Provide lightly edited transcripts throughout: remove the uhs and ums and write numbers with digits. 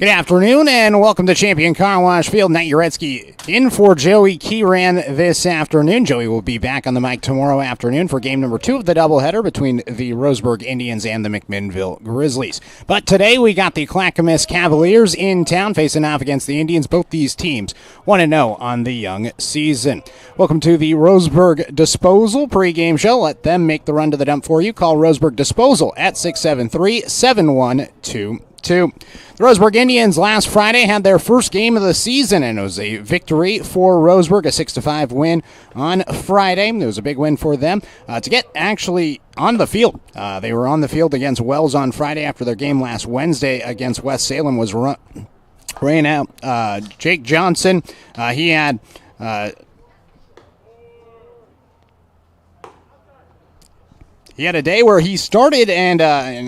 Good afternoon and welcome to Champion Car Wash Field. Nate Jarecki in for Joey Keyran this afternoon. Joey will be back on the mic tomorrow afternoon for game number 2 of the doubleheader between the Roseburg Indians and the McMinnville Grizzlies. But today we got the Clackamas Cavaliers in town facing off against the Indians. Both these teams 1-0 on the young season. Welcome to the Roseburg Disposal pregame show. Let them make the run to the dump for you. Call Roseburg Disposal at 673-7122. The Roseburg Indians last Friday had their first game of the season, and it was a victory for Roseburg, a 6-5 win on Friday. It was a big win for them to get actually on the field. They were on the field against Wells on Friday after their game last Wednesday against West Salem was ran out. Jake Johnson, he had... He had a day where he started and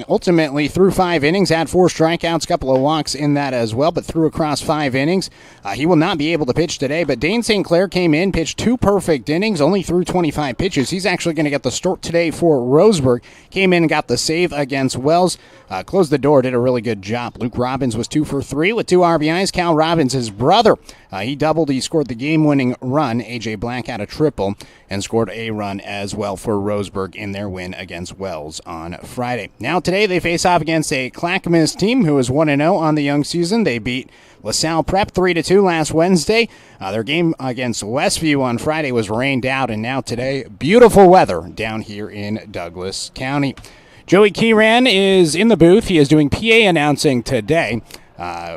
ultimately threw 5 innings, had 4 strikeouts, a couple of walks in that as well, but threw across 5 innings. He will not be able to pitch today, but Dane St. Clair came in, pitched 2 perfect innings, only threw 25 pitches. He's actually going to get the start today for Roseburg. Came in and got the save against Wells. Closed the door, did a really good job. Luke Robbins was 2 for 3 with 2 RBIs. Cal Robbins, his brother, he doubled. He scored the game-winning run. A.J. Black had a triple and scored a run as well for Roseburg in their win against Wells on Friday. Now today they face off against a Clackamas team who is 1-0 on the young season. They beat LaSalle Prep 3-2 last Wednesday. Their game against Westview on Friday was rained out, and now today, beautiful weather down here in Douglas County. Joey Keyran is in the booth. He is doing PA announcing today.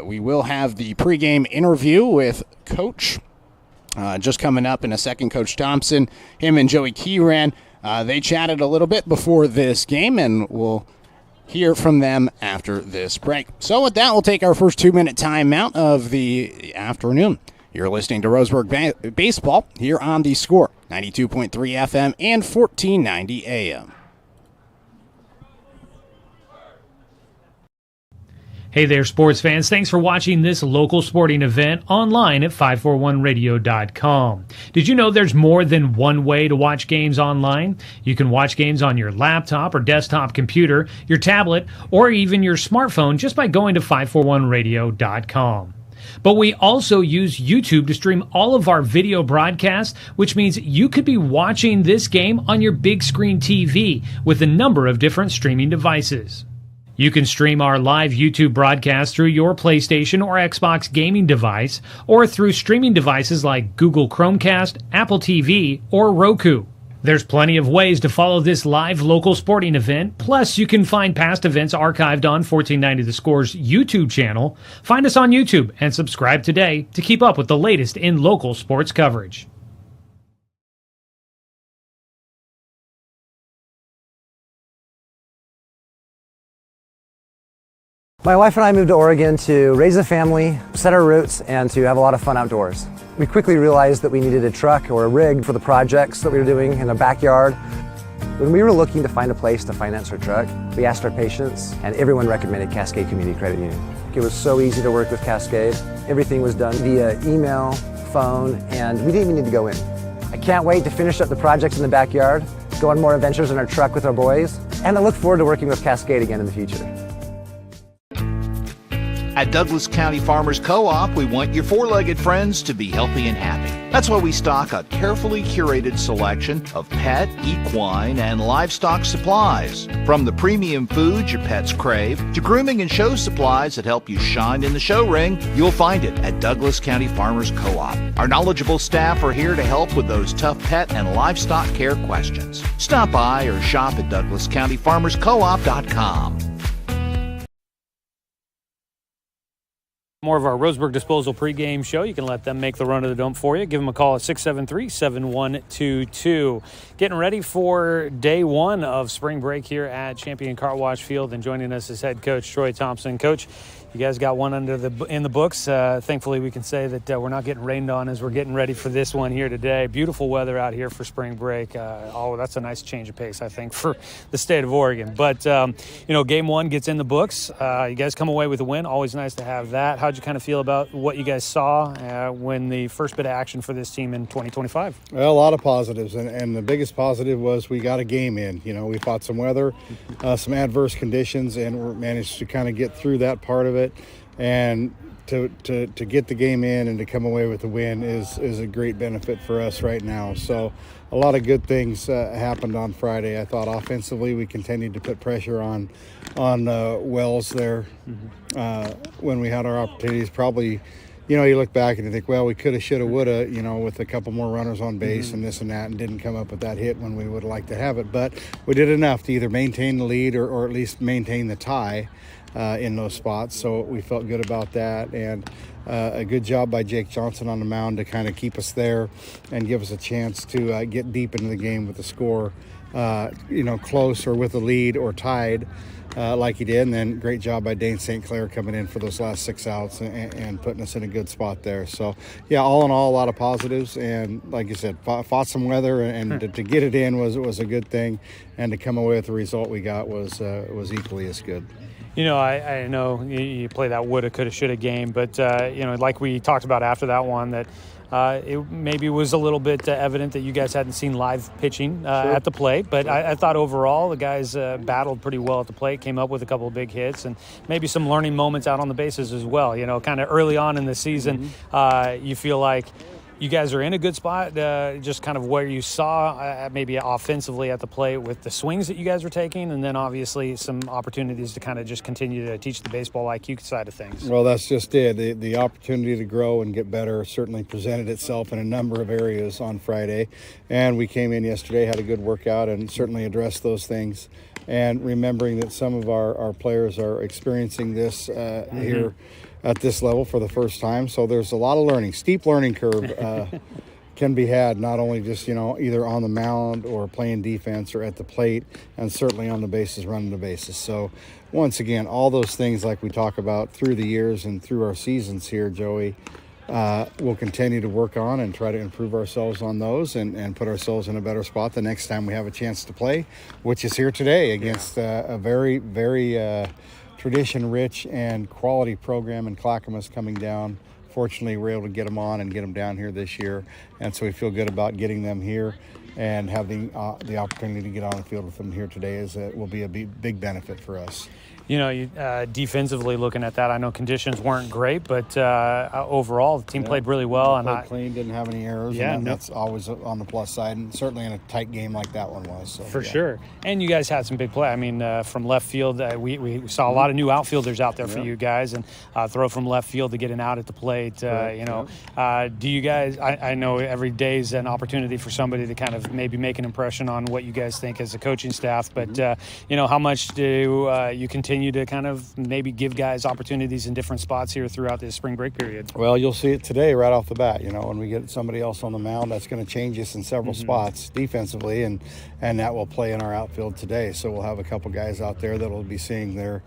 We will have the pregame interview with Coach just coming up in a second. Coach Thompson, him and Joey Keyran, they chatted a little bit before this game, and we'll hear from them after this break. So with that, we'll take our first 2-minute timeout of the afternoon. You're listening to Roseburg Baseball here on The Score, 92.3 FM and 1490 AM. Hey there, sports fans. Thanks for watching this local sporting event online at 541radio.com. Did you know there's more than one way to watch games online? You can watch games on your laptop or desktop computer, your tablet, or even your smartphone just by going to 541radio.com. But we also use YouTube to stream all of our video broadcasts, which means you could be watching this game on your big screen TV with a number of different streaming devices. You can stream our live YouTube broadcast through your PlayStation or Xbox gaming device, or through streaming devices like Google Chromecast, Apple TV, or Roku. There's plenty of ways to follow this live local sporting event, plus you can find past events archived on 1490 The Score's YouTube channel. Find us on YouTube and subscribe today to keep up with the latest in local sports coverage. My wife and I moved to Oregon to raise a family, set our roots, and to have a lot of fun outdoors. We quickly realized that we needed a truck or a rig for the projects that we were doing in the backyard. When we were looking to find a place to finance our truck, we asked our patients, and everyone recommended Cascade Community Credit Union. It was so easy to work with Cascade. Everything was done via email, phone, and we didn't even need to go in. I can't wait to finish up the projects in the backyard, go on more adventures in our truck with our boys, and I look forward to working with Cascade again in the future. At Douglas County Farmers Co-op, we want your four-legged friends to be healthy and happy. That's why we stock a carefully curated selection of pet, equine, and livestock supplies. From the premium foods your pets crave to grooming and show supplies that help you shine in the show ring, you'll find it at Douglas County Farmers Co-op. Our knowledgeable staff are here to help with those tough pet and livestock care questions. Stop by or shop at DouglasCountyFarmersCoop.com. More of our Roseburg Disposal pregame show. You can let them make the run to the dump for you. Give them a call at 673-7122. Getting ready for day one of spring break here at Champion Car Wash Field, and joining us is head coach Troy Thompson. Coach, you guys got one in the books. Thankfully, we can say that we're not getting rained on as we're getting ready for this one here today. Beautiful weather out here for spring break. That's a nice change of pace, I think, for the state of Oregon. But, game one gets in the books. You guys come away with a win. Always nice to have that. How'd you kind of feel about what you guys saw when the first bit of action for this team in 2025? Well, a lot of positives, and the biggest positive was we got a game in. We fought some weather, some adverse conditions, and we managed to kind of get through that part of it. and to get the game in and to come away with the win is a great benefit for us right now. So a lot of good things happened on Friday. I thought offensively we continued to put pressure on Wells there when we had our opportunities. Probably, you look back and you think, well, we coulda, shoulda, woulda, with a couple more runners on base and this and that, and didn't come up with that hit when we would have liked to have it. But we did enough to either maintain the lead or at least maintain the tie in those spots. So we felt good about that. And a good job by Jake Johnson on the mound to kind of keep us there and give us a chance to get deep into the game with the score, close or with a lead or tied. Like he did, and then great job by Dane St. Clair coming in for those last 6 outs and putting us in a good spot there. So, yeah, all in all, a lot of positives, and like you said, fought some weather, and to get it in was a good thing, and to come away with the result we got was equally as good. I know you play that woulda, coulda, shoulda game, but like we talked about after that one, that it maybe was a little bit evident that you guys hadn't seen live pitching at the plate. But I thought overall the guys battled pretty well at the plate, came up with a couple of big hits, and maybe some learning moments out on the bases as well. Kind of early on in the season, you feel like you guys are in a good spot, just kind of where you saw maybe offensively at the plate with the swings that you guys were taking, and then obviously some opportunities to kind of just continue to teach the baseball IQ side of things. Well, that's just it. The opportunity to grow and get better certainly presented itself in a number of areas on Friday, and we came in yesterday, had a good workout, and certainly addressed those things. And remembering that some of our players are experiencing this here at this level for the first time. So there's a lot of learning, steep learning curve can be had, not only just, either on the mound or playing defense or at the plate, and certainly on the bases, running the bases. So once again, all those things like we talk about through the years and through our seasons here, Joey, we'll continue to work on and try to improve ourselves on those and put ourselves in a better spot the next time we have a chance to play, which is here today against a very, very tradition-rich and quality program in Clackamas coming down. Fortunately, we're able to get them on and get them down here this year, and so we feel good about getting them here and having the opportunity to get on the field with them here today will be a big benefit for us. Defensively looking at that, I know conditions weren't great, but overall the team played really well. Played clean, didn't have any errors. Yeah, and that's always on the plus side, and certainly in a tight game like that one was. So, for sure. And you guys had some big play. I mean, from left field, we saw a lot of new outfielders out there for you guys, and throw from left field to get an out at the plate. Do you guys? I know every day is an opportunity for somebody to kind of maybe make an impression on what you guys think as a coaching staff. But how much do you continue to kind of maybe give guys opportunities in different spots here throughout this spring break period? Well, you'll see it today right off the bat. When we get somebody else on the mound, that's going to change us in several spots defensively, and that will play in our outfield today. So we'll have a couple guys out there that will be seeing their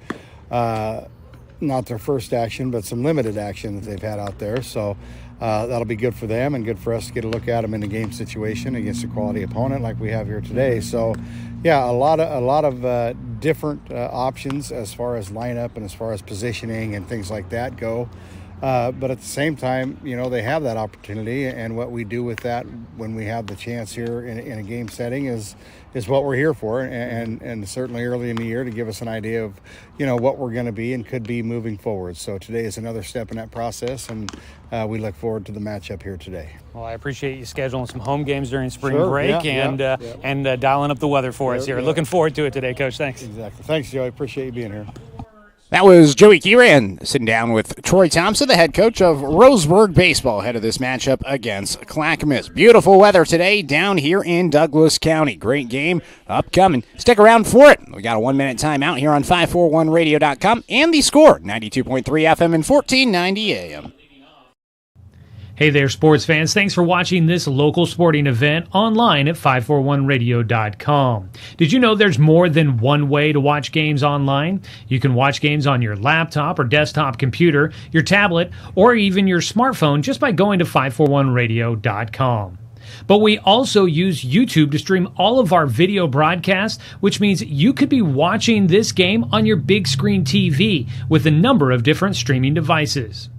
not their first action, but some limited action that they've had out there. So that'll be good for them and good for us to get a look at them in a game situation against a quality opponent like we have here today. So, yeah, a lot of different options as far as lineup and as far as positioning and things like that go. But at the same time, they have that opportunity, and what we do with that when we have the chance here in a game setting is what we're here for, and certainly early in the year to give us an idea of, what we're going to be and could be moving forward. So today is another step in that process, and we look forward to the matchup here today. Well, I appreciate you scheduling some home games during spring break and dialing up the weather for us here. Yeah. Looking forward to it today, Coach. Thanks. Exactly. Thanks, Joey. Appreciate you being here. That was Joey Kieran sitting down with Troy Thompson, the head coach of Roseburg Baseball, ahead of this matchup against Clackamas. Beautiful weather today down here in Douglas County. Great game upcoming. Stick around for it. We got a 1-minute timeout here on 541radio.com and the score, 92.3 FM and 1490 AM. Hey there, sports fans. Thanks for watching this local sporting event online at 541radio.com. Did you know there's more than one way to watch games online? You can watch games on your laptop or desktop computer, your tablet, or even your smartphone just by going to 541radio.com. But we also use YouTube to stream all of our video broadcasts, which means you could be watching this game on your big screen TV with a number of different streaming devices.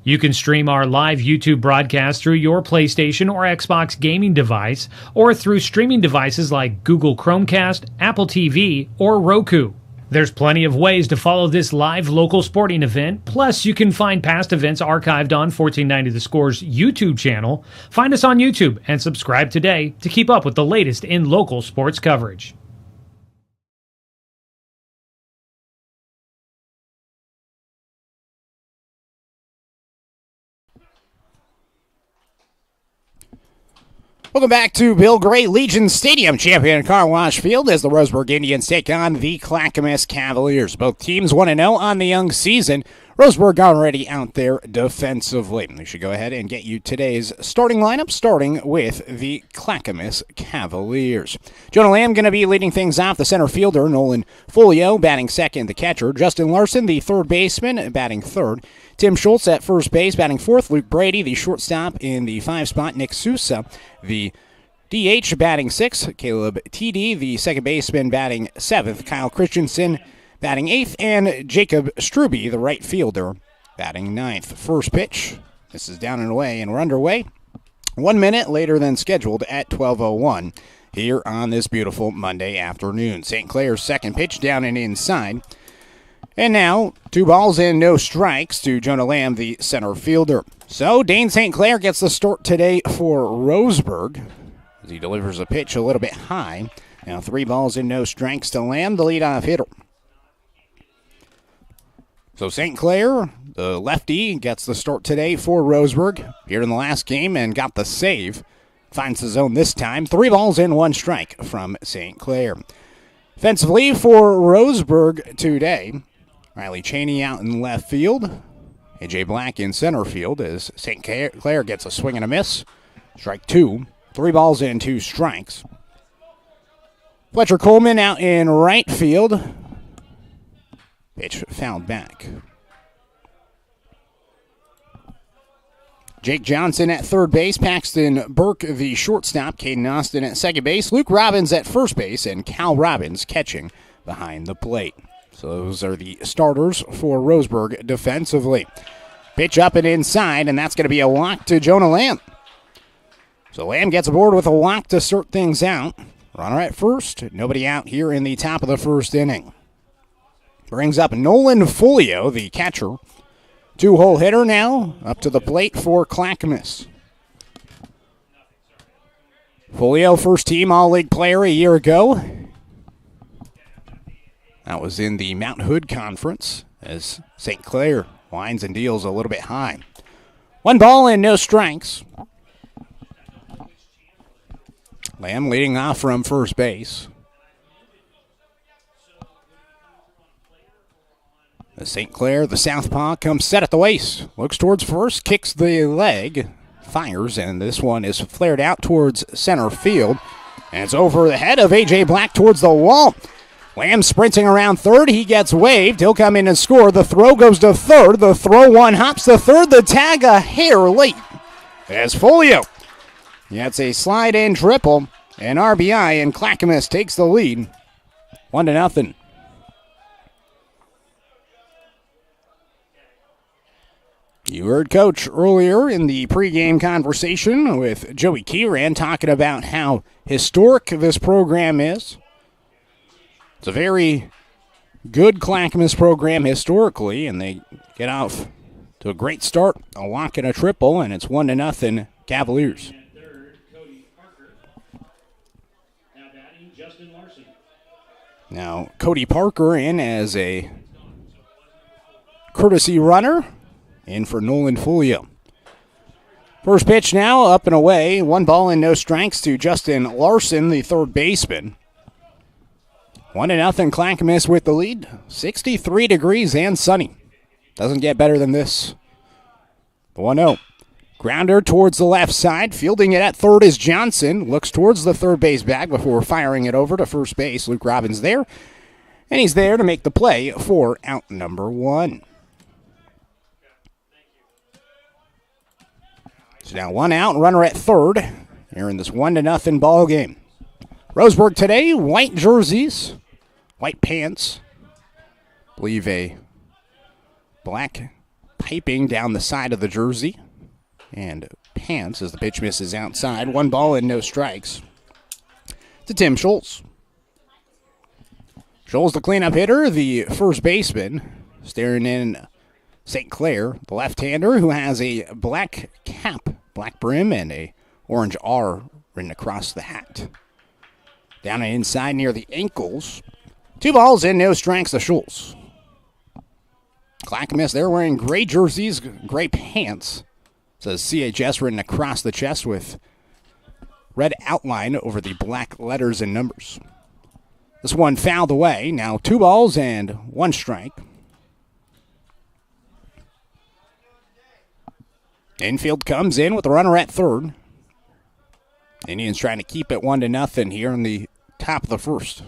You can stream our live YouTube broadcast through your PlayStation or Xbox gaming device, or through streaming devices like Google Chromecast, Apple TV, or Roku. There's plenty of ways to follow this live local sporting event. Plus, you can find past events archived on 1490 The Score's YouTube channel. Find us on YouTube and subscribe today to keep up with the latest in local sports coverage. Welcome back to Bill Gray Legion Stadium. Champion Car Wash Field as the Roseburg Indians take on the Clackamas Cavaliers. Both teams 1-0 on the young season. Roseburg already out there defensively. We should go ahead and get you today's starting lineup, starting with the Clackamas Cavaliers. Jonah Lamb going to be leading things off. The center fielder, Nolan Folio, batting second. The catcher, Justin Larson, the third baseman, batting third. Tim Schultz at first base, batting fourth. Luke Brady, the shortstop in the 5 spot. Nick Sousa, the DH, batting sixth. Caleb TD, the second baseman, batting seventh. Kyle Christensen, batting eighth. And Jacob Struby, the right fielder, batting ninth. First pitch. This is down and away, and we're underway 1 minute later than scheduled at 12:01 here on this beautiful Monday afternoon. St. Clair's second pitch down and inside. And now, 2 balls and no strikes to Jonah Lamb, the center fielder. So, Dane St. Clair gets the start today for Roseburg as he delivers a pitch a little bit high. Now, 3 balls and no strikes to Lamb, the leadoff hitter. So, St. Clair, the lefty, gets the start today for Roseburg. Here in the last game and got the save. Finds the zone this time. 3 balls and 1 strike from St. Clair. Offensively for Roseburg today, Riley Cheney out in left field. A.J. Black in center field as St. Clair gets a swing and a miss. Strike 2. 3 balls and 2 strikes. Fletcher Coleman out in right field. Pitch fouled back. Jake Johnson at third base. Paxton Burke, the shortstop. Caden Austin at second base. Luke Robbins at first base. And Cal Robbins catching behind the plate. So those are the starters for Roseburg defensively. Pitch up and inside, and that's going to be a walk to Jonah Lamb. So Lamb gets aboard with a walk to start things out. Runner at first. Nobody out here in the top of the first inning. Brings up Nolan Folio, the catcher. 2-hole hitter now, up to the plate for Clackamas. Folio, first team All-League player a year ago. That was in the Mount Hood Conference as St. Clair winds and deals a little bit high. 1 ball and no strikes. Lamb leading off from first base. As St. Clair, the southpaw, comes set at the waist. Looks towards first, kicks the leg, fires, and this one is flared out towards center field. And it's over the head of A.J. Black towards the wall. Lamb sprinting around third. He gets waved. He'll come in and score. The throw goes to third. The throw one hops to third. The tag a hair late as Folio gets a slide-in triple. And RBI, and Clackamas takes the lead 1-0. You heard Coach earlier in the pregame conversation with Joey Kieran talking about how historic this program is. It's a very good Clackamas program historically, and they get off to a great start, a walk and a triple, and it's 1-0 Cavaliers. Now, Cody Parker in as a courtesy runner, in for Nolan Folio. First pitch now, up and away. 1 ball and no strikes to Justin Larson, the third baseman. 1-0 Clackamas with the lead. 63 degrees and sunny. Doesn't get better than this. 1-0. Grounder towards the left side. Fielding it at third is Johnson. Looks towards the third base bag before firing it over to first base. Luke Robbins there. And he's there to make the play for out number 1. So now 1 out, runner at third. Here in this 1-0 ball game. Roseburg today, white jerseys, white pants. I believe a black piping down the side of the jersey. And pants as the pitch misses outside. 1 ball and no strikes to Tim Schultz. Shoals the cleanup hitter, the first baseman, staring in St. Clair, the left-hander who has a black cap, black brim, and a orange R written across the hat. Down and inside near the ankles. 2 balls and no strikes to Shoals. Clackamas, they're wearing gray jerseys, gray pants. It says CHS written across the chest with red outline over the black letters and numbers. This one fouled away. Now 2 balls and 1 strike. Infield comes in with a runner at third. Indians trying to keep it 1-0 here in the top of the first.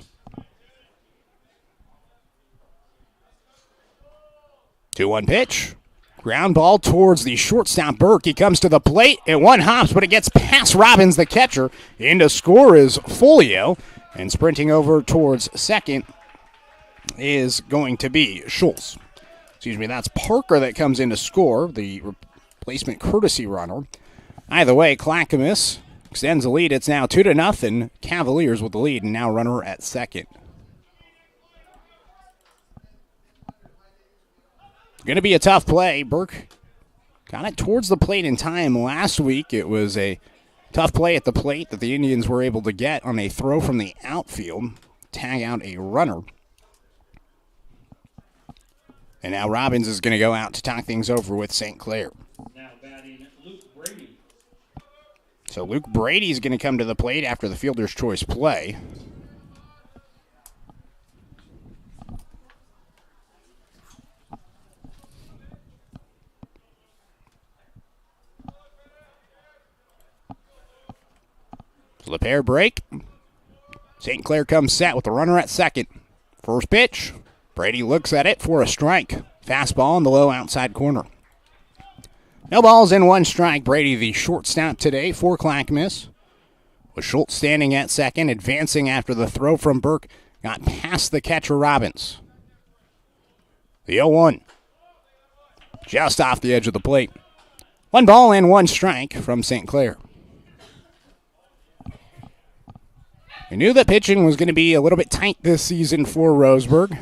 2-1 pitch. Ground ball towards the shortstop Burke. He comes to the plate. It one hops, but it gets past Robbins, the catcher. In to score is Folio. And sprinting over towards second is going to be Schultz. Excuse me, that's Parker that comes in to score, the replacement courtesy runner. Either way, Clackamas extends the lead. It's now 2-0. Cavaliers with the lead, and now runner at second. Going to be a tough play. Burke got it towards the plate in time last week. It was a tough play at the plate that the Indians were able to get on a throw from the outfield, tag out a runner. And now Robbins is going to go out to talk things over with St. Clair. Now batting Luke Brady. So Luke Brady is going to come to the plate after the fielder's choice play. So the pair break. St. Clair comes set with the runner at second. First pitch. Brady looks at it for a strike. Fastball in the low outside corner. No balls and 1 strike. Brady, the shortstop today for Clackamas. With Schultz standing at second, advancing after the throw from Burke. Got past the catcher Robbins. The 0-1. Just off the edge of the plate. 1 ball and 1 strike from St. Clair. We knew that pitching was going to be a little bit tight this season for Roseburg.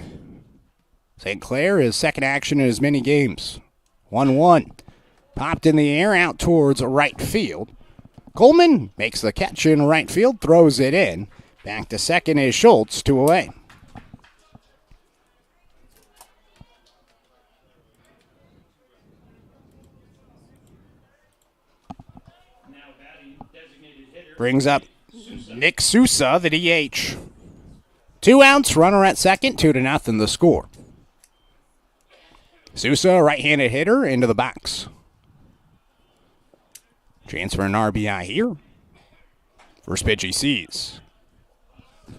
St. Clair is second action in as many games. 1-1. Popped in the air out towards right field. Coleman makes the catch in right field, throws it in. Back to second is Schultz, 2 away. Brings up Nick Sousa, the DH. 2 outs, runner at second, 2-0 the score. Sousa, right-handed hitter, into the box. Chance for an RBI here. First pitch he sees.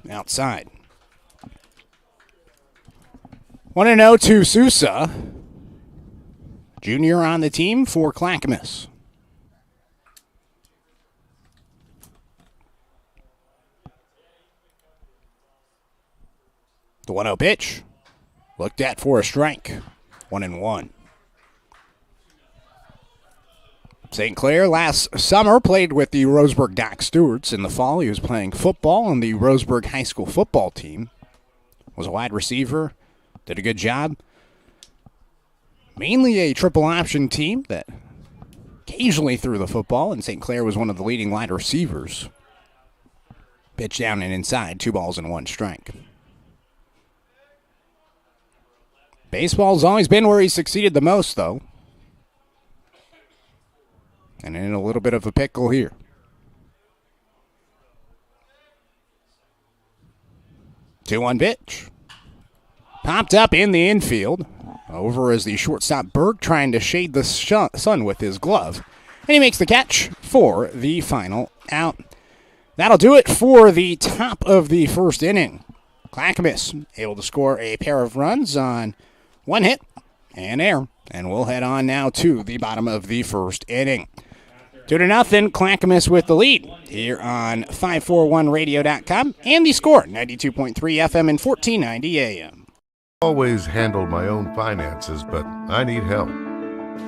Outside. 1-0 to Sousa. Junior on the team for Clackamas. The 1-0 pitch. Looked at for a strike. 1-1. St. Clair last summer played with the Roseburg Dock Stewarts. In the fall, he was playing football on the Roseburg High School football team. Was a wide receiver. Did a good job. Mainly a triple option team that occasionally threw the football, and St. Clair was one of the leading wide receivers. Pitch down and inside, 2 balls and 1 strike. Baseball's always been where he succeeded the most, though. And in a little bit of a pickle here. Two one pitch. Popped up in the infield. Over is the shortstop Berg trying to shade the sun with his glove. And he makes the catch for the final out. That'll do it for the top of the first inning. Clackamas able to score a pair of runs on 1 hit and error. And we'll head on now to the bottom of the first inning. 2-0, Clackamas with the lead here on 541radio.com. And the score, 92.3 FM and 1490 AM. Always handled my own finances, but I need help.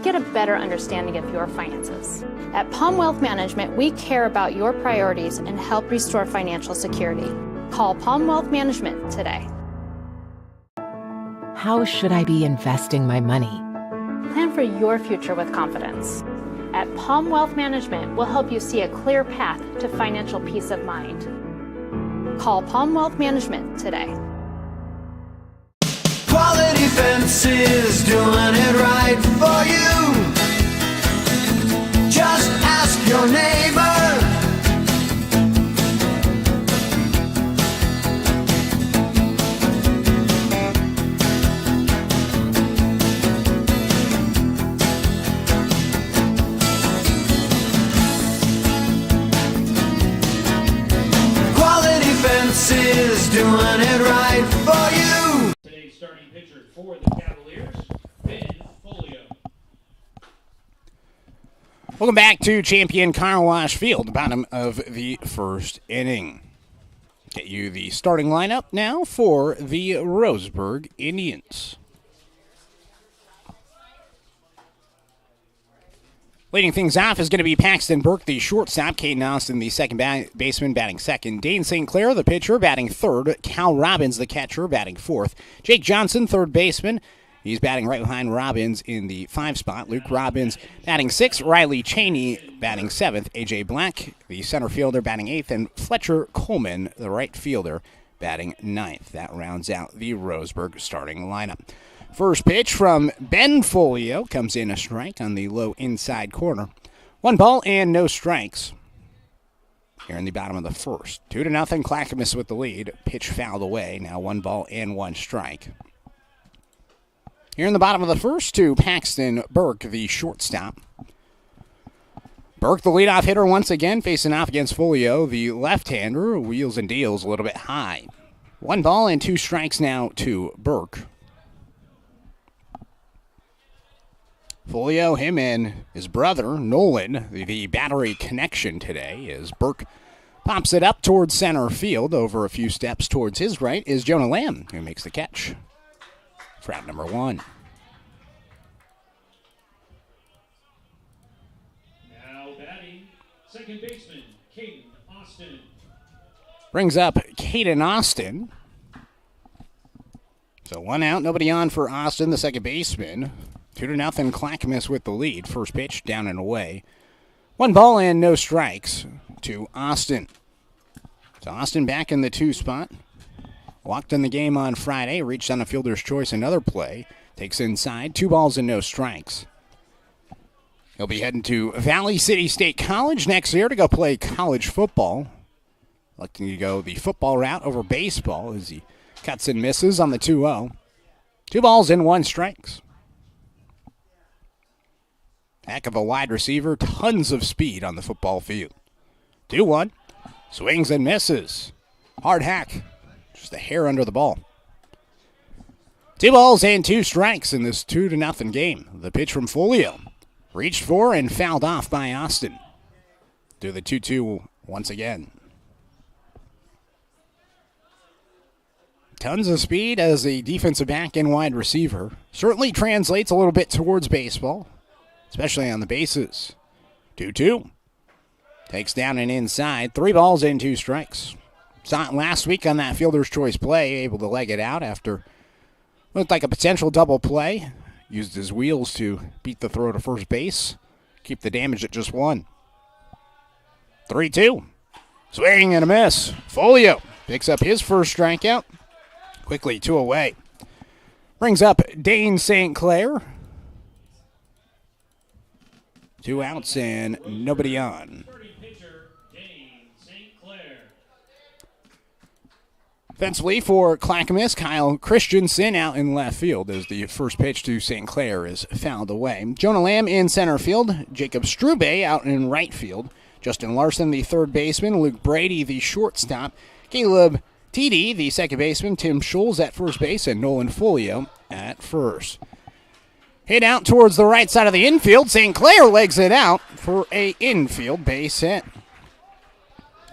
Get a better understanding of your finances. At Palm Wealth Management, we care about your priorities and help restore financial security. Call Palm Wealth Management today. How should I be investing my money? Plan for your future with confidence. At Palm Wealth Management, we'll help you see a clear path to financial peace of mind. Call Palm Wealth Management today. Quality Fences, doing it right for you. Just ask your neighbor. Quality Fences, doing it right for you. Today's starting pitcher for the Cavaliers, Ben Folio. Welcome back to Champion Car Wash Field, bottom of the first inning. Get you the starting lineup now for the Roseburg Indians. Leading things off is going to be Paxton Burke, the shortstop. Caden Austin, the second baseman, batting second. Dane St. Clair, the pitcher, batting third. Cal Robbins, the catcher, batting fourth. Jake Johnson, third baseman. He's batting right behind Robbins in the 5 spot. Luke Robbins batting 6th. Riley Cheney batting 7th. A.J. Black, the center fielder, batting 8th. And Fletcher Coleman, the right fielder, batting 9th. That rounds out the Roseburg starting lineup. First pitch from Ben Folio comes in a strike on the low inside corner. 1 ball and no strikes. Here in the bottom of the first. 2-0, Clackamas with the lead. Pitch fouled away. Now 1 ball and 1 strike. Here in the bottom of the first to Paxton Burke, the shortstop. Burke, the leadoff hitter once again, facing off against Folio. The left-hander wheels and deals a little bit high. 1 ball and 2 strikes now to Burke. Folio, him and his brother, Nolan, the battery connection today as Burke pops it up towards center field. Over a few steps towards his right is Jonah Lamb, who makes the catch for out number 1. Now batting, second baseman, Caden Austin. Brings up Caden Austin. So 1 out, nobody on for Austin, the second baseman. 2-0, Clackamas with the lead. First pitch, down and away. 1 ball and no strikes to Austin. So Austin back in the 2 spot. Walked in the game on Friday, reached on a fielder's choice, another play. Takes inside, 2 balls and no strikes. He'll be heading to Valley City State College next year to go play college football. Looking to go the football route over baseball as he cuts and misses on the 2-0. 2 balls and 1 strikes. Heck of a wide receiver, tons of speed on the football field. 2-1, swings and misses. Hard hack, just a hair under the ball. 2 balls and 2 strikes in this 2-0 game. The pitch from Folio, reached for and fouled off by Austin. Do the 2-2 once again. Tons of speed as a defensive back and wide receiver. Certainly translates a little bit towards baseball, especially on the bases. 2-2. Takes down and inside. 3 balls and 2 strikes. Saw it last week on that fielder's choice play. Able to leg it out after looked like a potential double play. Used his wheels to beat the throw to first base. Keep the damage at just 1. 3-2. Swing and a miss. Folio picks up his first strikeout. Quickly 2 away. Brings up Dane St. Clair. 2 outs and nobody on. Offensively for Clackamas, Kyle Christensen out in left field as the first pitch to St. Clair is fouled away. Jonah Lamb in center field. Jacob Strube out in right field. Justin Larson, the third baseman. Luke Brady, the shortstop. Caleb Teedy, the second baseman. Tim Scholes at first base. And Nolan Folio at first. Hit out towards the right side of the infield. St. Clair legs it out for a infield base hit.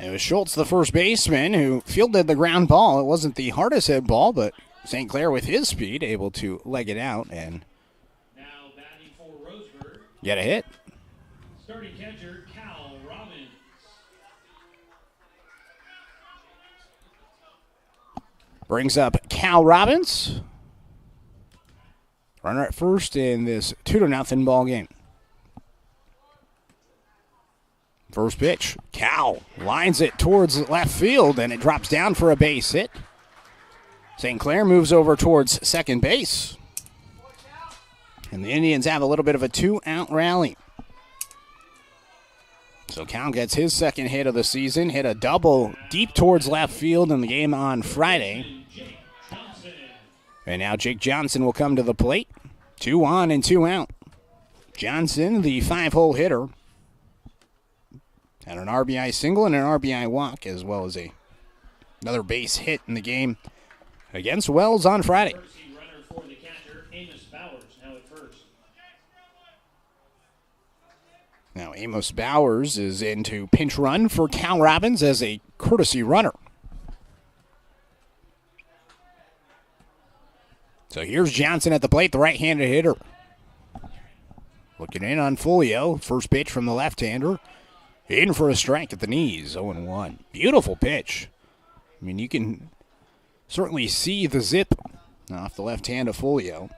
It was Schultz, the first baseman, who fielded the ground ball. It wasn't the hardest hit ball, but St. Clair with his speed able to leg it out and now batting for Roseburg, get a hit. starting catcher Cal Robbins. Brings up Cal Robbins. Runner at first in this 2-0 ball game. First pitch, Cal lines it towards left field, and it drops down for a base hit. St. Clair moves over towards second base. And the Indians have a little bit of a 2-out rally. So Cal gets his second hit of the season, hit a double deep towards left field in the game on Friday. And now Jake Johnson will come to the plate. 2 on and 2 out. Johnson, the 5-hole hitter, had an RBI single and an RBI walk, as well as another base hit in the game against Wells on Friday. Now Amos Bowers is into pinch run for Cal Robbins as a courtesy runner. So here's Johnson at the plate, the right-handed hitter. Looking in on Folio. First pitch from the left-hander. In for a strike at the knees, 0-1. Beautiful pitch. I mean, you can certainly see the zip off the left hand of Folio.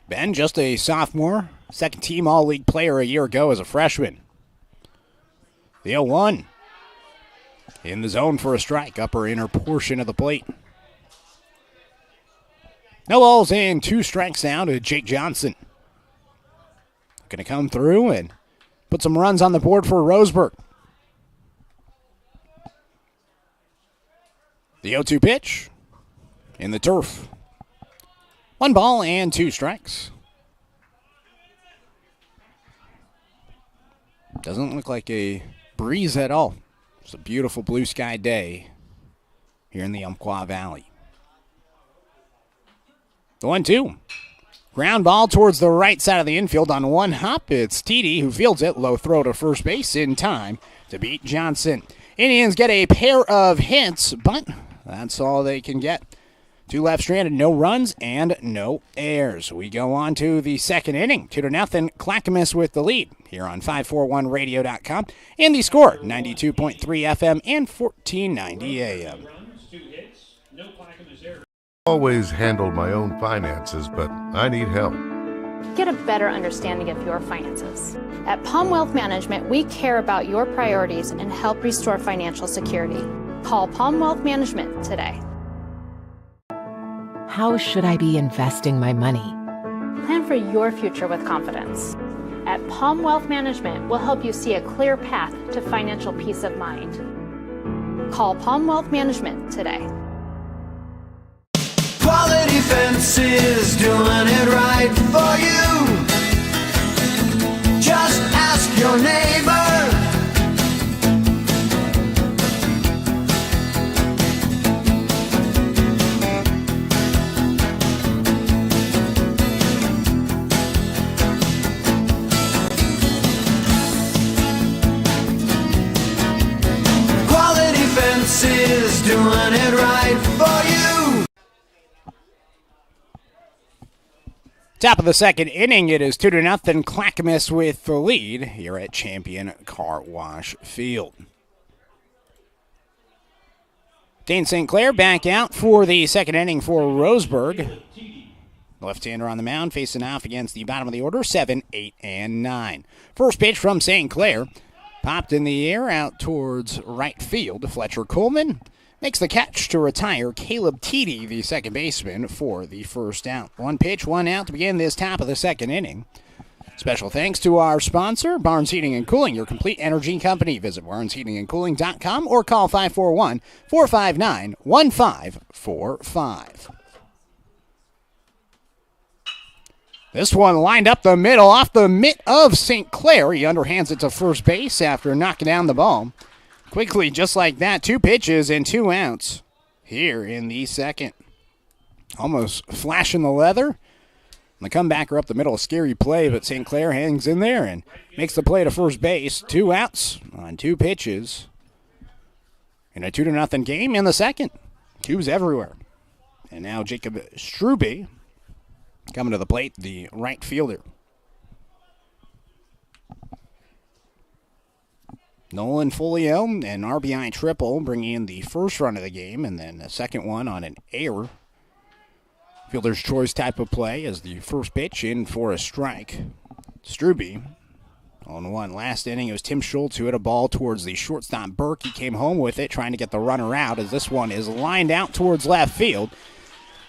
Ben, just a sophomore, second-team All-League player a year ago as a freshman. The 0-1. In the zone for a strike, upper inner portion of the plate. No balls and 2 strikes now to Jake Johnson. Going to come through and put some runs on the board for Roseburg. The 0-2 pitch in the turf. 1 ball and 2 strikes. Doesn't look like a breeze at all. It's a beautiful blue sky day here in the Umpqua Valley. The 1-2. Ground ball towards the right side of the infield on 1 hop. It's Teedy who fields it. Low throw to first base in time to beat Johnson. Indians get a pair of hits, but that's all they can get. 2 left stranded, no runs and no errors. We go on to the second inning. 2-0, Clackamas with the lead here on 541radio.com. And the score, 92.3 FM and 1490 AM. Always handled my own finances, but I need help. Get a better understanding of your finances. At Palm Wealth Management, we care about your priorities and help restore financial security. Call Palm Wealth Management today. How should I be investing my money? Plan for your future with confidence. At Palm Wealth Management, we'll help you see a clear path to financial peace of mind. Call Palm Wealth Management today. Quality Fences, doing it right for you. Just ask your neighbor. Quality Fences, doing it right for you. Top of the second inning, it is 2-0, Clackamas with the lead here at Champion Car Wash Field. Dane St. Clair back out for the second inning for Roseburg. Left-hander on the mound facing off against the bottom of the order, 7, 8, and 9. First pitch from St. Clair, popped in the air out towards right field. Fletcher Coleman makes the catch to retire Caleb Teedy, the second baseman, for the first out. 1 pitch, 1 out to begin this top of the second inning. Special thanks to our sponsor, Barnes Heating and Cooling, your complete energy company. Visit barnesheatingandcooling.com or call 541-459-1545. This one lined up the middle, off the mitt of St. Clair. He underhands it to first base after knocking down the ball. Quickly, just like that, 2 pitches and 2 outs here in the second. Almost flashing the leather. And the comebacker up the middle, a scary play, but St. Clair hangs in there and makes the play to first base. 2 outs on 2 pitches. In a 2-0 game in the second. 2s everywhere. And now Jacob Strube coming to the plate, the right fielder. Nolan Folio, an RBI triple, bringing in the first run of the game, and then the second one on an error Fielder's choice type of play as the first pitch in for a strike. Strube on one. Last inning, it was Tim Schultz who hit a ball towards the shortstop Burke. He came home with it, trying to get the runner out as this one is lined out towards left field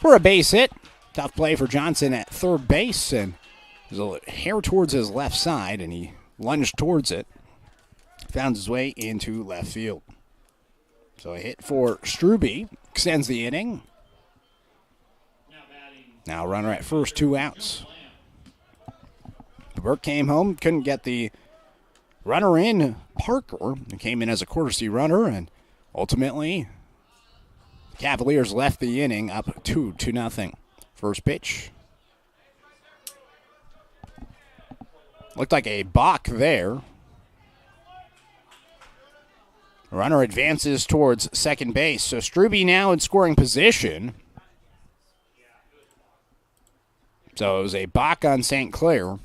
for a base hit. Tough play for Johnson at third base, and there's a hair towards his left side, and he lunged towards it. Found his way into left field. So a hit for Strube extends the inning. Now runner at first, 2 outs. Burke came home, couldn't get the runner in. Parker came in as a courtesy runner, and ultimately the Cavaliers left the inning up 2-0. First pitch. Looked like a balk there. Runner advances towards second base. So Strube now in scoring position. So it was a balk on St. Clair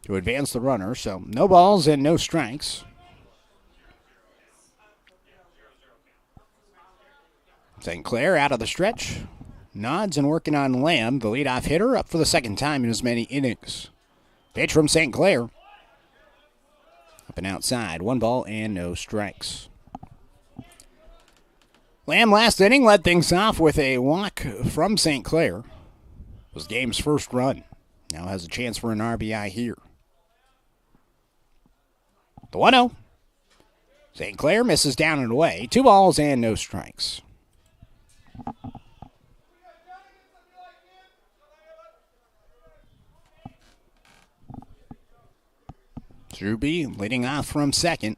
to advance the runner. So no balls and no strikes. St. Clair out of the stretch. Nods and working on Lamb, the leadoff hitter, up for the second time in as many innings. Pitch from St. Clair. Up and outside. 1 ball and no strikes. Lamb last inning led things off with a walk from St. Clair. It was the game's first run. Now has a chance for an RBI here. The 1-0. St. Clair misses down and away. 2 balls and no strikes. Strube leading off from second.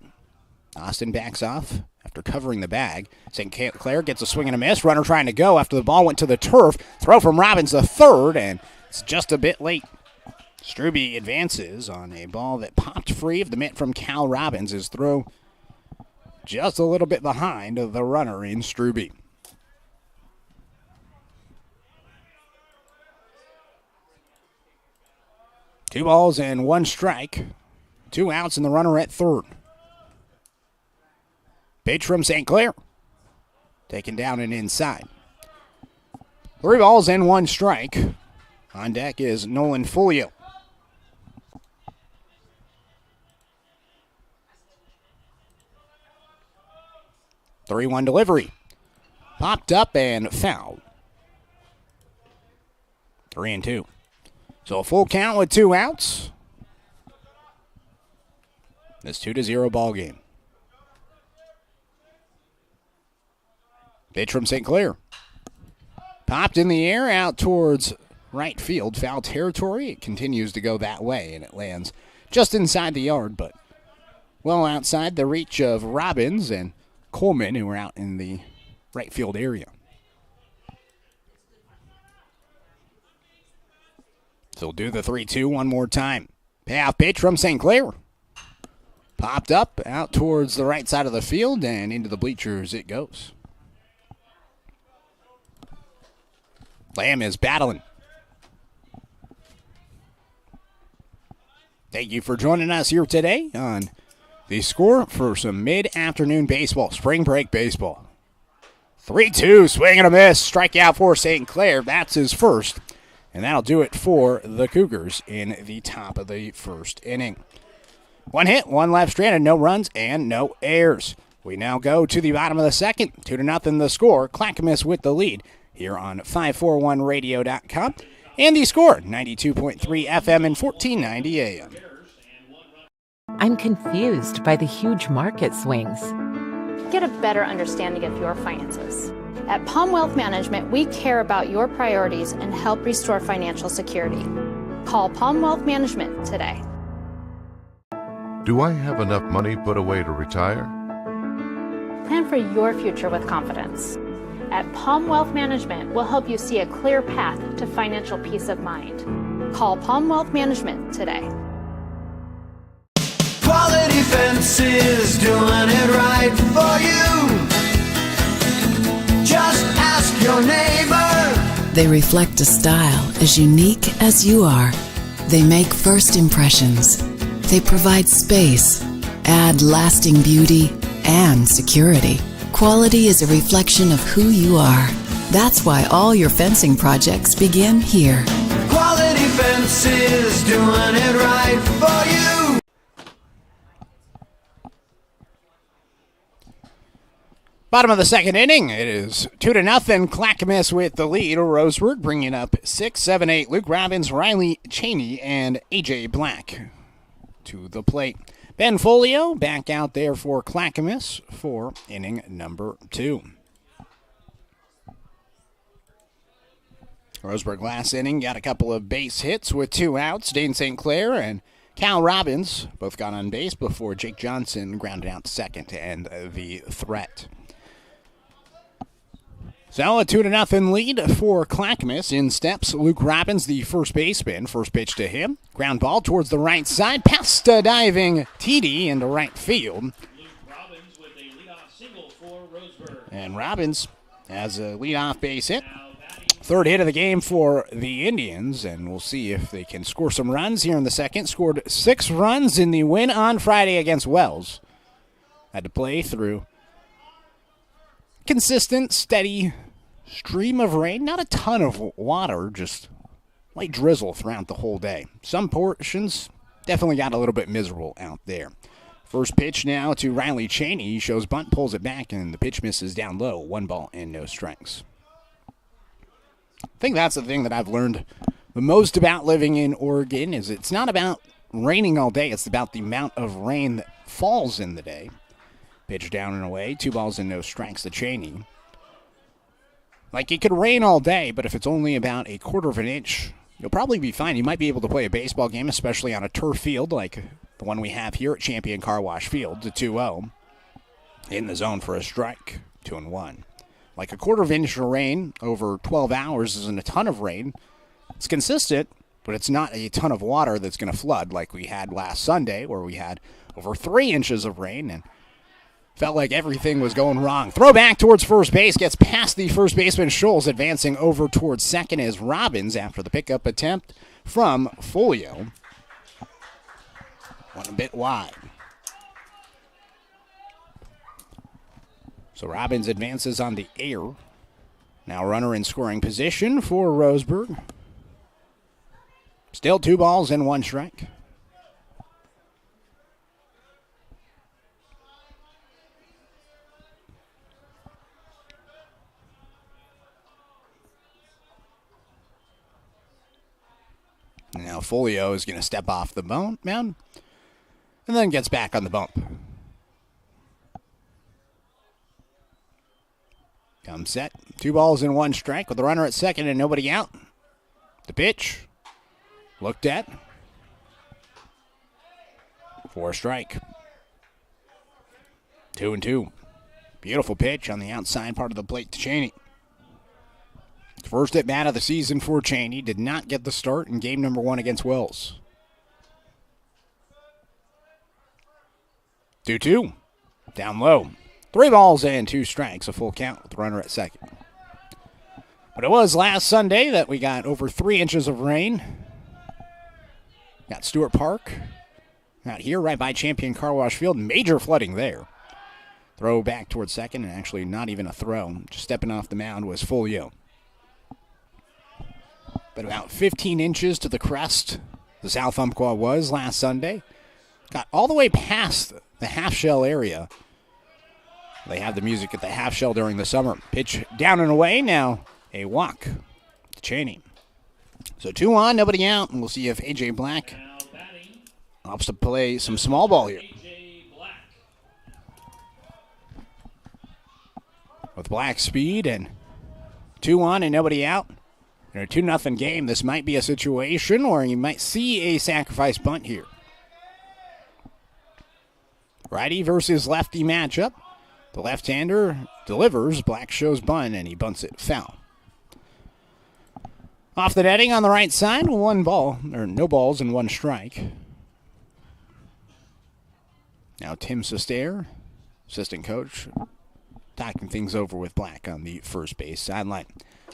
Austin backs off after covering the bag. St. Clair gets a swing and a miss. Runner trying to go after the ball went to the turf. Throw from Robbins to third, and it's just a bit late. Strube advances on a ball that popped free of the mitt from Cal Robbins. His throw just a little bit behind the runner in Strube. Two balls and 1 strike. 2 outs and the runner at third. Pitch from St. Clair. Taken down and inside. 3 balls and 1 strike. On deck is Nolan Folio. The 3-1 delivery. Popped up and fouled. 3-2. So a full count with 2 outs. This 2-0 ball game. Pitch from St. Clair. Popped in the air out towards right field. Foul territory. It continues to go that way, and it lands just inside the yard, but well outside the reach of Robbins and Coleman, who were out in the right field area. So we'll do the 3-2 one more time. Payoff pitch from St. Clair. Popped up out towards the right side of the field and into the bleachers it goes. Lamb is battling. Thank you for joining us here today on The Score for some mid-afternoon baseball, spring break baseball. 3-2, swing and a miss, strikeout for St. Clair. That's his first, and that'll do it for the Cougars in the top of the first inning. 1 hit, 1 left stranded, no runs, and no errors. We now go to the bottom of the second. 2-0 the score. Clackamas with the lead here on 541radio.com. And The Score, 92.3 FM and 1490 AM. I'm confused by the huge market swings. Get a better understanding of your finances. At Palm Wealth Management, we care about your priorities and help restore financial security. Call Palm Wealth Management today. Do I have enough money put away to retire? Plan for your future with confidence. At Palm Wealth Management, we'll help you see a clear path to financial peace of mind. Call Palm Wealth Management today. Quality Fences, doing it right for you. Just ask your neighbor. They reflect a style as unique as you are. They make first impressions. They provide space, add lasting beauty and security. Quality is a reflection of who you are. That's why all your fencing projects begin here. Quality Fences, doing it right for you. Bottom of the second inning, it is 2-0. Clackamas with the lead. Roseburg bringing up 6, 7, 8. Luke Robbins, Riley Cheney, and A.J. Black to the plate. Ben Folio back out there for Clackamas for inning number 2. Roseburg last inning got a couple of base hits with 2 outs. Dane St. Clair and Cal Robbins both got on base before Jake Johnson grounded out second to end the threat. So a 2-0 lead for Clackamas. In steps Luke Robbins, the first baseman. First pitch to him. Ground ball towards the right side. Past a diving TD into right field. Luke Robbins with a leadoff single for Roseburg. And Robbins has a leadoff base hit. Third hit of the game for the Indians, and we'll see if they can score some runs here in the second. Scored 6 runs in the win on Friday against Wells. Had to play through consistent, steady stream of rain. Not a ton of water, just light drizzle throughout the whole day. Some portions definitely got a little bit miserable out there. First pitch now to Riley Cheney. He shows bunt, pulls it back, and the pitch misses down low. 1 ball and no strikes. I think that's the thing that I've learned the most about living in Oregon is it's not about raining all day. It's about the amount of rain that falls in the day. Pitch down and away. 2 balls and no strikes to Cheney. Like, it could rain all day, but if it's only about a quarter of an inch, you'll probably be fine. You might be able to play a baseball game, especially on a turf field like the one we have here at Champion Car Wash Field, to 2-0. In the zone for a strike, 2-1. Like a quarter of an inch of rain over 12 hours isn't a ton of rain. It's consistent, but it's not a ton of water that's going to flood like we had last Sunday where we had over 3 inches of rain and felt like everything was going wrong. Throw back towards first base, gets past the first baseman Scholes, advancing over towards second as Robbins after the pickup attempt from Folio. Went a bit wide. So Robbins advances on the air. Now runner in scoring position for Roseburg. Still 2 balls and 1 strike. Now Folio is going to step off the mound and then gets back on the bump. Comes set. 2 balls and 1 strike with the runner at second and nobody out. The pitch. Looked at. For a strike. 2-2. Beautiful pitch on the outside part of the plate to Cheney. First at bat of the season for Cheney. Did not get the start in game number 1 against Wells. 2-2. Down low. 3 balls and 2 strikes, a full count with the runner at second. But it was last Sunday that we got over 3 inches of rain. Got Stewart Park out here right by Champion Car Wash Field. Major flooding there. Throw back towards second, and actually not even a throw. Just stepping off the mound was Folio. But about 15 inches to the crest, the South Umpqua was last Sunday. Got all the way past the half-shell area. They have the music at the half-shell during the summer. Pitch down and away. Now a walk to Cheney. So 2 on, nobody out, and we'll see if A.J. Black opts to play some small ball here. With Black speed and 2 on and nobody out. In a 2-0 game, this might be a situation where you might see a sacrifice bunt here. Righty versus lefty matchup. The left-hander delivers. Black shows bunt, and he bunts it foul. Off the netting on the right side, 1 ball, or no balls and 1 strike. Now Tim Sestair, assistant coach, talking things over with Black on the first base sideline.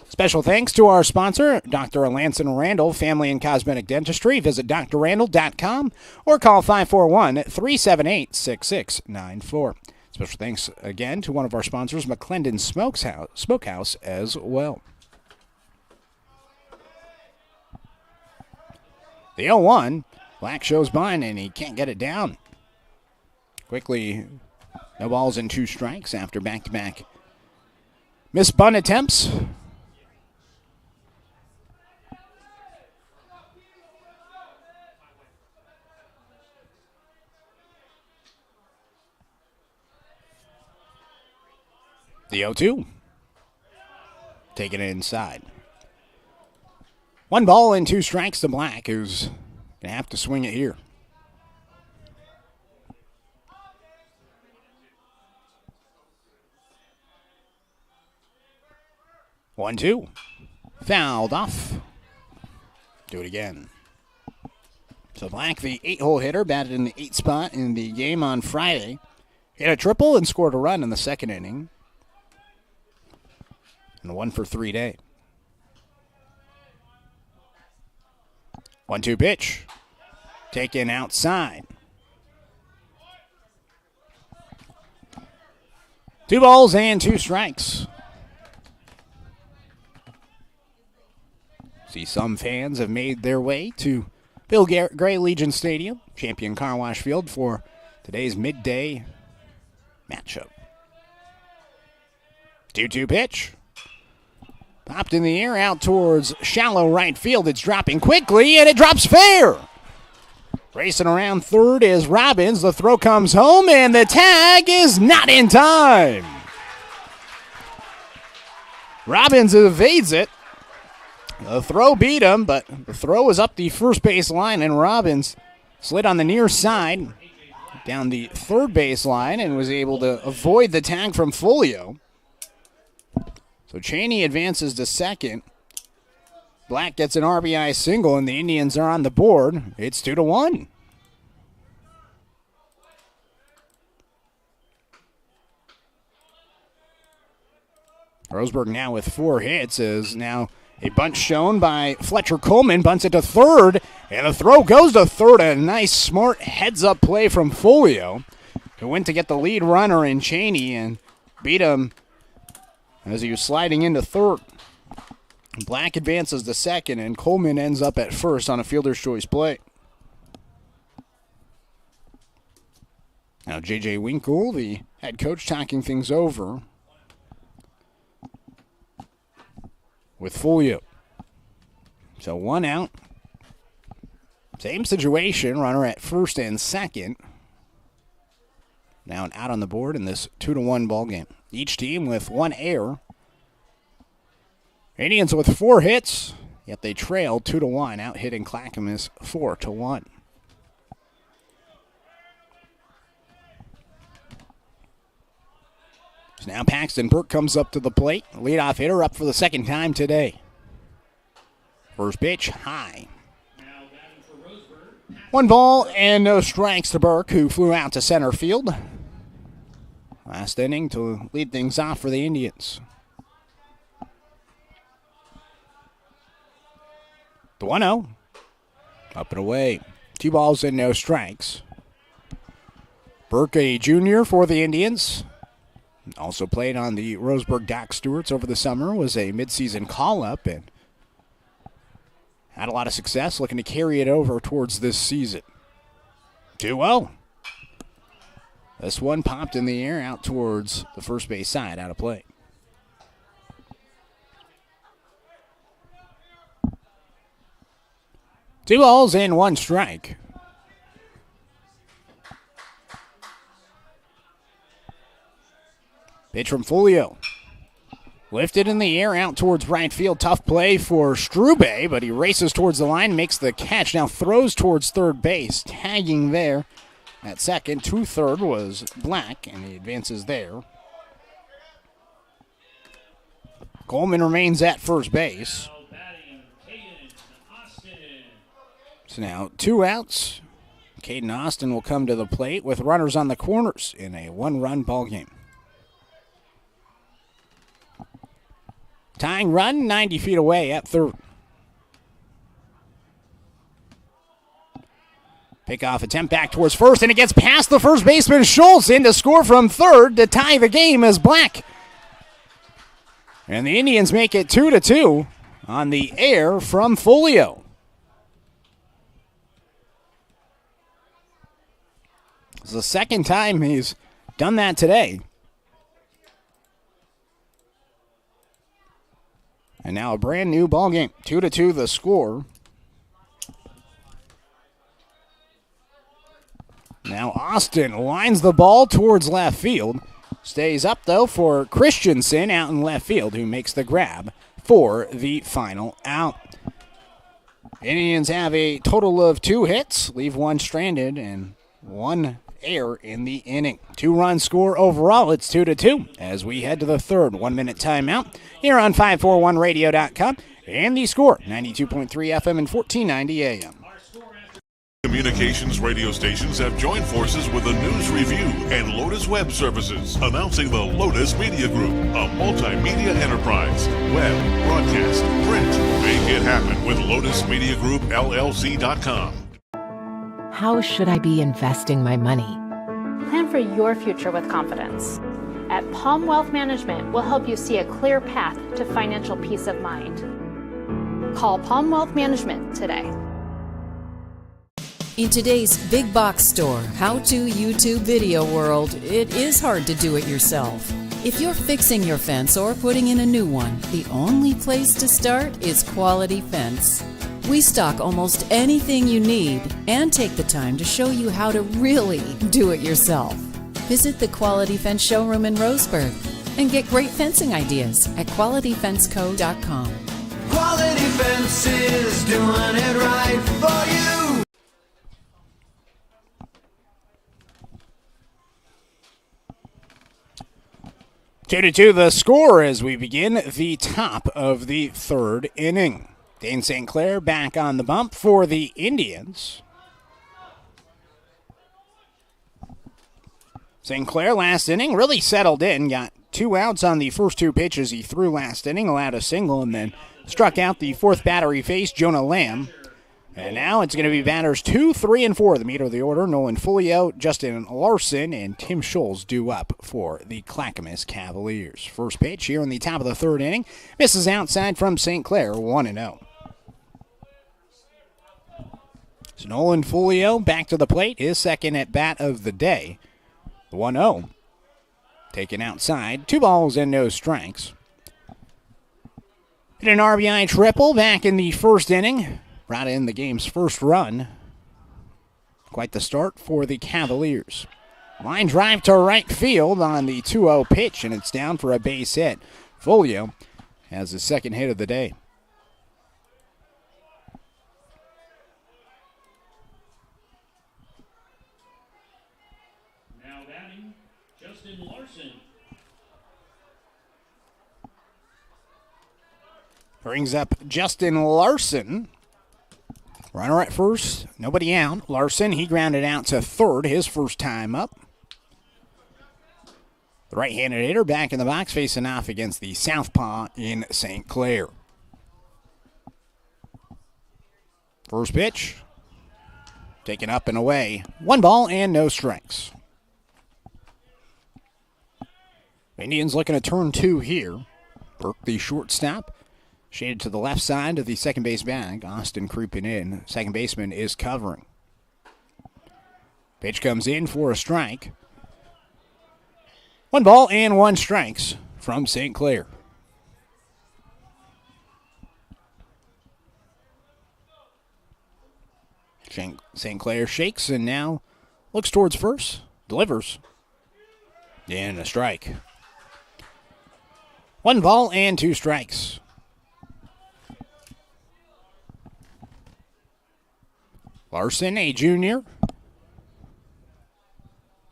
Special thanks to our sponsor, Dr. Alanson Randall, Family and Cosmetic Dentistry. Visit drrandall.com or call 541-378-6694. Special thanks again to one of our sponsors, McClendon Smokehouse as well. The 0-1, Black shows bunt, and he can't get it down. Quickly, no balls and 2 strikes after back-to-back missed bunt attempts. The 0-2. Taking it inside. 1 ball and 2 strikes to Black, who's going to have to swing it here. One, 2. Fouled off. Do it again. So Black, the 8-hole hitter, batted in the 8th spot in the game on Friday. Hit a triple and scored a run in the 2nd inning. And a 1-for-3 day. 1-2 pitch. Taken outside. 2 balls and 2 strikes. See, some fans have made their way to Bill Gray Legion Stadium, Champion Car Wash Field, for today's midday matchup. 2-2 pitch. Popped in the air out towards shallow right field. It's dropping quickly, and it drops fair. Racing around third is Robbins. The throw comes home, and the tag is not in time. Robbins evades it. The throw beat him, but the throw was up the first base line, and Robbins slid on the near side down the third base line and was able to avoid the tag from Folio. So Cheney advances to second. Black gets an RBI single, and the Indians are on the board. It's 2-1. Roseburg now with 4 hits is now a bunt shown by Fletcher Coleman. Bunts it to third, and the throw goes to third. A nice, smart heads-up play from Folio, who went to get the lead runner in Cheney and beat him as he was sliding into third. Black advances to second, and Coleman ends up at first on a fielder's choice play. Now J.J. Winkle, the head coach, talking things over with Folio. So 1 out. Same situation, runner at first and second. Now an out on the board in this 2-1 ball game. Each team with 1 error. Indians with 4 hits, yet they trail 2-1, out hitting Clackamas 4-1. So now Paxton Burke comes up to the plate. Leadoff hitter up for the 2nd time today. First pitch, high. 1 ball and no strikes to Burke, who flew out to center field. Last inning to lead things off for the Indians. The 1-0. Up and away. 2 balls and no strikes. Burke, a junior for the Indians. Also played on the Roseburg Dock Stewarts over the summer. Was a midseason call-up and had a lot of success looking to carry it over towards this season. 2-0. This one popped in the air out towards the first base side, out of play. Two balls and 1 strike. Pitch from Folio. Lifted in the air out towards right field. Tough play for Strube, but he races towards the line, makes the catch, now throws towards third base. Tagging there at second. To third was Black, and he advances there. Coleman remains at first base. So now 2 outs. Caden Austin will come to the plate with runners on the corners in a 1-run ball game. Tying run 90 feet away at third. Pickoff attempt back towards first, and it gets past the first baseman Schultz in to score from third to tie the game as Black. And the Indians make it 2-2 on the air from Folio. It's the second time he's done that today. And now a brand new ball game. 2-2 the score. Now Austin lines the ball towards left field. Stays up, though, for Christensen out in left field, who makes the grab for the final out. Indians have a total of 2 hits, leave 1 stranded, and 1 error in the inning. 2-run score overall. It's 2-2 as we head to the third 1-minute timeout here on 541radio.com. And the score, 92.3 FM and 1490 AM. Communications radio stations have joined forces with the News Review and Lotus Web Services, announcing the Lotus Media Group, a multimedia enterprise. Web, broadcast, print. Make it happen with LotusMediaGroupLLC.com. How should I be investing my money? Plan for your future with confidence. At Palm Wealth Management, we'll help you see a clear path to financial peace of mind. Call Palm Wealth Management today. In today's big box store, how-to YouTube video world, it is hard to do it yourself. If you're fixing your fence or putting in a new one, the only place to start is Quality Fence. We stock almost anything you need and take the time to show you how to really do it yourself. Visit the Quality Fence showroom in Roseburg and get great fencing ideas at QualityFenceCo.com. Quality Fences, doing it right for you. 2-2 the score as we begin the top of the third inning. Dane St. Clair back on the bump for the Indians. St. Clair last inning really settled in, got 2 outs on the first 2 pitches he threw last inning, allowed a single, and then struck out the 4th batter he faced, Jonah Lamb. And now it's going to be batters 2, 3, and 4, the meat of the order. Nolan Folio, Justin Larson, and Tim Scholes due up for the Clackamas Cavaliers. First pitch here in the top of the third inning. Misses outside from St. Clair, 1-0. So Nolan Folio back to the plate, his second at bat of the day. 1-0. Taken outside, 2 balls and no strikes. Hit an RBI triple back in the first inning. Brought in the game's first run. Quite the start for the Cavaliers. Line drive to right field on the 2-0 pitch, and it's down for a base hit. Folio has his second hit of the day. Now batting, Justin Larson. Brings up Justin Larson. Runner at first, nobody out. Larson, he grounded out to third his first time up. The right-handed hitter back in the box facing off against the southpaw in St. Clair. First pitch, taken up and away. 1 ball and no strikes. Indians looking to turn 2 here. Burke, the shortstop. Shaded to the left side of the second base bag. Austin creeping in. Second baseman is covering. Pitch comes in for a strike. 1 ball and 1 strikes from St. Clair. St. Clair shakes and now looks towards first. Delivers. And a strike. 1 ball and 2 strikes. Larson, a junior.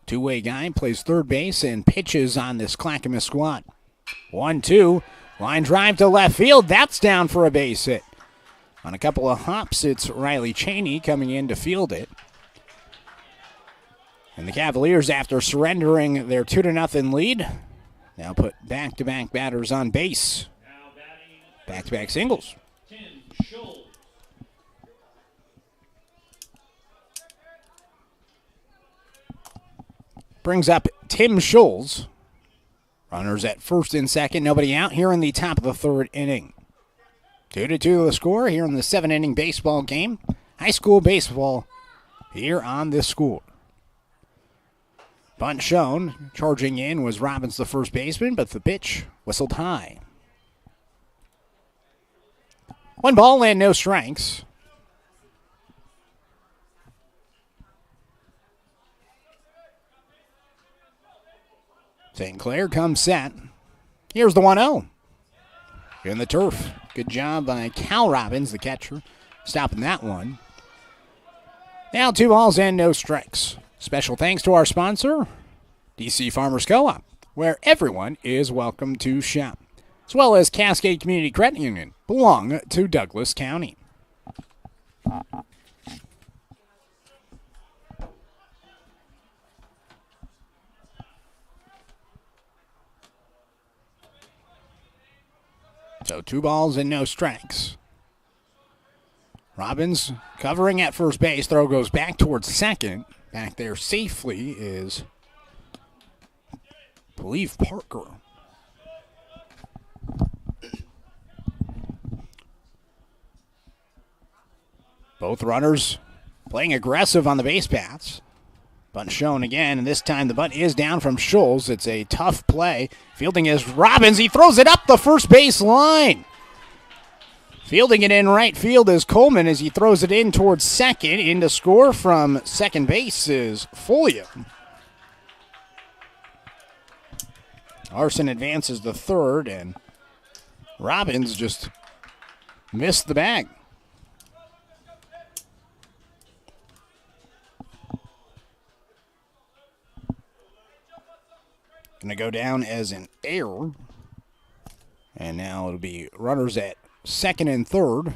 Two-way guy, plays third base and pitches on this Clackamas squad. 1-2. Line drive to left field. That's down for a base hit. On a couple of hops, it's Riley Cheney coming in to field it. And the Cavaliers, after surrendering their 2-0 lead, now put back-to-back batters on base. Back-to-back singles. brings up Tim Schulz. Runners at first and second, nobody out here in the top of the third inning. 2-2 the score here in the 7-inning baseball game. High school baseball here on this score. Bunt shown. Charging in was Robbins, the first baseman, but the pitch whistled high. 1 ball and no strikes. St. Clair comes set. Here's the 1-0. In the turf. Good job by Cal Robbins, the catcher, stopping that one. Now 2 balls and no strikes. Special thanks to our sponsor, DC Farmers Co-op, where everyone is welcome to shop, as well as Cascade Community Credit Union, belong to Douglas County. So 2 balls and no strikes. Robbins covering at first base. Throw goes back towards second. Back there safely is, I believe, Parker. Both runners playing aggressive on the base paths. Bunt shown again, and this time the bunt is down from Schulz. It's a tough play. Fielding is Robbins. He throws it up the first base line. Fielding it in right field is Coleman as he throws it in towards second. In to score from second base is Folia. Arson advances the third, and Robbins just missed the bag. Going to go down as an error. And now it'll be runners at second and third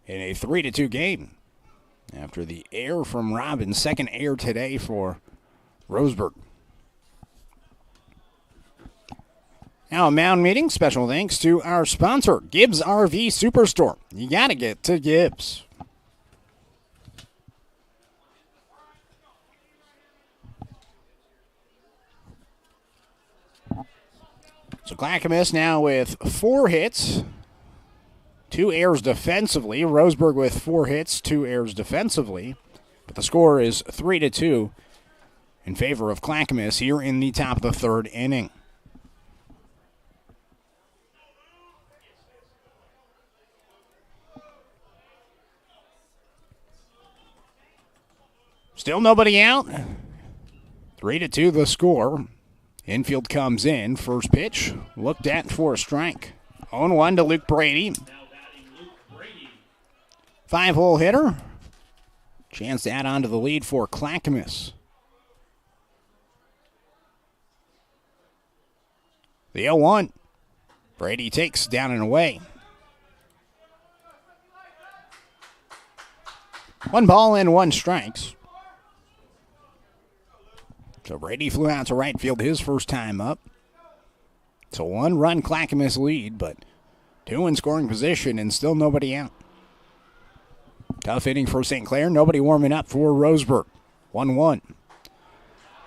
in a 3-2 game. After the error from Robbins, second error today for Roseburg. Now a mound meeting. Special thanks to our sponsor, Gibbs RV Superstore. You got to get to Gibbs. So Clackamas now with 4 hits, 2 errors defensively. Roseburg with 4 hits, 2 errors defensively. But the score is 3-2 in favor of Clackamas here in the top of the third inning. Still nobody out. 3-2 the score. Infield comes in. First pitch looked at for a strike. 0-1 to Luke Brady. 5-hole hitter. Chance to add on to the lead for Clackamas. The 0-1. Brady takes down and away. 1 ball and 1 strikes. So Brady flew out to right field his first time up. It's a 1-run Clackamas lead, but 2 in scoring position and still nobody out. Tough inning for St. Clair. Nobody warming up for Roseburg. 1-1.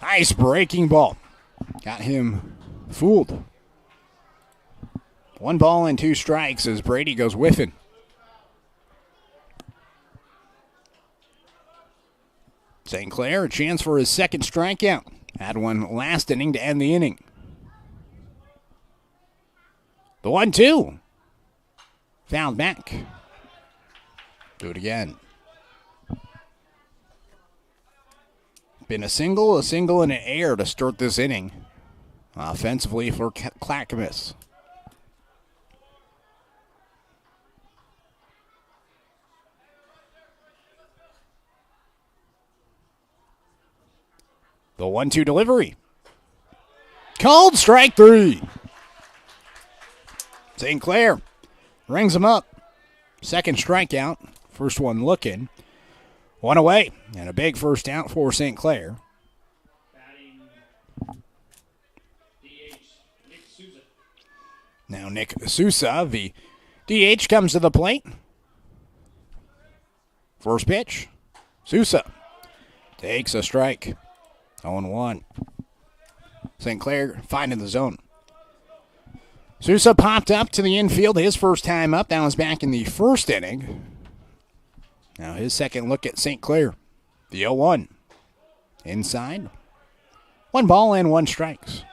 Nice breaking ball. Got him fooled. 1 ball and 2 strikes as Brady goes whiffing. St. Clair, a chance for his second strikeout. Had one last inning to end the inning. The 1-2. Fouled back. Do it again. Been a single, and an error to start this inning. Offensively for Clackamas. The 1-2 delivery. Called strike 3. St. Clair rings him up. Second strikeout. First one looking. 1 away. And a big first out for St. Clair. Now Nick Sousa, the DH, comes to the plate. First pitch. Sousa takes a strike. 0-1. St. Clair finding the zone. Sousa popped up to the infield his first time up. That was back in the first inning. Now his second look at St. Clair. The 0-1. Inside. 1 ball and 1 strikes.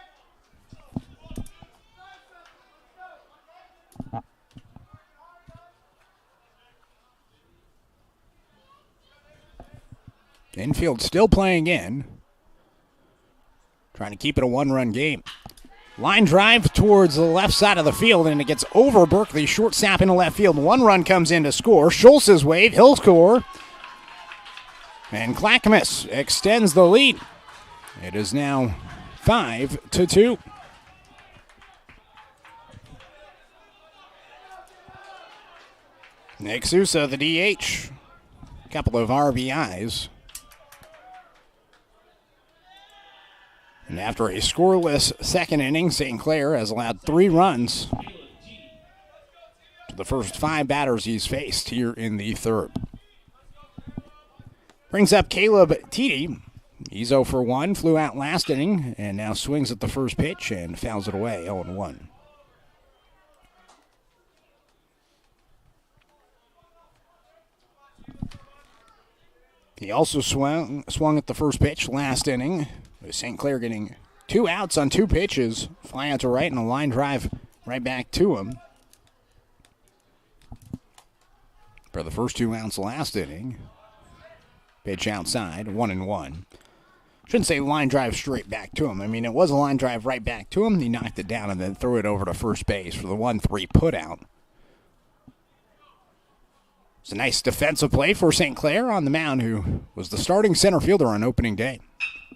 Infield still playing in. Trying to keep it a 1-run game. Line drive towards the left side of the field, and it gets over Berkeley, shortstop into left field. 1 run comes in to score. Schultz's wave, he'll score. And Clackamas extends the lead. It is now 5-2. Nick Sousa, the DH. Couple of RBIs. And after a scoreless second inning, St. Clair has allowed 3 runs to the first 5 batters he's faced here in the third. Brings up Caleb Teedy. He's 0 for 1, flew out last inning, and now swings at the first pitch and fouls it away, 0-1. He also swung at the first pitch last inning. With St. Clair getting 2 outs on 2 pitches. Fly out to right and a line drive right back to him. For the first 2 outs last inning. Pitch outside, 1-1. Shouldn't say line drive straight back to him. I mean, it was a line drive right back to him. He knocked it down and then threw it over to first base for the 1-3 put out. It's a nice defensive play for St. Clair on the mound, who was the starting center fielder on opening day.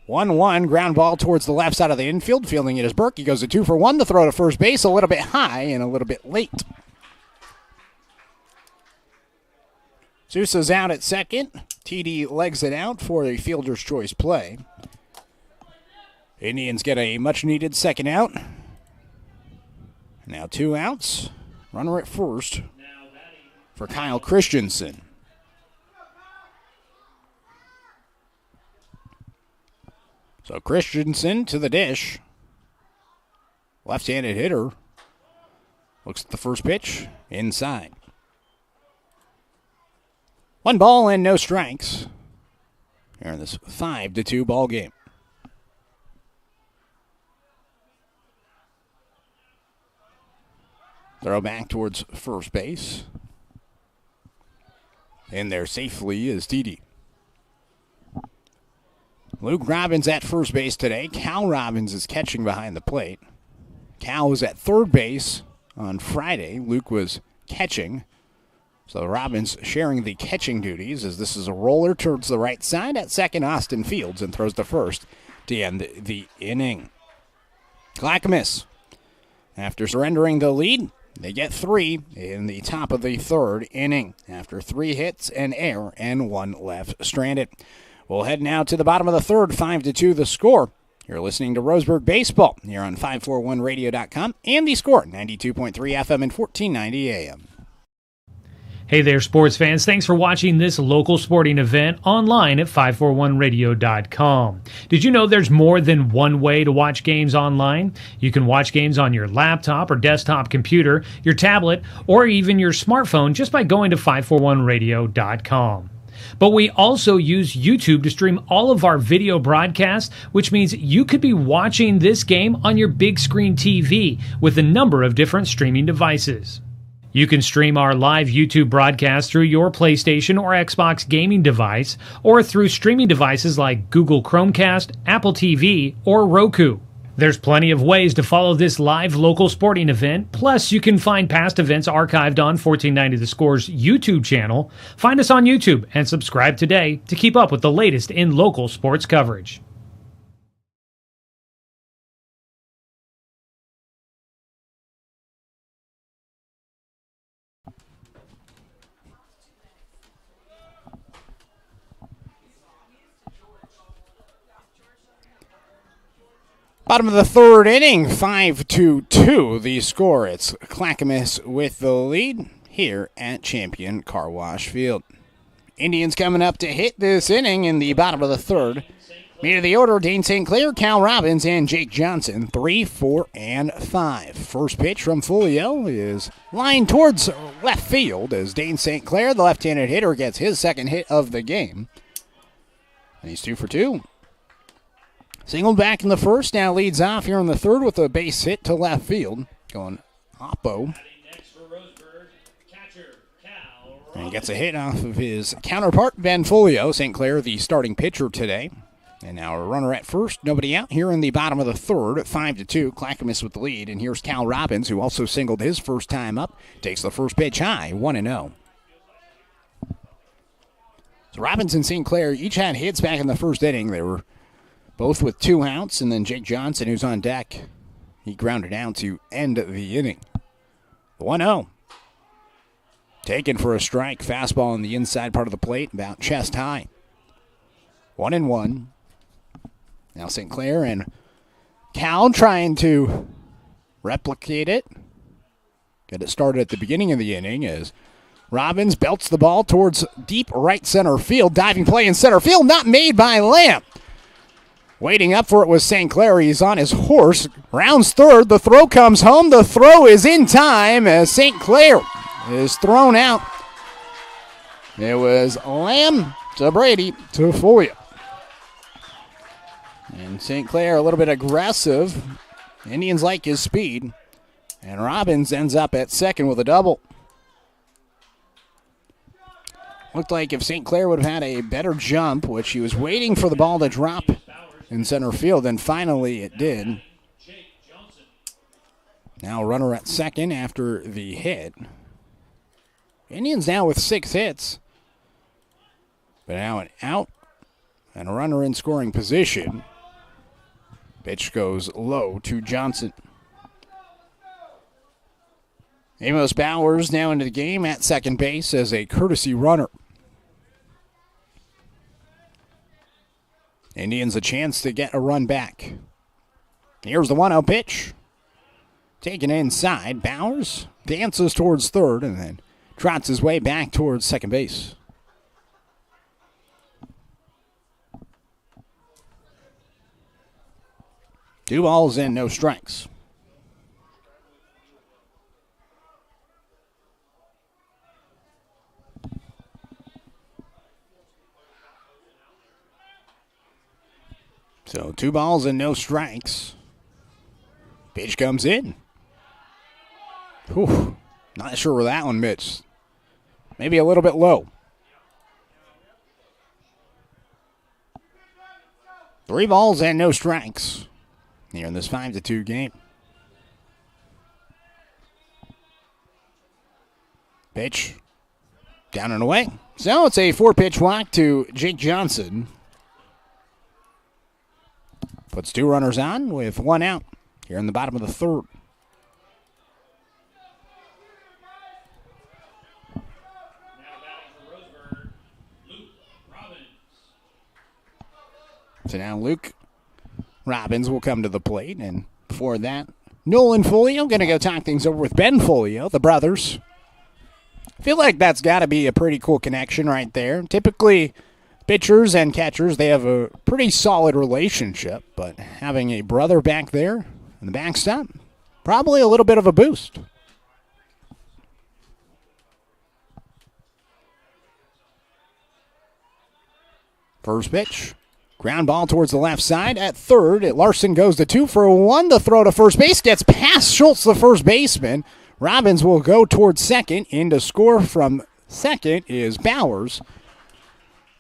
1-1, ground ball towards the left side of the infield. Fielding it is Burke. He goes to 2 for 1. The throw to first base, a little bit high and a little bit late. Sousa's out at second. TD legs it out for a fielder's choice play. Indians get a much-needed second out. Now 2 outs. Runner at first for Kyle Christensen. So Christensen to the dish. Left-handed hitter. Looks at the first pitch. Inside. 1 ball and no strikes. Here in this 5-2 ball game. Throw back towards first base. In there safely is Dede. Luke Robbins at first base today. Cal Robbins is catching behind the plate. Cal was at third base on Friday. Luke was catching. So Robbins sharing the catching duties as this is a roller towards the right side. At second, Austin Fields, and throws to first to end the inning. Clackamas, after surrendering the lead, they get 3 in the top of the third inning after 3 hits, an error, and 1 left stranded. We'll head now to the bottom of the third, 5-2 the score. You're listening to Roseburg Baseball here on 541radio.com and the score, 92.3 FM and 1490 AM. Hey there, sports fans. Thanks for watching this local sporting event online at 541radio.com. Did you know there's more than one way to watch games online? You can watch games on your laptop or desktop computer, your tablet, or even your smartphone just by going to 541radio.com. But we also use YouTube to stream all of our video broadcasts, which means you could be watching this game on your big screen TV with a number of different streaming devices. You can stream our live YouTube broadcast through your PlayStation or Xbox gaming device, or through streaming devices like Google Chromecast, Apple TV, or Roku. There's plenty of ways to follow this live local sporting event, plus you can find past events archived on 1490 The Score's YouTube channel. Find us on YouTube and subscribe today to keep up with the latest in local sports coverage. Bottom of the third inning, 5-2 the score. It's Clackamas with the lead here at Champion Car Wash Field. Indians coming up to hit this inning in the bottom of the third. Meat of the order, Dane St. Clair, Cal Robbins, and Jake Johnson, 3, 4, and 5. First pitch from Folio is lined towards left field as Dane St. Clair, the left-handed hitter, gets his second hit of the game. And he's 2 for 2. Singled back in the first, now leads off here in the third with a base hit to left field. Going Oppo. And gets a hit off of his counterpart, Ben Folio. St. Clair, the starting pitcher today. And now a runner at first, nobody out here in the bottom of the third at 5-2. Clackamas with the lead. And here's Cal Robbins, who also singled his first time up. Takes the first pitch high, 1-0. So Robbins and St. Clair each had hits back in the first inning. They were both with 2 outs, and then Jake Johnson, who's on deck, he grounded out to end the inning. 1-0. Taken for a strike. Fastball on the inside part of the plate, about chest high. 1-1. Now St. Clair and Cal trying to replicate it. Get it started at the beginning of the inning as Robbins belts the ball towards deep right center field. Diving play in center field, not made by Lamb. Waiting up for it was St. Clair. He's on his horse. Rounds third. The throw comes home. The throw is in time as St. Clair is thrown out. It was Lamb to Brady to Folio. And St. Clair a little bit aggressive. Indians like his speed. And Robbins ends up at second with a double. Looked like if St. Clair would have had a better jump, which he was waiting for the ball to drop in center field, and finally it did. Now a runner at second after the hit. Indians now with 6 hits. But now an out and a runner in scoring position. Pitch goes low to Johnson. Amos Bowers now into the game at second base as a courtesy runner. Indians a chance to get a run back. Here's the 1-0 pitch. Taken inside. Bowers dances towards third and then trots his way back towards second base. Two balls and no strikes. So 2 balls and no strikes. Pitch comes in. Whew. Not sure where that one missed. Maybe a little bit low. 3 balls and no strikes here in this 5-2 game. Pitch down and away. So it's a 4-pitch walk to Jake Johnson. Puts 2 runners on with 1 out here in the bottom of the third. So now Luke Robbins will come to the plate, and before that, Nolan Folio going to go talk things over with Ben Folio, the brothers. I feel like that's got to be a pretty cool connection right there. Typically, pitchers and catchers, they have a pretty solid relationship, but having a brother back there in the backstop, probably a little bit of a boost. First pitch. Ground ball towards the left side. At third, Larson goes to 2 for 1. The throw to first base gets past Schultz, the first baseman. Robbins will go towards second. In to score from second is Bowers.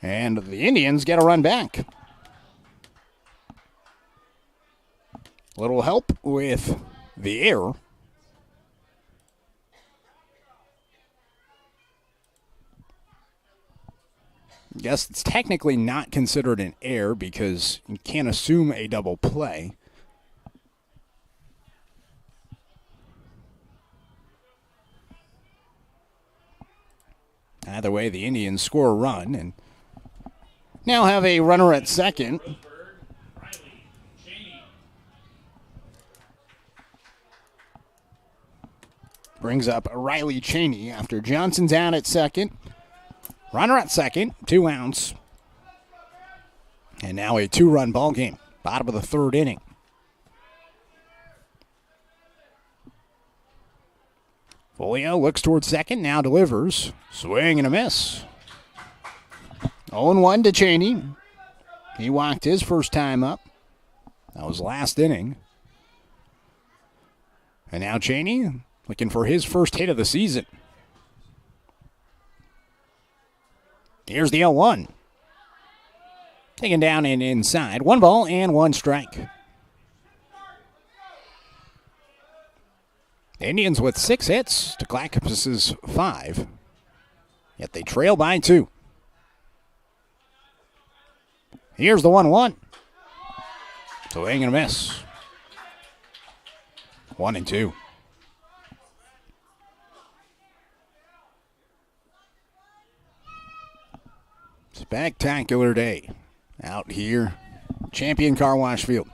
And the Indians get a run back. Little help with the error. Guess it's technically not considered an error because you can't assume a double play. Either way, the Indians score a run and now have a runner at second. Brings up Riley Cheney after Johnson's out at second. Runner at second, 2 outs. And now a 2-run ball game. Bottom of the 3rd inning. Folio looks towards second, now delivers. Swing and a miss. 0-1 to Cheney. He walked his first time up. That was last inning. And now Cheney looking for his first hit of the season. Here's the 0-1. Taken down and inside. 1 ball and 1 strike. The Indians with 6 hits to Clackamas' 5. Yet they trail by 2. Here's the 1-1. Swing and a miss. 1-2. Spectacular day out here, Champion Car Wash Field.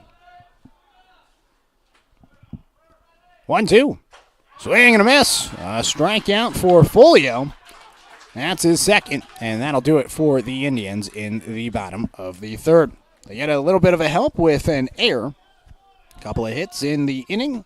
1-2. Swing and a miss. A strikeout for Folio. That's his second, and that'll do it for the Indians in the bottom of the 3rd. They get a little bit of a help with an error. A couple of hits in the inning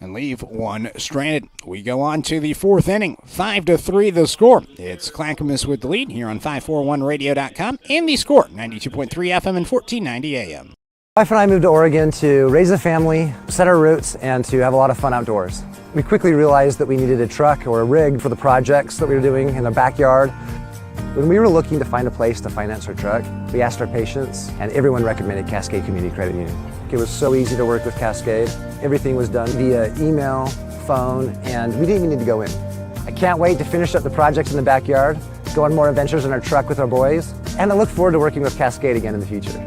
and leave 1 stranded. We go on to the 4th inning. 5-3 the score. It's Clackamas with the lead here on 541radio.com and the score, 92.3 FM and 1490 AM. My wife and I moved to Oregon to raise a family, set our roots, and to have a lot of fun outdoors. We quickly realized that we needed a truck or a rig for the projects that we were doing in our backyard. When we were looking to find a place to finance our truck, we asked our patients, and everyone recommended Cascade Community Credit Union. It was so easy to work with Cascade. Everything was done via email, phone, and we didn't even need to go in. I can't wait to finish up the projects in the backyard, go on more adventures in our truck with our boys, and I look forward to working with Cascade again in the future.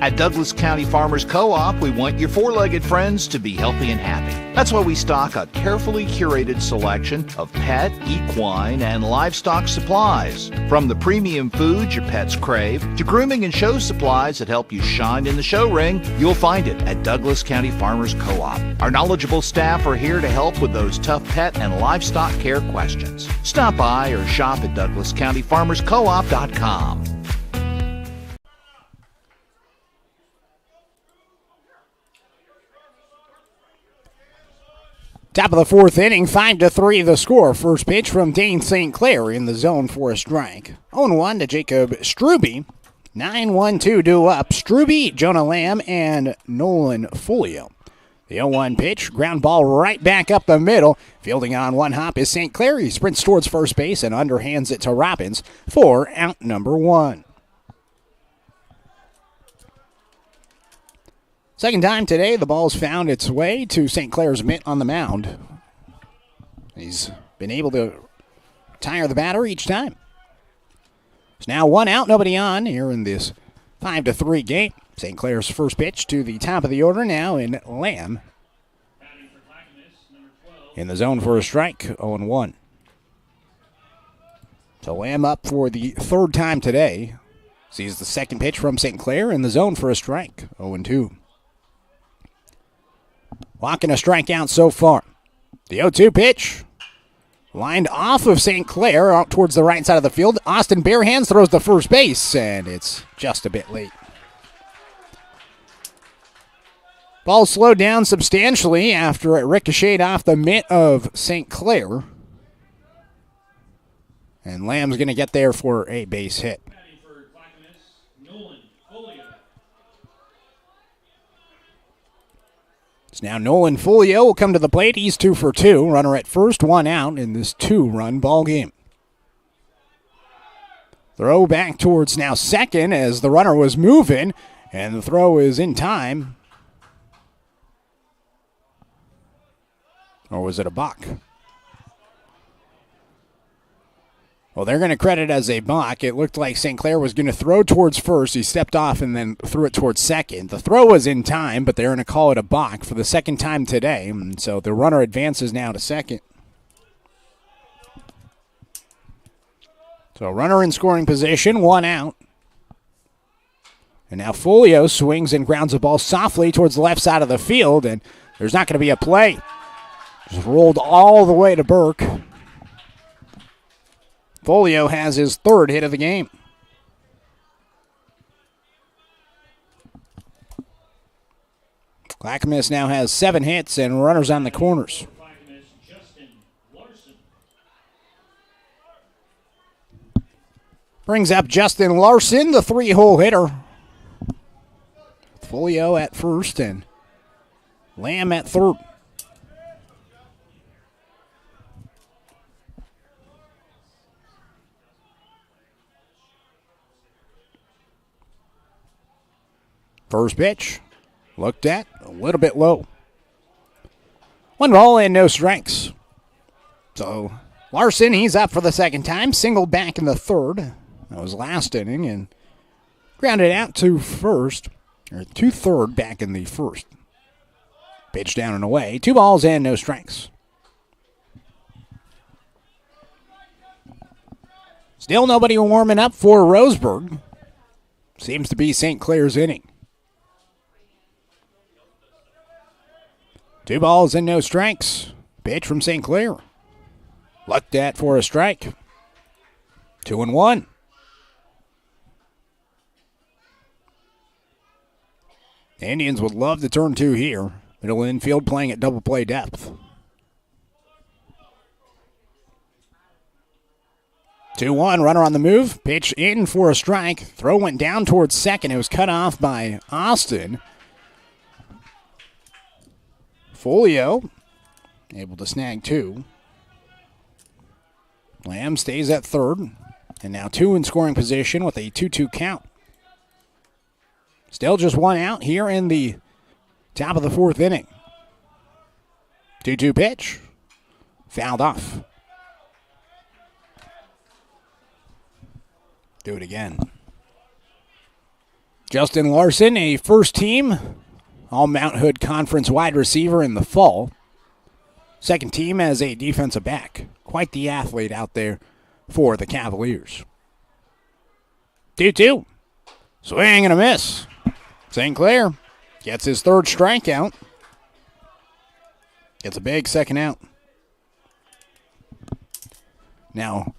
At Douglas County Farmers Co-op, we want your four-legged friends to be healthy and happy. That's why we stock a carefully curated selection of pet, equine, and livestock supplies. From the premium foods your pets crave to grooming and show supplies that help you shine in the show ring, you'll find it at Douglas County Farmers Co-op. Our knowledgeable staff are here to help with those tough pet and livestock care questions. Stop by or shop at DouglasCountyFarmersCoop.com. Top of the 4th inning, 5-3 the score. First pitch from Dane St. Clair in the zone for a strike. 0-1 to Jacob Struby. 9-1-2 due up. Struby, Jonah Lamb, and Nolan Folio. The 0-1 pitch, ground ball right back up the middle. Fielding on one hop is St. Clair. He sprints towards first base and underhands it to Robbins for out number 1. Second time today, the ball's found its way to St. Clair's mitt on the mound. He's been able to tire the batter each time. It's now 1 out, nobody on here in this 5-3 game. St. Clair's first pitch to the top of the order now in Lamb. In the zone for a strike, 0-1. So Lamb up for the 3rd time today. Sees the second pitch from St. Clair in the zone for a strike, 0-2. Walking a strikeout so far. The 0-2 pitch. Lined off of St. Clair out towards the right side of the field. Austin Barehands throws to first base, and it's just a bit late. Ball slowed down substantially after it ricocheted off the mitt of St. Clair. And Lamb's going to get there for a base hit. It's now Nolan Folio will come to the plate. He's 2 for 2. Runner at first, 1 out in this 2-run ball game. Throw back towards now second as the runner was moving, and the throw is in time. Or was it a balk? Well, they're going to credit it as a balk. It looked like St. Clair was going to throw towards first. He stepped off and then threw it towards second. The throw was in time, but they're going to call it a balk for the second time today. And so the runner advances now to second. So runner in scoring position, 1 out. And now Folio swings and grounds the ball softly towards the left side of the field, and there's not going to be a play. Just rolled all the way to Burke. Folio has his 3rd hit of the game. Clackamas now has 7 hits and runners on the corners. Brings up Justin Larson, the 3-hole hitter. Folio at first and Lamb at third. First pitch, looked at, a little bit low. 1 ball and no strikes. So Larson, he's up for the second time, singled back in the third. That was last inning, and grounded out to first, or to third back in the first. Pitch down and away, 2 balls and no strikes. Still nobody warming up for Roseburg. Seems to be St. Clair's inning. 2 balls and no strikes. Pitch from St. Clair. Looked at for a strike. 2-1. The Indians would love to turn 2 here. Middle infield playing at double play depth. 2-1, runner on the move. Pitch in for a strike. Throw went down towards second. It was cut off by Austin. Folio able to snag 2. Lamb stays at third. And now 2 in scoring position with a 2-2 count. Still just 1 out here in the top of the 4th inning. 2-2 pitch. Fouled off. Do it again. Justin Larson, a first-team All-Mount Hood Conference wide receiver in the fall. Second team as a defensive back. Quite the athlete out there for the Cavaliers. 2-2. Swing and a miss. St. Clair gets his 3rd strikeout. Gets a big second out. Now,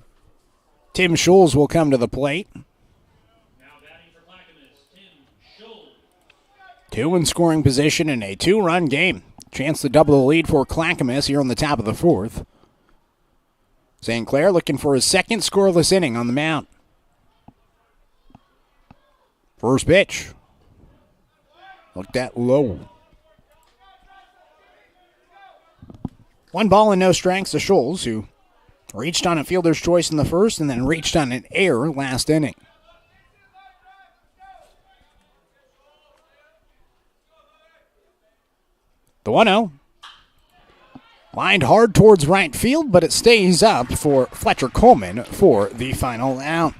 Tim Schulz will come to the plate. Now batting for Clackamas, Tim Schulz. 2 in scoring position in a 2-run game. Chance to double the lead for Clackamas here on the top of the 4th. St. Clair looking for his 2nd scoreless inning on the mound. First pitch. Looked at low. 1 ball and no strikes to Schulz, who reached on a fielder's choice in the first and then reached on an error last inning. The 1-0. Lined hard towards right field, but it stays up for Fletcher Coleman for the final out.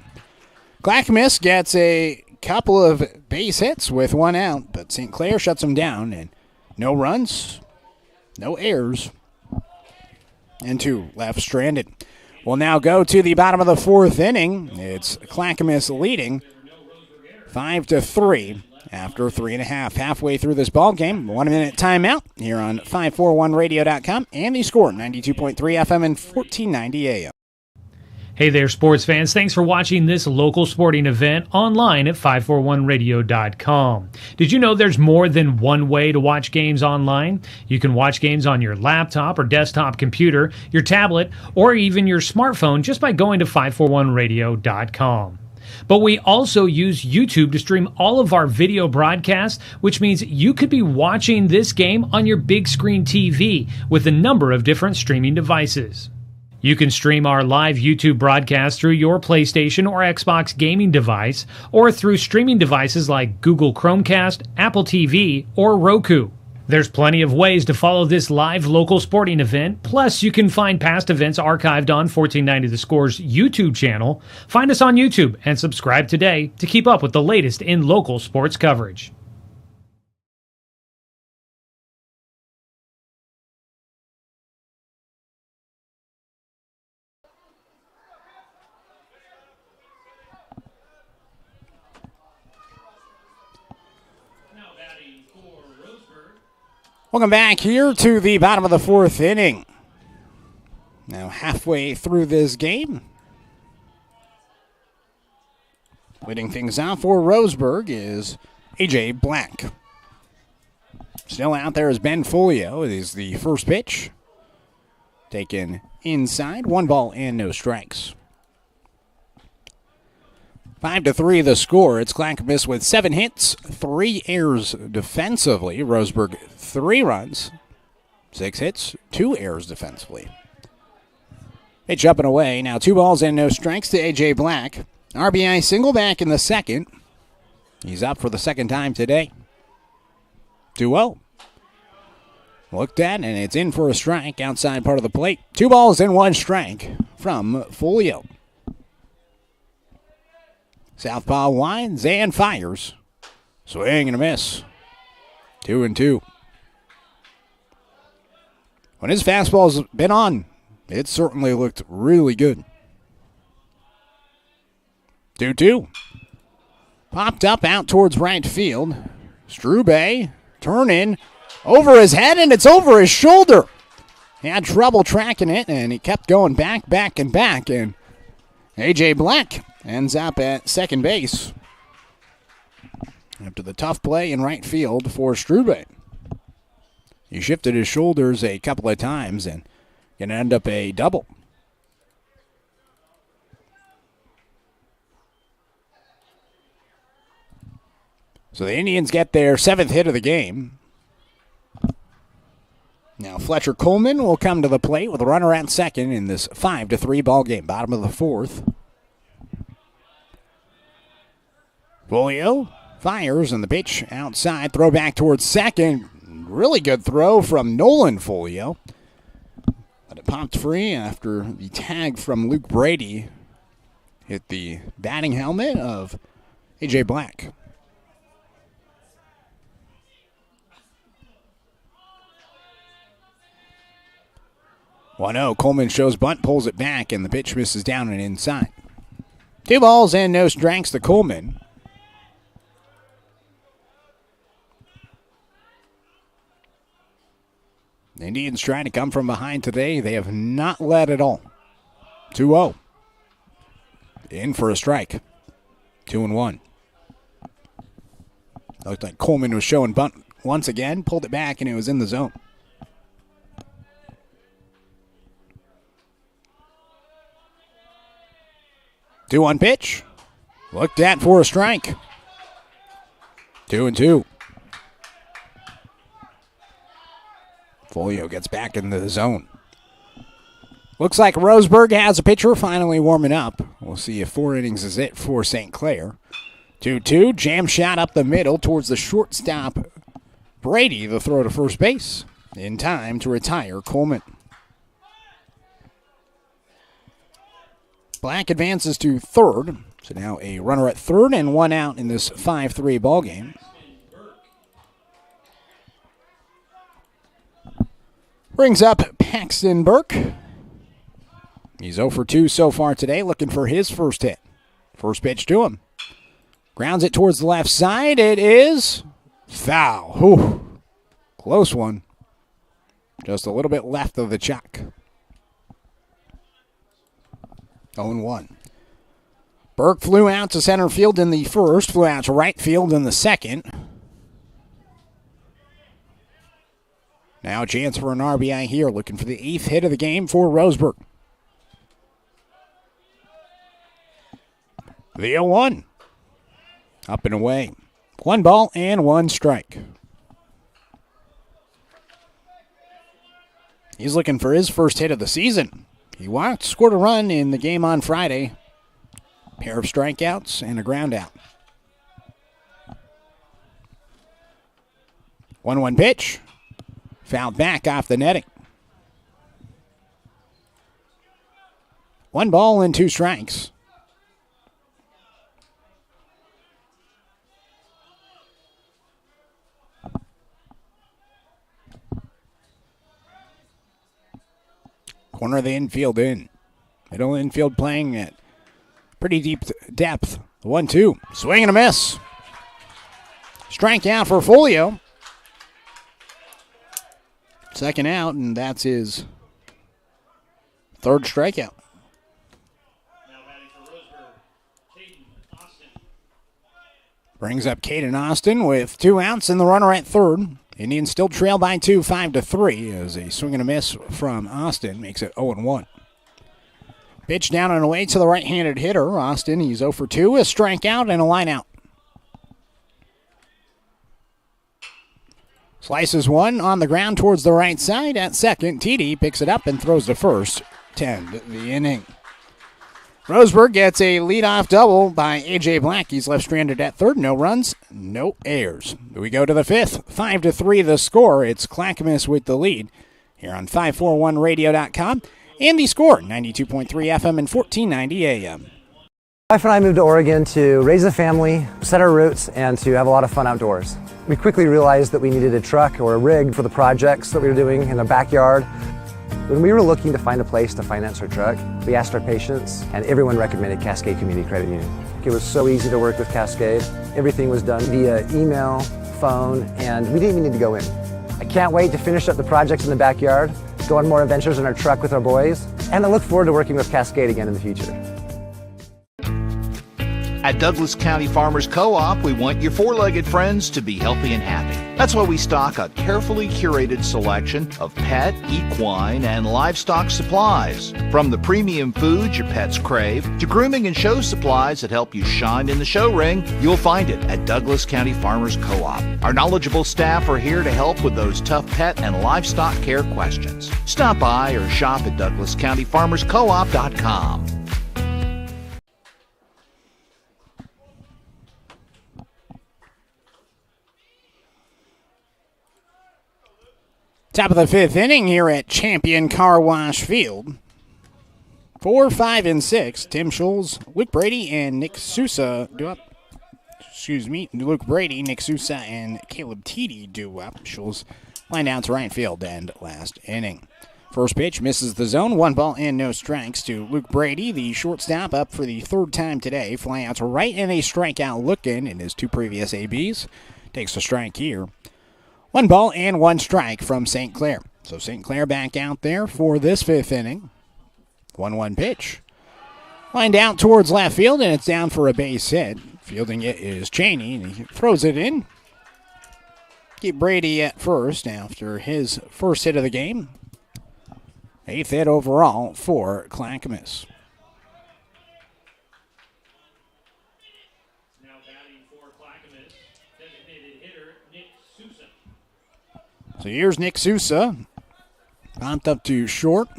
Clackamas gets a couple of base hits with 1 out, but St. Clair shuts them down, and no runs, no errors, and 2 left stranded. We'll now go to the bottom of the 4th inning. It's Clackamas leading 5-3 after 3.5. Halfway through this ball game, 1-minute timeout here on 541radio.com and the Score 92.3 FM and 1490 AM. Hey there, sports fans. Thanks for watching this local sporting event online at 541radio.com. Did you know there's more than one way to watch games online? You can watch games on your laptop or desktop computer, your tablet, or even your smartphone just by going to 541radio.com. But we also use YouTube to stream all of our video broadcasts, which means you could be watching this game on your big screen TV with a number of different streaming devices. You can stream our live YouTube broadcast through your PlayStation or Xbox gaming device, or through streaming devices like Google Chromecast, Apple TV, or Roku. There's plenty of ways to follow this live local sporting event, plus you can find past events archived on 1490 The Score's YouTube channel. Find us on YouTube and subscribe today to keep up with the latest in local sports coverage. Welcome back here to the bottom of the 4th inning. Now halfway through this game. Leading things out for Roseburg is A.J. Black. Still out there is Ben Folio. It is the first pitch. Taken inside. 1 ball and no strikes. 5-3 the score. It's Clackamas with 7 hits, 3 errors defensively. Roseburg 3 runs, 6 hits, 2 errors defensively. Pitch up and away. Now 2 balls and no strikes to A.J. Black. RBI single back in the second. He's up for the second time today. 2-0. Looked at, and it's in for a strike outside part of the plate. 2 balls and 1 strike from Folio. Southpaw winds and fires. Swing and a miss. 2-2. When his fastball's been on, it certainly looked really good. 2-2. Popped up out towards right field. Strube, turn in, over his head, and it's over his shoulder. He had trouble tracking it, and he kept going back, and back, and A.J. Black ends up at second base after the tough play in right field for Strube. He shifted his shoulders a couple of times and going to end up a double. So the Indians get their 7th hit of the game. Now Fletcher Coleman will come to the plate with a runner at second in this 5-3 ball game, bottom of the 4th. Folio fires and the pitch outside, throw back towards second. Really good throw from Nolan Folio. But it popped free after the tag from Luke Brady hit the batting helmet of A.J. Black. 1-0. Coleman shows bunt, pulls it back, and the pitch misses down and inside. 2 balls and no strikes to Coleman. The Indians trying to come from behind today. They have not led at all. 2-0. In for a strike. 2-1. Looked like Coleman was showing bunt once again. Pulled it back, and it was in the zone. Two on pitch. Looked at for a strike. 2-2. Folio gets back in the zone. Looks like Roseburg has a pitcher finally warming up. We'll see if 4 innings is it for St. Clair. 2-2. Jam shot up the middle towards the shortstop. Brady, the throw to first base. In time to retire Coleman. Black advances to third. So now a runner at third and 1 out in this 5-3 ball game. Brings up Paxton Burke. He's 0 for 2 so far today, looking for his first hit. First pitch to him. Grounds it towards the left side. It is foul. Whew. Close one. Just a little bit left of the chalk. 0-1. Burke flew out to center field in the first, flew out to right field in the second. Now a chance for an RBI here, looking for the 8th hit of the game for Roseburg. The 0-1. Up and away. 1 ball and 1 strike. He's looking for his first hit of the season. He walked, scored a run in the game on Friday. Pair of strikeouts and a ground out. 1-1 pitch. Fouled back off the netting. 1 ball and 2 strikes. Corner of the infield in. Middle infield playing at pretty deep depth. 1-2. Swing and a miss. Strike out for Folio. Second out, and that's his 3rd strikeout. Now batting for Roseburg, Caden Austin. Brings up Caden Austin with 2 outs and the runner at third. Indians still trail by 2, 5-3, as a swing and a miss from Austin makes it 0-1. Pitch down and away to the right-handed hitter. Austin, he's 0 for 2, a strikeout and a line out. Slices one on the ground towards the right side. At second, TD picks it up and throws to first to end the inning. Roseburg gets a leadoff double by A.J. Black. He's left stranded at third. No runs, no errors. We go to the fifth. 5-3 the score. It's Clackamas with the lead here on 541radio.com. And the score, 92.3 FM and 1490 AM. My wife and I moved to Oregon to raise a family, set our roots, and to have a lot of fun outdoors. We quickly realized that we needed a truck or a rig for the projects that we were doing in the backyard. When we were looking to find a place to finance our truck, we asked our patients, and everyone recommended Cascade Community Credit Union. It was so easy to work with Cascade. Everything was done via email, phone, and we didn't even need to go in. I can't wait to finish up the projects in the backyard, go on more adventures in our truck with our boys, and I look forward to working with Cascade again in the future. At Douglas County Farmers Co-op, we want your four-legged friends to be healthy and happy. That's why we stock a carefully curated selection of pet, equine, and livestock supplies. From the premium foods your pets crave to grooming and show supplies that help you shine in the show ring, you'll find it at Douglas County Farmers Co-op. Our knowledgeable staff are here to help with those tough pet and livestock care questions. Stop by or shop at DouglasCountyFarmersCoop.com. Top of the fifth inning here at Champion Car Wash Field. 4, 5, and 6. Tim Schulz, Luke Brady, and Nick Sousa do up. Luke Brady, Nick Sousa, and Caleb Teedy do up. Schulz line down to right field and last inning. First pitch misses the zone. 1 ball and no strikes to Luke Brady, the shortstop, up for the third time today. Fly out to right and a strikeout looking in his 2 previous ABs. Takes a strike here. 1 ball and 1 strike from St. Clair. So St. Clair back out there for this fifth inning. 1-1 pitch. Lined out towards left field, and it's down for a base hit. Fielding it is Cheney, and he throws it in. Keep Brady at first after his first hit of the game. 8th hit overall for Clackamas. So here's Nick Sousa. Bumped up to short.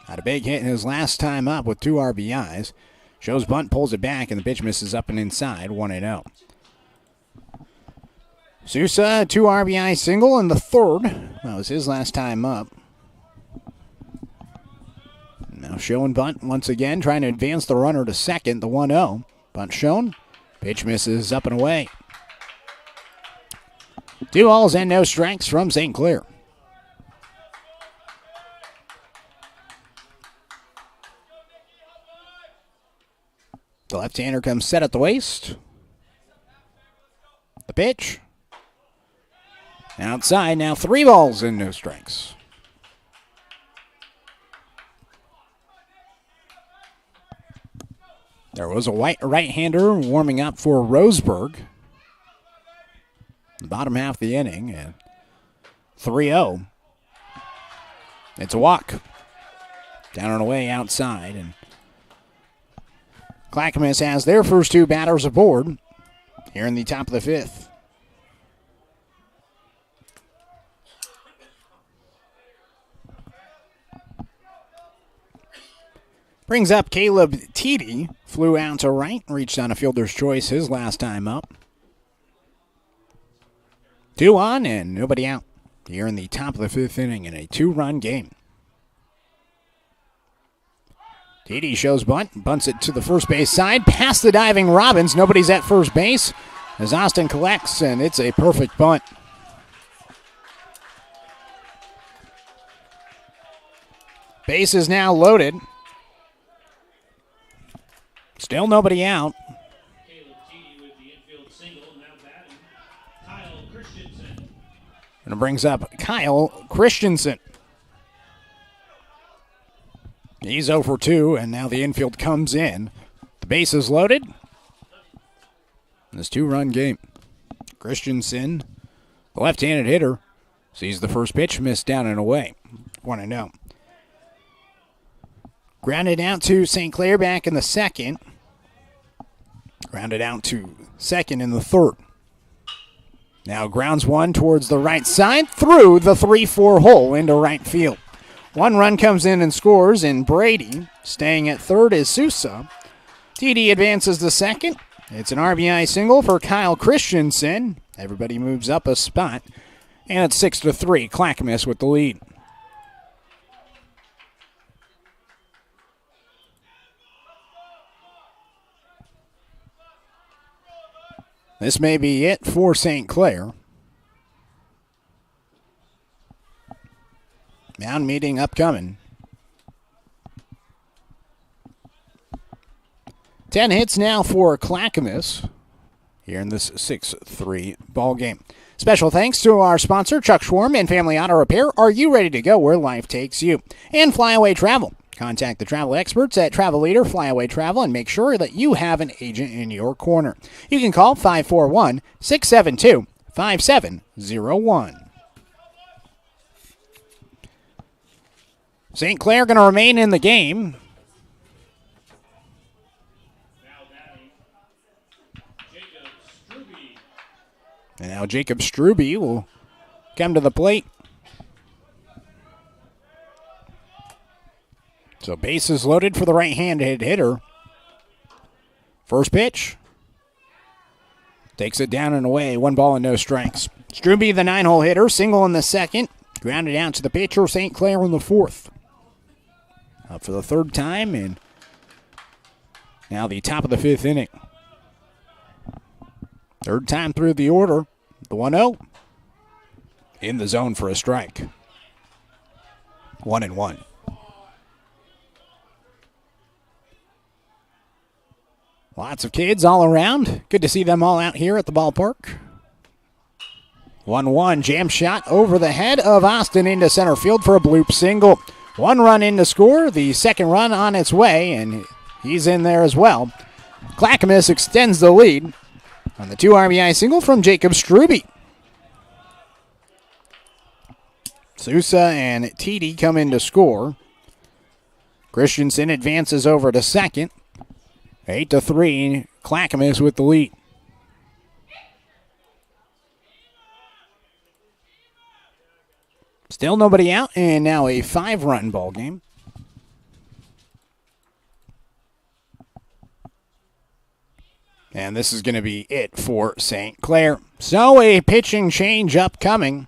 Had a big hit in his last time up with 2 RBIs. Shows bunt, pulls it back, and the pitch misses up and inside, 1-0. Sousa, 2 RBI single in the third. That was his last time up. Now showing bunt once again, trying to advance the runner to second, the 1-0. Bunt shown. Pitch misses up and away. 2 balls and no strikes from St. Clair. The left-hander comes set at the waist. The pitch. Outside, now 3 balls and no strikes. There was a right-hander warming up for Roseburg. The bottom half of the inning, and 3-0. It's a walk. Down and away outside, and Clackamas has their first 2 batters aboard here in the top of the fifth. Brings up Caleb Teedy. Flew out to right, reached on a fielder's choice his last time up. 2 on and nobody out here in the top of the fifth inning in a 2-run game. Teedy shows bunt, bunts it to the first base side, past the diving Robbins. Nobody's at first base as Austin collects, and it's a perfect bunt. Base is now loaded. Still nobody out. And it brings up Kyle Christensen. He's 0 for 2, and now the infield comes in. The base is loaded. This 2-run game. Christensen, the left-handed hitter, Sees the first pitch, missed down and away. 1-0. Grounded out to St. Clair back in the second. Grounded out to second in the third. Now grounds one towards the right side through the 3-4 hole into right field. One run comes in and scores, and Brady, staying at third, is Sousa. TD advances to second. It's an RBI single for Kyle Christensen. Everybody moves up a spot. And it's 6-3, Clackamas with the lead. This may be it for St. Clair. Mound meeting upcoming. 10 hits now for Clackamas here in this 6-3 ball game. Special thanks to our sponsor, Chuck Schwarm and Family Auto Repair. Are you ready to go where life takes you? And Flyaway Travel. Contact the travel experts at Travel Leader Flyaway Travel and make sure that you have an agent in your corner. You can call 541-672-5701. St. Clair going to remain in the game. And now Jacob Struby will come to the plate. So bases loaded for the right-handed hitter. First pitch. Takes it down and away. 1 ball and no strikes. Struby, the 9-hole hitter, single in the second. Grounded out to the pitcher, St. Clair in the fourth. Up for the third time, and now the top of the 5th inning. Third time through the order. The 1-0. In the zone for a strike. 1-1. Lots of kids all around. Good to see them all out here at the ballpark. 1-1. Jam shot over the head of Austin into center field for a bloop single. 1 run in to score. The second run on its way, and he's in there as well. Clackamas extends the lead on the 2 RBI single from Jacob Struby. Sousa and TD come in to score. Christensen advances over to second. 8-3, Clackamas with the lead. Still nobody out, and now a 5-run ball game. And this is going to be it for St. Clair. So a pitching change upcoming.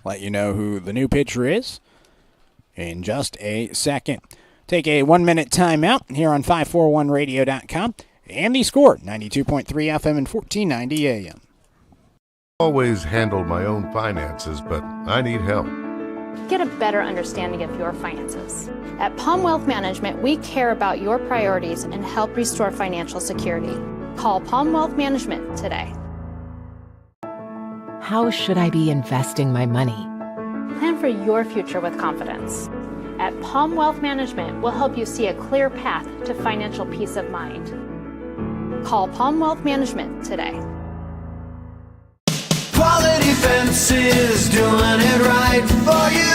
Let you know who the new pitcher is in just a second. Take a 1-minute timeout here on 541radio.com. And the score, 92.3 FM and 1490 AM. Always handled my own finances, but I need help. Get a better understanding of your finances. At Palm Wealth Management, we care about your priorities and help restore financial security. Call Palm Wealth Management today. How should I be investing my money? Plan for your future with confidence. At Palm Wealth Management, we'll help you see a clear path to financial peace of mind. Call Palm Wealth Management today. Quality Fences, doing it right for you.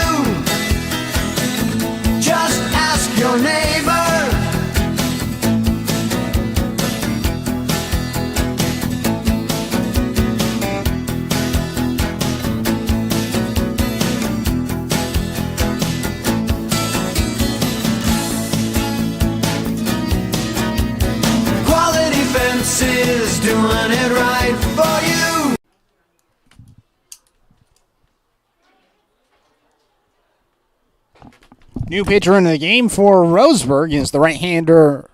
Just ask your neighbor. Quality Fences, doing it right for you. New pitcher into the game for Roseburg is the right-hander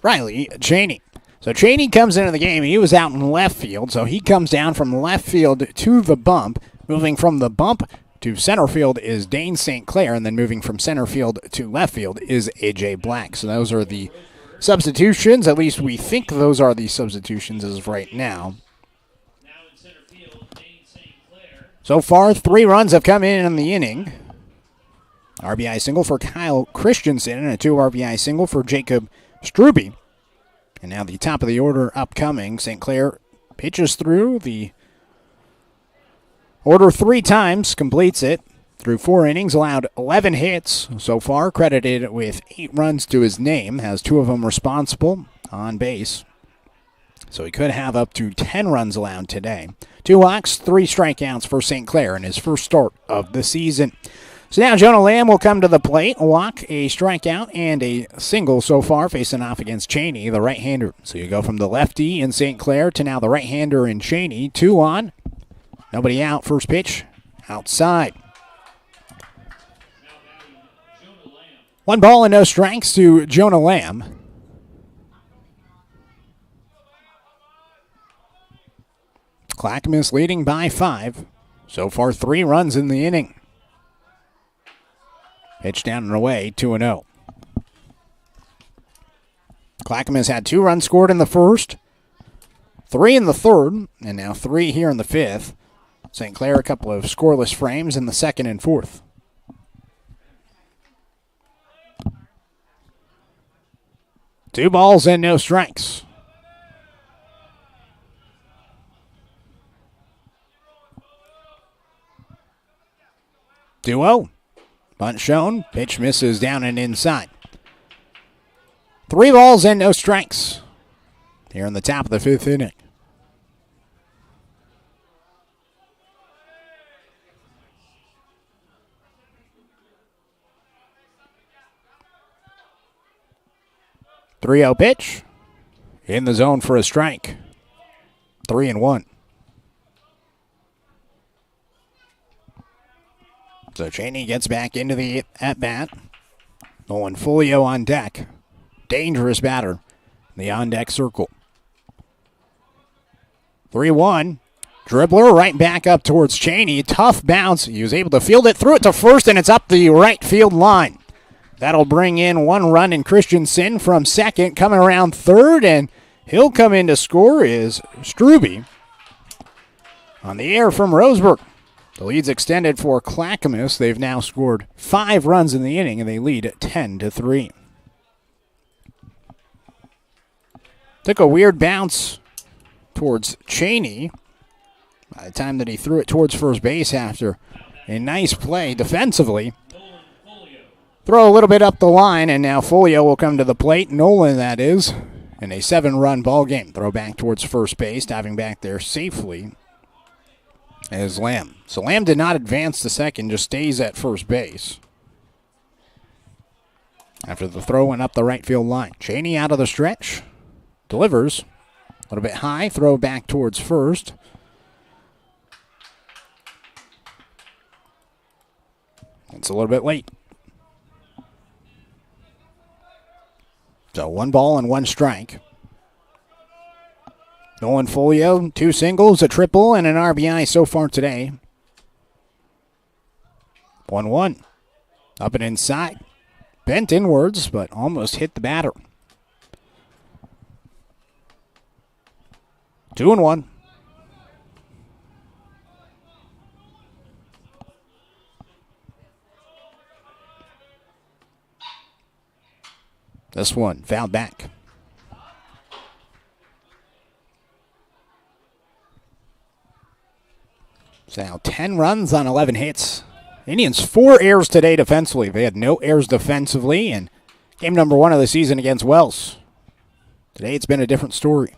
Riley Cheney. So Cheney comes into the game. He was out in left field, so he comes down from left field to the bump. Moving from the bump to center field is Dane St. Clair, and then moving from center field to left field is A.J. Black. So those are the substitutions. At least we think those are the substitutions as of right now. So far, 3 runs have come in the inning. RBI single for Kyle Christensen and a 2 RBI single for Jacob Struby. And now the top of the order upcoming. St. Clair pitches through the Order 3 times, completes it. Through 4 innings, allowed 11 hits so far, credited with 8 runs to his name, has 2 of them responsible on base. So he could have up to 10 runs allowed today. 2 walks, 3 strikeouts for St. Clair in his first start of the season. So now Jonah Lamb will come to the plate, a walk, a strikeout, and a single so far, facing off against Cheney, the right-hander. So you go from the lefty in St. Clair to now the right-hander in Cheney. 2 on, nobody out, first pitch, outside. 1 ball and no strikes to Jonah Lamb. Clackamas leading by 5. So far 3 runs in the inning. Pitch down and away, 2-0. Clackamas had 2 runs scored in the first, 3 in the third, and now 3 here in the 5th. St. Clair a couple of scoreless frames in the 2nd and 4th. Two balls and no strikes. Duo. Bunt shown. Pitch misses down and inside. 3 balls and no strikes here in the top of the 5th inning. .30 pitch. In the zone for a strike. 3-1. So Cheney gets back into the at-bat. Nolan Folio on deck. Dangerous batter. The on-deck circle. 3-1. Dribbler right back up towards Cheney. Tough bounce. He was able to field it, threw it to first, and it's up the right field line. That'll bring in 1 run in Christensen from second. Coming around third, and he'll come in to score is Struby. On the air from Roseburg. The lead's extended for Clackamas. They've now scored 5 runs in the inning, and they lead at 10-3. Took a weird bounce towards Cheney by the time that he threw it towards first base after a nice play defensively. Throw a little bit up the line, and now Folio will come to the plate. Nolan, that is, in a 7-run ball game. Throw back towards first base, diving back there safely as Lamb. So Lamb did not advance to second, just stays at first base after the throw went up the right field line. Cheney out of the stretch, delivers a little bit high, throw back towards first. It's a little bit late. So 1 ball and 1 strike. Nolan Folio, 2 singles, a triple, and an RBI so far today. 1-1. Up and inside. Bent inwards, but almost hit the batter. 2-1. This one fouled back. So now 10 runs on 11 hits. Indians 4 errors today defensively. They had no errors defensively in game number 1 of the season against Wells. Today it's been a different story.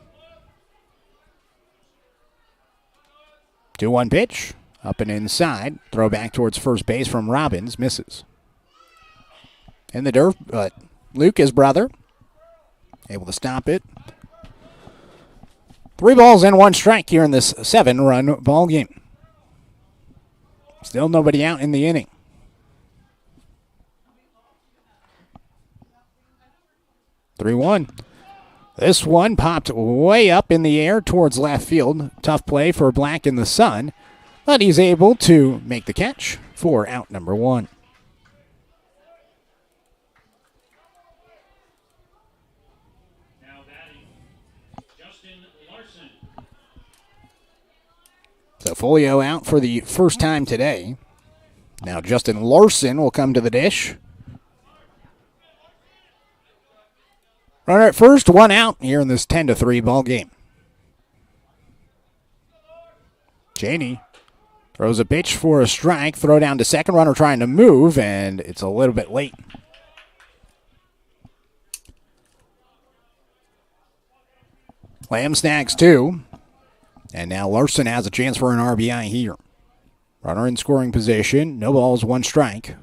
2-1 pitch. Up and inside. Throw back towards first base from Robbins. Misses. In the dirt, but Luke, his brother, able to stop it. 3 balls and 1 strike here in this 7-run ball game. Still nobody out in the inning. .3-1. This one popped way up in the air towards left field. Tough play for Black in the sun, but he's able to make the catch for out number 1. Now batting, Justin Larson. So Folio out for the first time today. Now Justin Larson will come to the dish. Runner at first, 1 out here in this 10-3 ball game. Cheney Throws a pitch for a strike. Throw down to second. Runner trying to move, and it's a little bit late. Lamb snags 2. And now Larson has a chance for an RBI here. Runner in scoring position. No balls, 1 strike.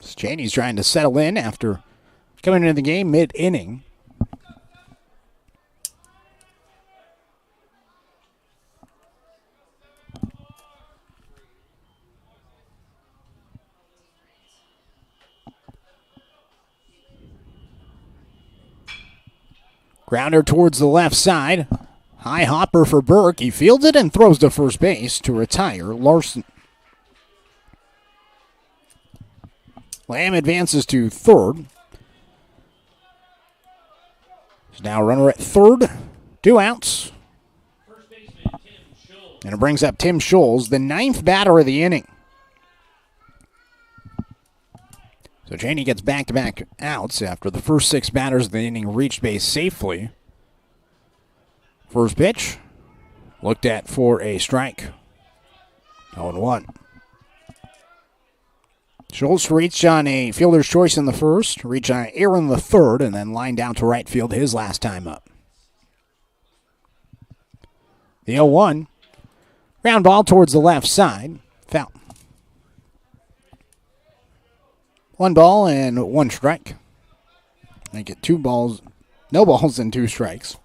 Cheney's trying to settle in after coming into the game mid-inning. Grounder towards the left side. High hopper for Burke. He fields it and throws to first base to retire Larson. Lamb advances to third. There's now a runner at third. 2 outs. And it brings up Tim Scholes, the 9th batter of the inning. So Cheney gets back-to-back outs after the first 6 batters of the inning reached base safely. First pitch, looked at for a strike. 0-1. Schultz reached on a fielder's choice in the first, reached on error in the third, and then lined down to right field his last time up. The 0-1. Ground ball towards the left side. Foul. 1 ball and 1 strike. Make it 2 balls, no balls and 2 strikes.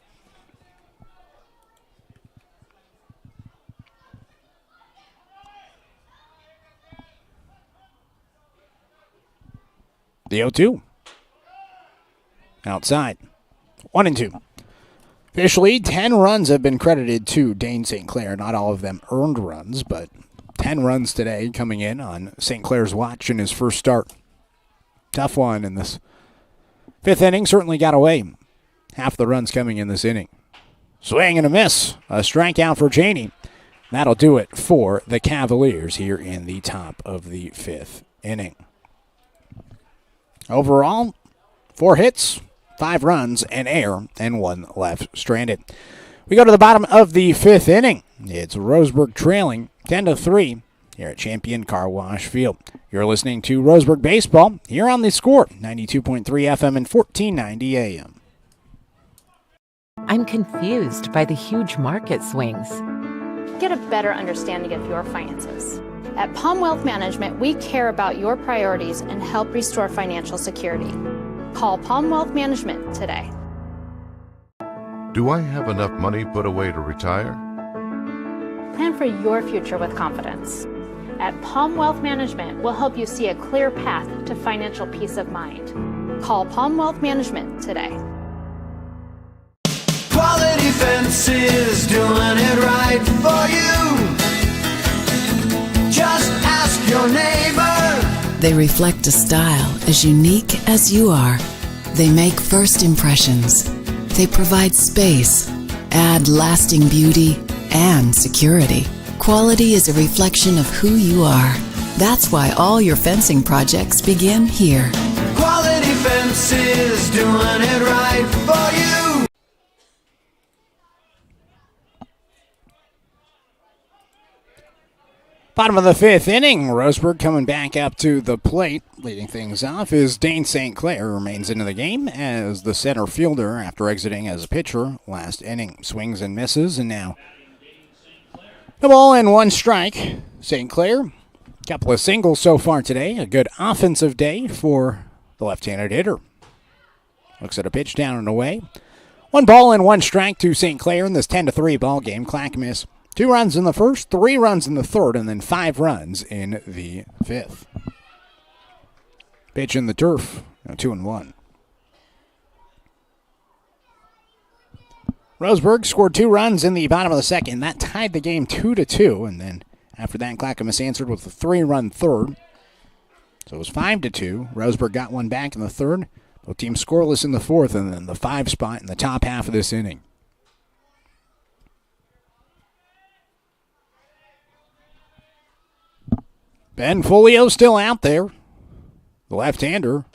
The 0-2. Outside. 1-2. Officially, 10 runs have been credited to Dane St. Clair. Not all of them earned runs, but 10 runs today coming in on St. Clair's watch in his first start. Tough one in this 5th inning. Certainly got away. Half the runs coming in this inning. Swing and a miss. A strikeout for Cheney. That'll do it for the Cavaliers here in the top of the 5th inning. Overall, 4 hits, 5 runs, an error, and 1 left stranded. We go to the bottom of the 5th inning. It's Roseburg trailing 10-3 here at Champion Car Wash Field. You're listening to Roseburg Baseball here on The Score, 92.3 FM and 1490 AM. I'm confused by the huge market swings. Get a better understanding of your finances. At Palm Wealth Management, we care about your priorities and help restore financial security. Call Palm Wealth Management today. Do I have enough money put away to retire? Plan for your future with confidence. At Palm Wealth Management, we'll help you see a clear path to financial peace of mind. Call Palm Wealth Management today. Quality Fences, doing it right for you. Just ask your neighbor. They reflect a style as unique as you are. They make first impressions. They provide space, add lasting beauty and security. Quality is a reflection of who you are. That's why all your fencing projects begin here. Quality Fences, doing it right for you. Bottom of the 5th inning, Roseburg coming back up to the plate. Leading things off is Dane St. Clair, remains into the game as the center fielder after exiting as a pitcher last inning. Swings and misses, and now no ball and 1 strike. St. Clair, couple of singles so far today. A good offensive day for the left-handed hitter. Looks at a pitch down and away. 1 ball and 1 strike to St. Clair in this 10-3 ball game. Clackamas 2 runs in the first, 3 runs in the third, and then 5 runs in the 5th. Pitch in the turf, 2-1. Roseburg scored 2 runs in the bottom of the 2nd. That tied the game 2-2, and then after that, Clackamas answered with a 3-run third. So it was 5-2. Roseburg got 1 back in the 3rd. Both teams scoreless in the 4th, and then the 5 spot in the top half of this inning. Ben Folio still out there. The left-hander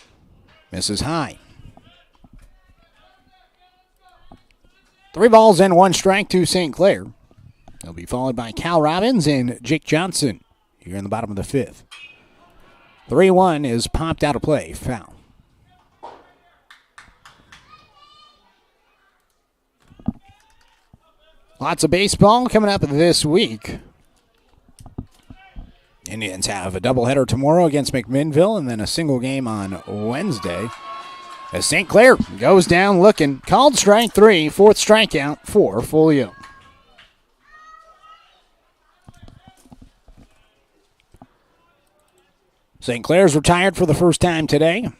misses high. 3 balls and 1 strike to St. Clair. He'll be followed by Cal Robbins and Jake Johnson here in the bottom of the fifth. 3-1 is popped out of play. Foul. Lots of baseball coming up this week. Indians have a doubleheader tomorrow against McMinnville and then a single game on Wednesday. As St. Clair goes down looking. Called strike 3, fourth strikeout for Folio. St. Clair's retired for the first time today.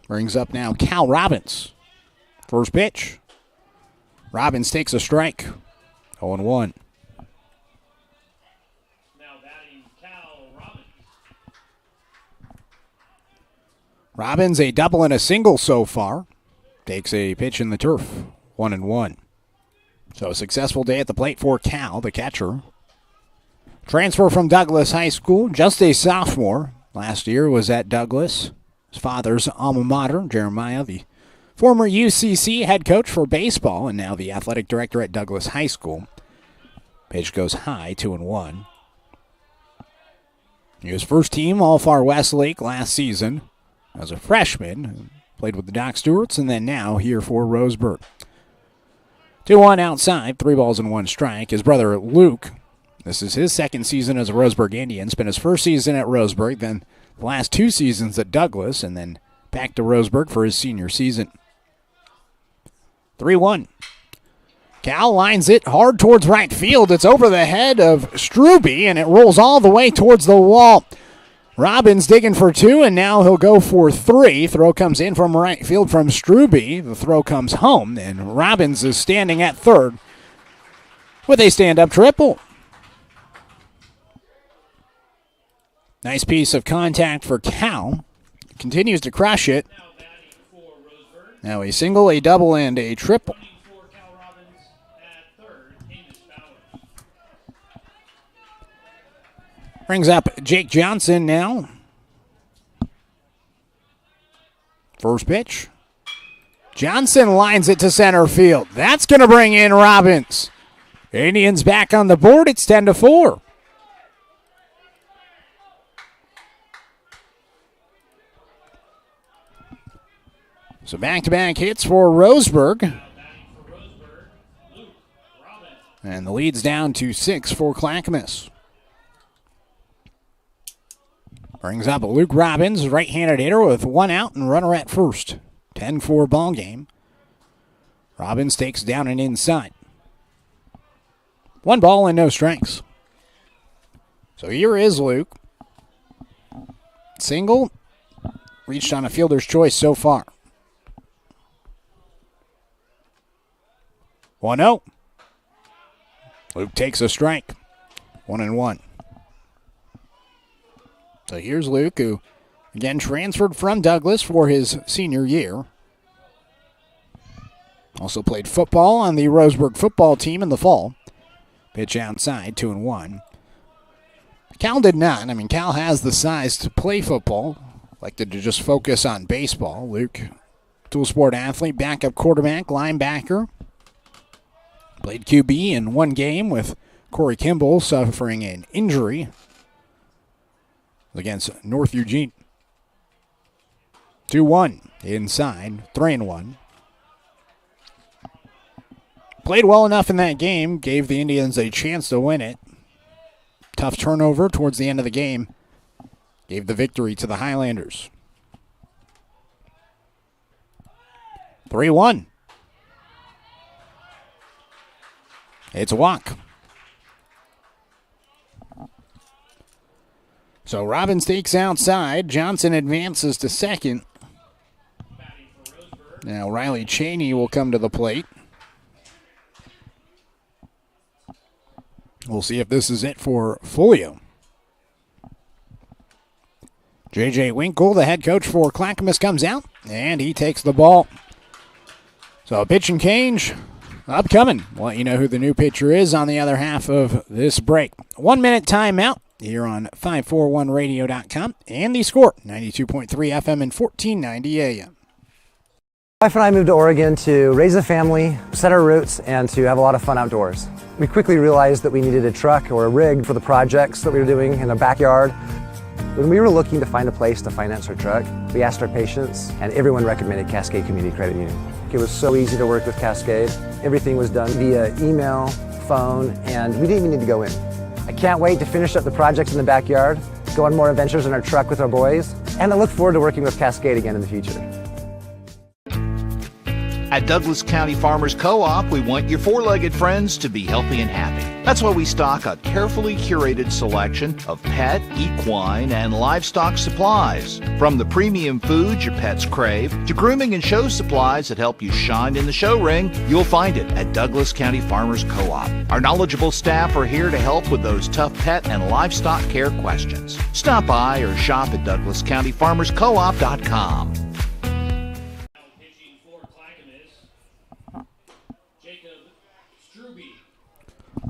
Brings up now Cal Robbins. First pitch. Robbins takes a strike. 0-1. Robbins a double and a single so far. Takes a pitch in the turf. 1-1. So a successful day at the plate for Cal, the catcher. Transfer from Douglas High School, just a sophomore. Last year was at Douglas. His father's alma mater, Jeremiah, the former UCC head coach for baseball and now the athletic director at Douglas High School. Pitch goes high, 2-1. He was first team All-Far Westlake last season as a freshman. Played with the Doc Stewarts and then now here for Roseburg. 2-1 outside, 3 balls and 1 strike. His brother Luke, this is his second season as a Roseburg Indian. Spent his first season at Roseburg, then the last 2 seasons at Douglas, and then back to Roseburg for his senior season. 3-1. Cal lines it hard towards right field. It's over the head of Struby, and it rolls all the way towards the wall. Robbins digging for 2, and now he'll go for 3. Throw comes in from right field from Struby. The throw comes home, and Robbins is standing at third with a stand-up triple. Nice piece of contact for Cal. Continues to crush it. Now a single, a double, and a triple. Brings up Jake Johnson now. First pitch. Johnson lines it to center field. That's going to bring in Robbins. Indians back on the board. It's 10-4. So back-to-back hits for Roseburg. And the lead's down to 6 for Clackamas. Brings up Luke Robbins, right-handed hitter with 1 out and runner at first. 10-4 ball game. Robbins takes down and inside. 1 ball and no strikes. So here is Luke. Single. Reached on a fielder's choice so far. 1-0. Luke takes a strike. 1-1. So here's Luke, who again transferred from Douglas for his senior year. Also played football on the Roseburg football team in the fall. Pitch outside, 2-1. Cal did not. I mean, Cal has the size to play football. Elected to just focus on baseball. Luke, dual sport athlete, backup quarterback, linebacker. Played QB in 1 game with Corey Kimball suffering an injury against North Eugene. 2-1 inside, 3-1. Played well enough in that game, gave the Indians a chance to win it. Tough turnover towards the end of the game gave the victory to the Highlanders. 3-1. It's a walk. So Robbins takes outside. Johnson advances to second. Now Riley Cheney will come to the plate. We'll see if this is it for Folio. J.J. Winkle, the head coach for Clackamas, comes out, and he takes the ball. So pitch and change upcoming. We'll let you know who the new pitcher is on the other half of this break. 1 minute timeout here on 541radio.com, and the score, 92.3 FM and 1490 AM. My wife and I moved to Oregon to raise a family, set our roots, and to have a lot of fun outdoors. We quickly realized that we needed a truck or a rig for the projects that we were doing in the backyard. When we were looking to find a place to finance our truck, we asked our patients, and everyone recommended Cascade Community Credit Union. It was so easy to work with Cascade. Everything was done via email, phone, and we didn't even need to go in. I can't wait to finish up the projects in the backyard, go on more adventures in our truck with our boys, and I look forward to working with Cascade again in the future. At Douglas County Farmers Co-op, we want your four-legged friends to be healthy and happy. That's why we stock a carefully curated selection of pet, equine, and livestock supplies. From the premium foods your pets crave to grooming and show supplies that help you shine in the show ring, you'll find it at Douglas County Farmers Co-op. Our knowledgeable staff are here to help with those tough pet and livestock care questions. Stop by or shop at DouglasCountyFarmersCoop.com.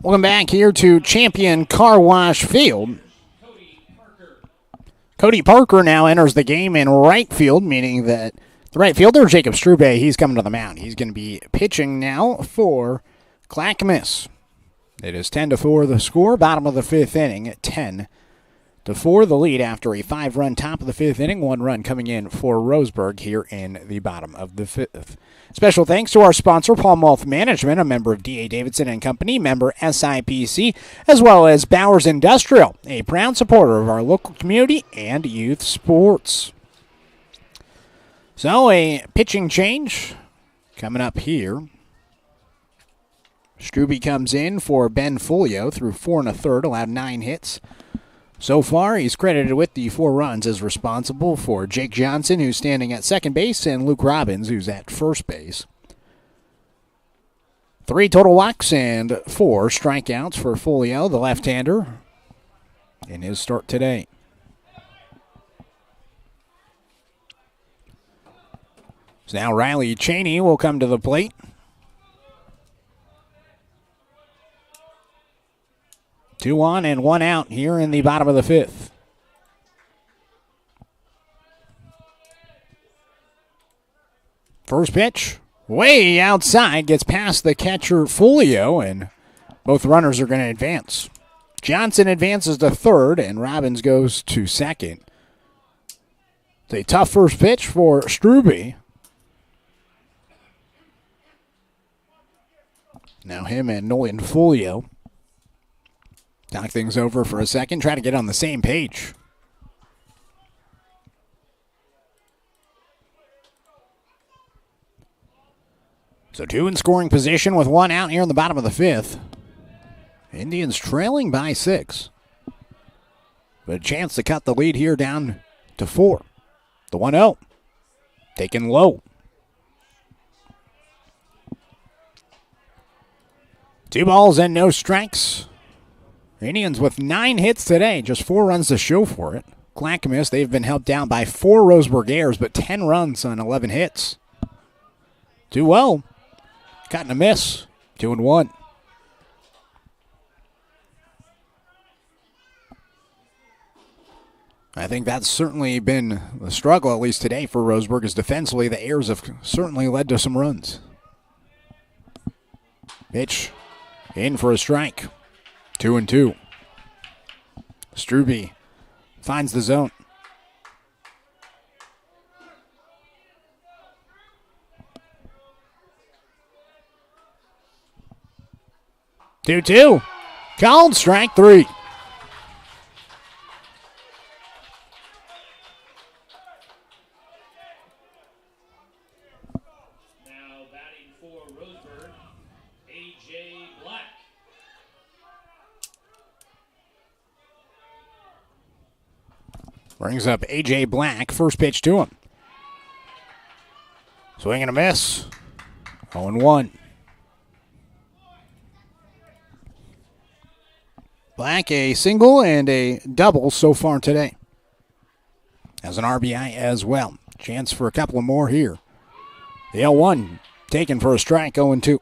Welcome back here to Champion Car Wash Field. Cody Parker now enters the game in right field, meaning that the right fielder, Jacob Strube, he's coming to the mound. He's going to be pitching now for Clackamas. It is 10-4 the score, bottom of the fifth inning at 10-4 the lead after a 5-run top of the fifth inning, 1 run coming in for Roseburg here in the bottom of the fifth. Special thanks to our sponsor, Palm Wealth Management, a member of D.A. Davidson & Company, member SIPC, as well as Bowers Industrial, a proud supporter of our local community and youth sports. So a pitching change coming up here. Strube comes in for Ben Folio through 4 1/3, allowed 9 hits. So far, he's credited with the 4 runs as responsible for Jake Johnson, who's standing at second base, and Luke Robbins, who's at first base. 3 total walks and 4 strikeouts for Folio, the left-hander, in his start today. So now Riley Cheney will come to the plate. Two on and 1 out here in the bottom of the fifth. First pitch, way outside, gets past the catcher Folio, and both runners are going to advance. Johnson advances to third, and Robbins goes to second. It's a tough first pitch for Strube. Now him and Nolan Folio talk things over for a second, try to get on the same page. So 2 in scoring position with 1 out here in the bottom of the fifth. Indians trailing by 6. But a chance to cut the lead here down to 4. The 1-0. Taken low. 2 balls and no strikes. Indians with 9 hits today, just 4 runs to show for it. Clackamas, they've been helped down by 4 Roseburg errors, but 10 runs on 11 hits. 2-0. Got in a miss. 2-1. I think that's certainly been the struggle, at least today, for Roseburg, is defensively the errors have certainly led to some runs. Pitch in for a strike. 2-2. Strube finds the zone. Two. Called strike 3. Now batting for Roseburg, A.J. Black. Brings up A.J. Black. First pitch to him. Swing and a miss. 0-1. Black, a single and a double so far today. Has an RBI as well. Chance for a couple of more here. The 0-1 taken for a strike, 0-2.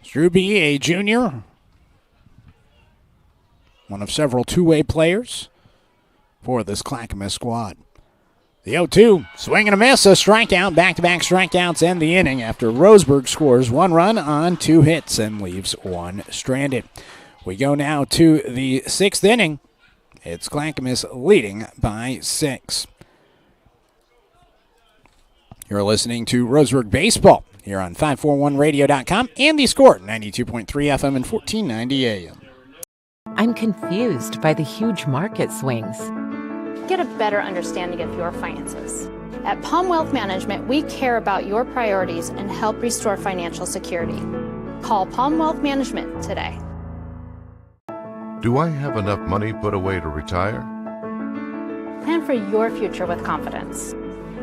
Strube, a junior. One of several two-way players for this Clackamas squad. The 0-2, swing and a miss, a strikeout, back-to-back strikeouts end the inning after Roseburg scores 1 run on 2 hits and leaves 1 stranded. We go now to the 6th inning. It's Clackamas leading by 6. You're listening to Roseburg Baseball here on 541radio.com and the Score, 92.3 FM and 1490 AM. I'm confused by the huge market swings. Get a better understanding of your finances. At Palm Wealth Management, we care about your priorities and help restore financial security. Call Palm Wealth Management today. Do I have enough money put away to retire? Plan for your future with confidence.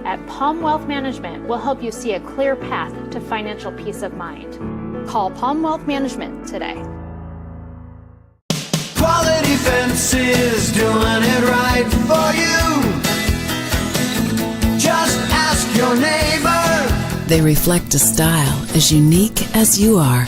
At Palm Wealth Management, we'll help you see a clear path to financial peace of mind. Call Palm Wealth Management today. Quality Fences, doing it right for you. Just ask your neighbor. They reflect a style as unique as you are.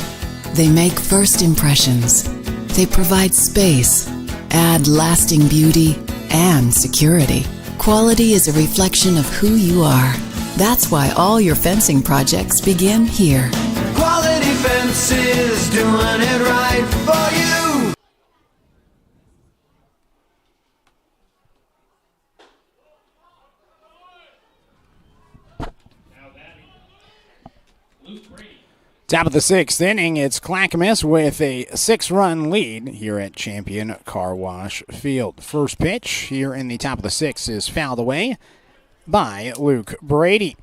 They make first impressions. They provide space, add lasting beauty and security. Quality is a reflection of who you are. That's why all your fencing projects begin here. Quality Fences, doing it right for you. Top of the 6th inning, it's Clackamas with a 6-run lead here at Champion Car Wash Field. First pitch here in the top of the 6th is fouled away by Luke Brady.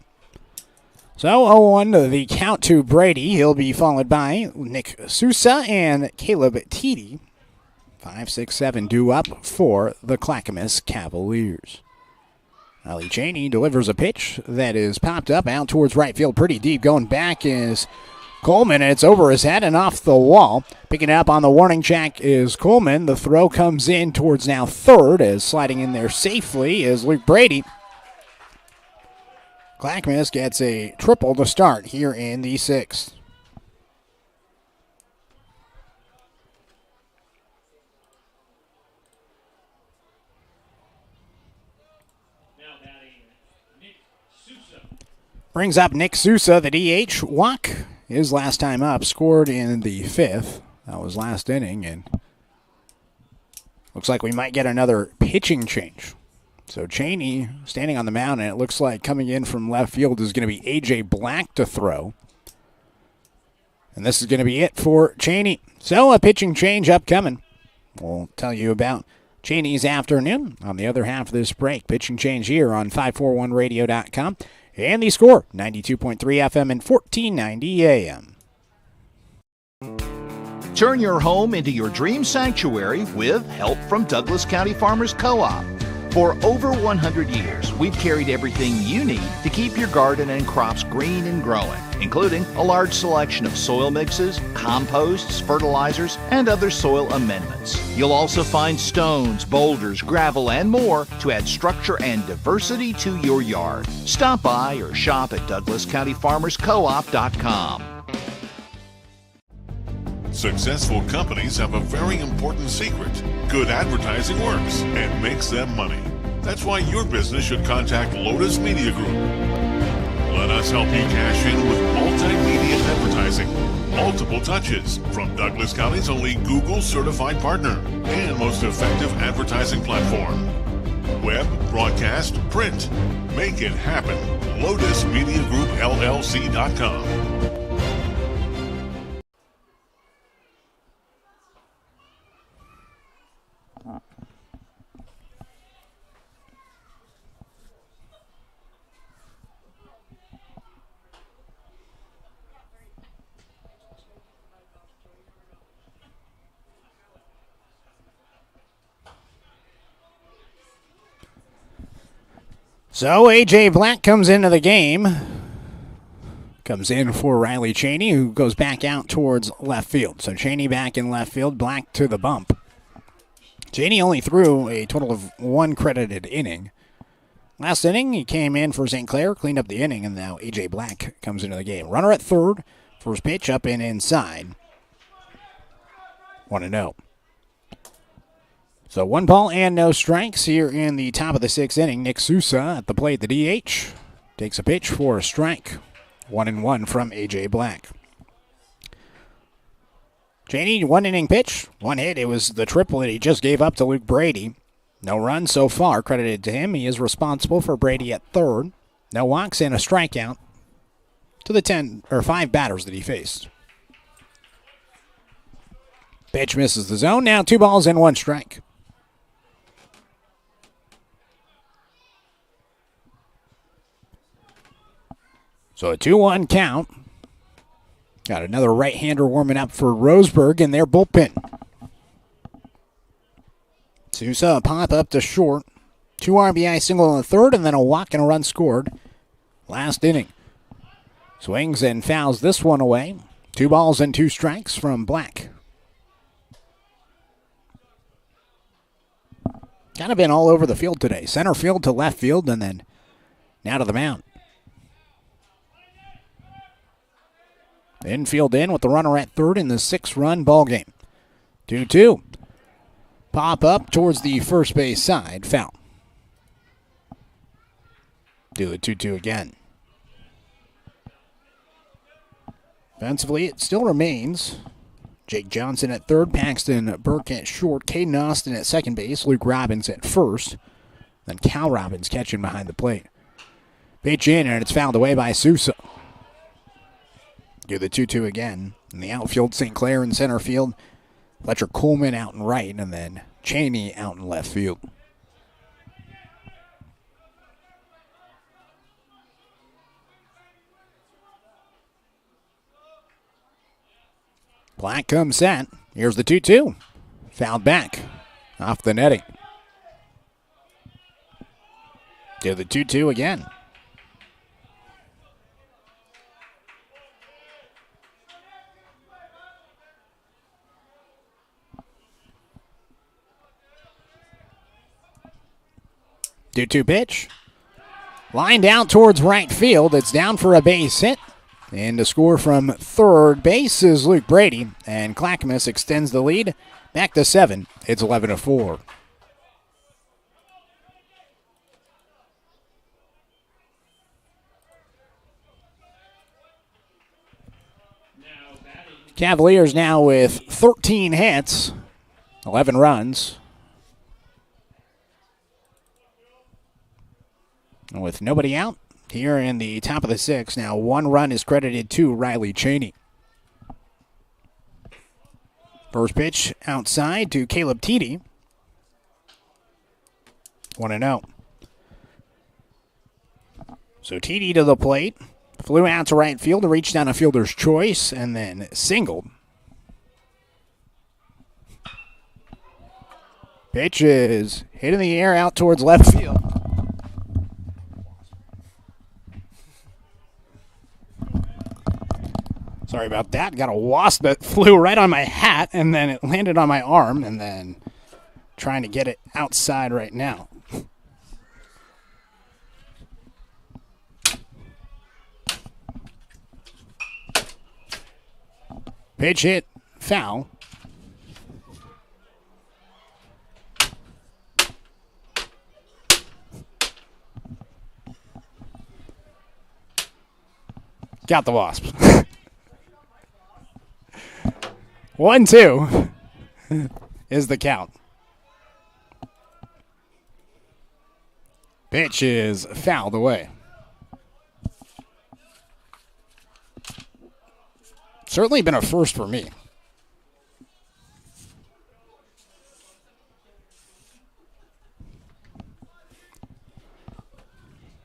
So 0-1 the count to Brady. He'll be followed by Nick Sousa and Caleb Teedy. 5, 6, 7 due up for the Clackamas Cavaliers. Riley Cheney delivers a pitch that is popped up out towards right field pretty deep. Going back is Coleman, and it's over his head and off the wall. Picking up on the warning track is Coleman. The throw comes in towards now third, as sliding in there safely is Luke Brady. Clackamas gets a triple to start here in the 6th. Brings up Nick Sousa, the DH. Walk his last time up, scored in the 5th. That was last inning, and looks like we might get another pitching change. So Cheney standing on the mound, and it looks like coming in from left field is going to be A.J. Black to throw. And this is going to be it for Cheney. So a pitching change upcoming. We'll tell you about Cheney's afternoon on the other half of this break. Pitching change here on 541radio.com. And the Score, 92.3 FM and 1490 AM. Turn your home into your dream sanctuary with help from Douglas County Farmers Co-op. For over 100 years, we've carried everything you need to keep your garden and crops green and growing, including a large selection of soil mixes, composts, fertilizers, and other soil amendments. You'll also find stones, boulders, gravel, and more to add structure and diversity to your yard. Stop by or shop at DouglasCountyFarmersCoop.com. Successful companies have a very important secret. Good advertising works and makes them money. That's why your business should contact Lotus Media Group. Let us help you cash in with multimedia advertising. Multiple touches from Douglas County's only Google certified partner and most effective advertising platform. Web, broadcast, print. Make it happen. LotusMediaGroupLLC.com. So A.J. Black comes into the game. Comes in for Riley Cheney, who goes back out towards left field. So Cheney back in left field, Black to the bump. Cheney only threw a total of 1 credited inning. Last inning, he came in for St. Clair, cleaned up the inning, and now A.J. Black comes into the game. Runner at third, first pitch up and inside. 1-0. So 1 ball and no strikes here in the top of the 6th inning. Nick Sousa at the plate, the DH. Takes a pitch for a strike. 1-1 from A.J. Black. Cheney, 1 inning pitch, 1 hit. It was the triple that he just gave up to Luke Brady. No runs so far credited to him. He is responsible for Brady at third. No walks and a strikeout to the 5 batters that he faced. Pitch misses the zone. Now 2 balls and 1 strike. So a 2-1 count. Got another right-hander warming up for Roseburg in their bullpen. Sousa, a pop up to short. 2 RBI single in the 3rd, and then a walk and a run scored last inning. Swings and fouls this one away. 2 balls and 2 strikes from Black. Kind of been all over the field today. Center field to left field, and then now to the mound. Infield in with the runner at third in the 6-run ball game. 2-2. Pop up towards the first base side. Foul. Do the 2-2 again. Offensively, it still remains Jake Johnson at third, Paxton Burke at short, Caden Austin at second base, Luke Robbins at first, then Cal Robbins catching behind the plate. Pitch in, and it's fouled away by Sousa. Do the 2-2 again. In the outfield, St. Clair in center field. Fletcher Coleman out in right, and then Cheney out in left field. Black comes set. Here's the 2-2. Fouled back. Off the netting. Do the 2-2 again. Do-2 pitch. Lined out towards right field. It's down for a base hit. And to score from third base is Luke Brady. And Clackamas extends the lead back to 7. It's 11-4. Cavaliers now with 13 hits, 11 runs. With nobody out here in the top of the 6th, now 1 run is credited to Riley Cheney. First pitch outside to Caleb Teedy. 1-0. So Teedy to the plate. Flew out to right field to reach down a fielder's choice and then singled. Pitch is hit in the air out towards left field. Sorry about that. Got a wasp that flew right on my hat, and then it landed on my arm, and then trying to get it outside right now. Pitch hit, foul. Got the wasp. 1-2 is the count. Pitch is fouled away. Certainly been a first for me.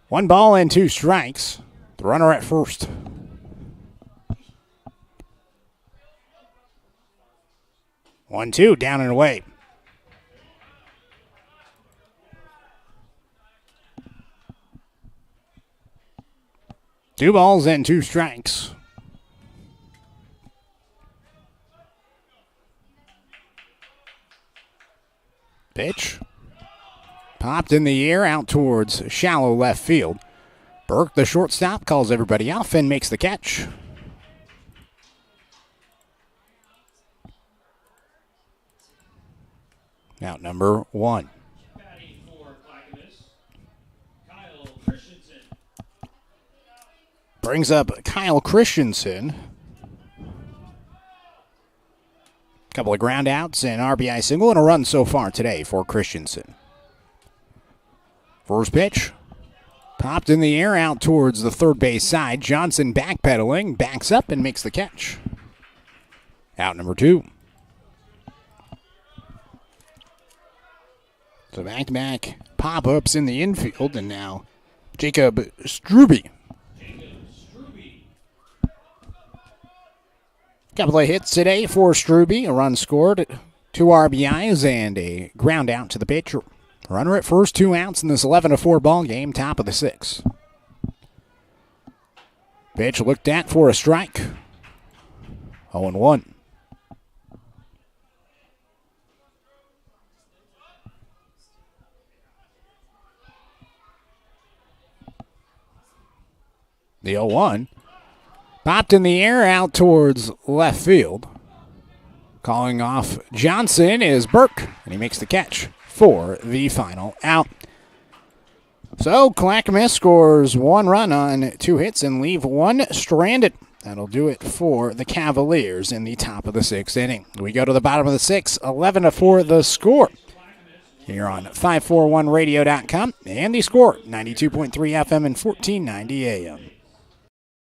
One ball and 2 strikes. The runner at first. 1-2, down and away. Two balls and 2 strikes. Pitch. Popped in the air out towards shallow left field. Burke, the shortstop, calls everybody off and makes the catch. Out number 1. Batting for Clackamas, Kyle Christensen. Brings up Kyle Christensen. Couple of ground outs, an RBI single, and a run so far today for Christensen. First pitch. Popped in the air out towards the third base side. Johnson backpedaling, backs up and makes the catch. Out number 2. So back-to-back pop-ups in the infield, and now Jacob Struby. Couple of hits today for Struby. A run scored, 2 RBIs, and a ground out to the pitcher. Runner at first, 2 outs in this 11-4 ball game, top of the 6th. Pitch looked at for a strike. 0-1. The 0-1. Popped in the air out towards left field. Calling off Johnson is Burke, and he makes the catch for the final out. So Clackamas scores 1 run on 2 hits and leave 1 stranded. That'll do it for the Cavaliers in the top of the 6th inning. We go to the bottom of the 6th, 11-4 the score. Here on 541radio.com and the Score, 92.3 FM and 1490 AM.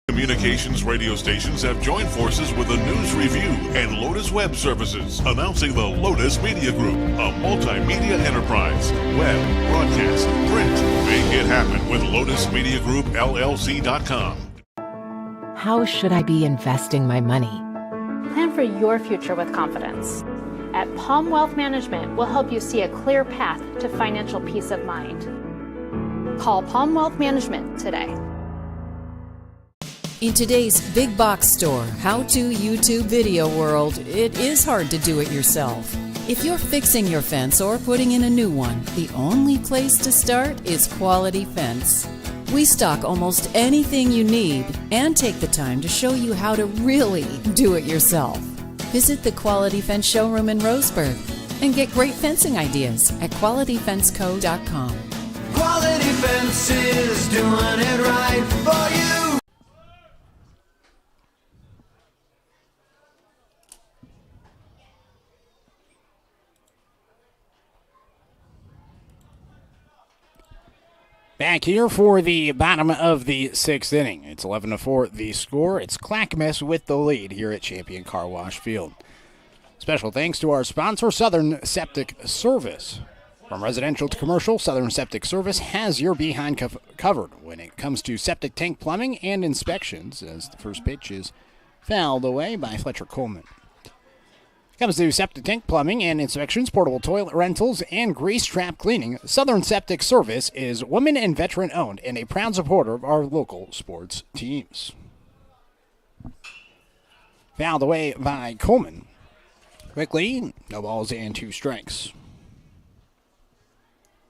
Communications radio stations have joined forces with the News Review and Lotus Web Services, announcing the Lotus Media Group, a multimedia enterprise. Web, broadcast, print. Make it happen with LotusMediaGroupLLC.com. How should I be investing my money? Plan for your future with confidence. At Palm Wealth Management, we'll help you see a clear path to financial peace of mind. Call Palm Wealth Management today. In today's big box store, how-to YouTube video world, it is hard to do it yourself. If you're fixing your fence or putting in a new one, the only place to start is Quality Fence. We stock almost anything you need and take the time to show you how to really do it yourself. Visit the Quality Fence showroom in Roseburg and get great fencing ideas at QualityFenceCo.com. Quality Fences, doing it right for you. Back here for the bottom of the 6th inning. It's 11-4 the score. It's Clackamas with the lead here at Champion Car Wash Field. Special thanks to our sponsor, Southern Septic Service. From residential to commercial, Southern Septic Service has your behind covered when it comes to septic tank plumbing and inspections, as the first pitch is fouled away by Fletcher Coleman. Comes to septic tank plumbing and inspections, portable toilet rentals, and grease trap cleaning. Southern Septic Service is women and veteran owned and a proud supporter of our local sports teams. Fouled away by Coleman. Quickly, no balls and 2 strikes.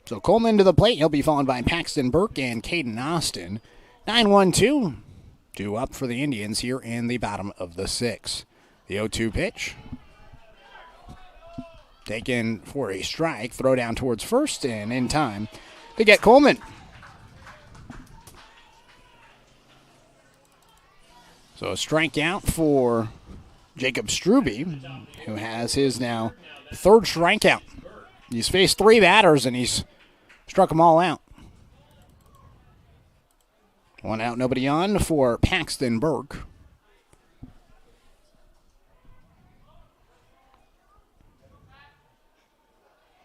So Coleman to the plate. He'll be followed by Paxton Burke and Caden Austin. 9-1-2. 2 up for the Indians here in the bottom of the 6th. The 0-2 pitch. Taken for a strike, throw down towards first, and in time to get Coleman. So a strikeout for Jacob Struby, who has his now 3rd strikeout. He's faced 3 batters, and he's struck them all out. 1 out, nobody on for Paxton Burke.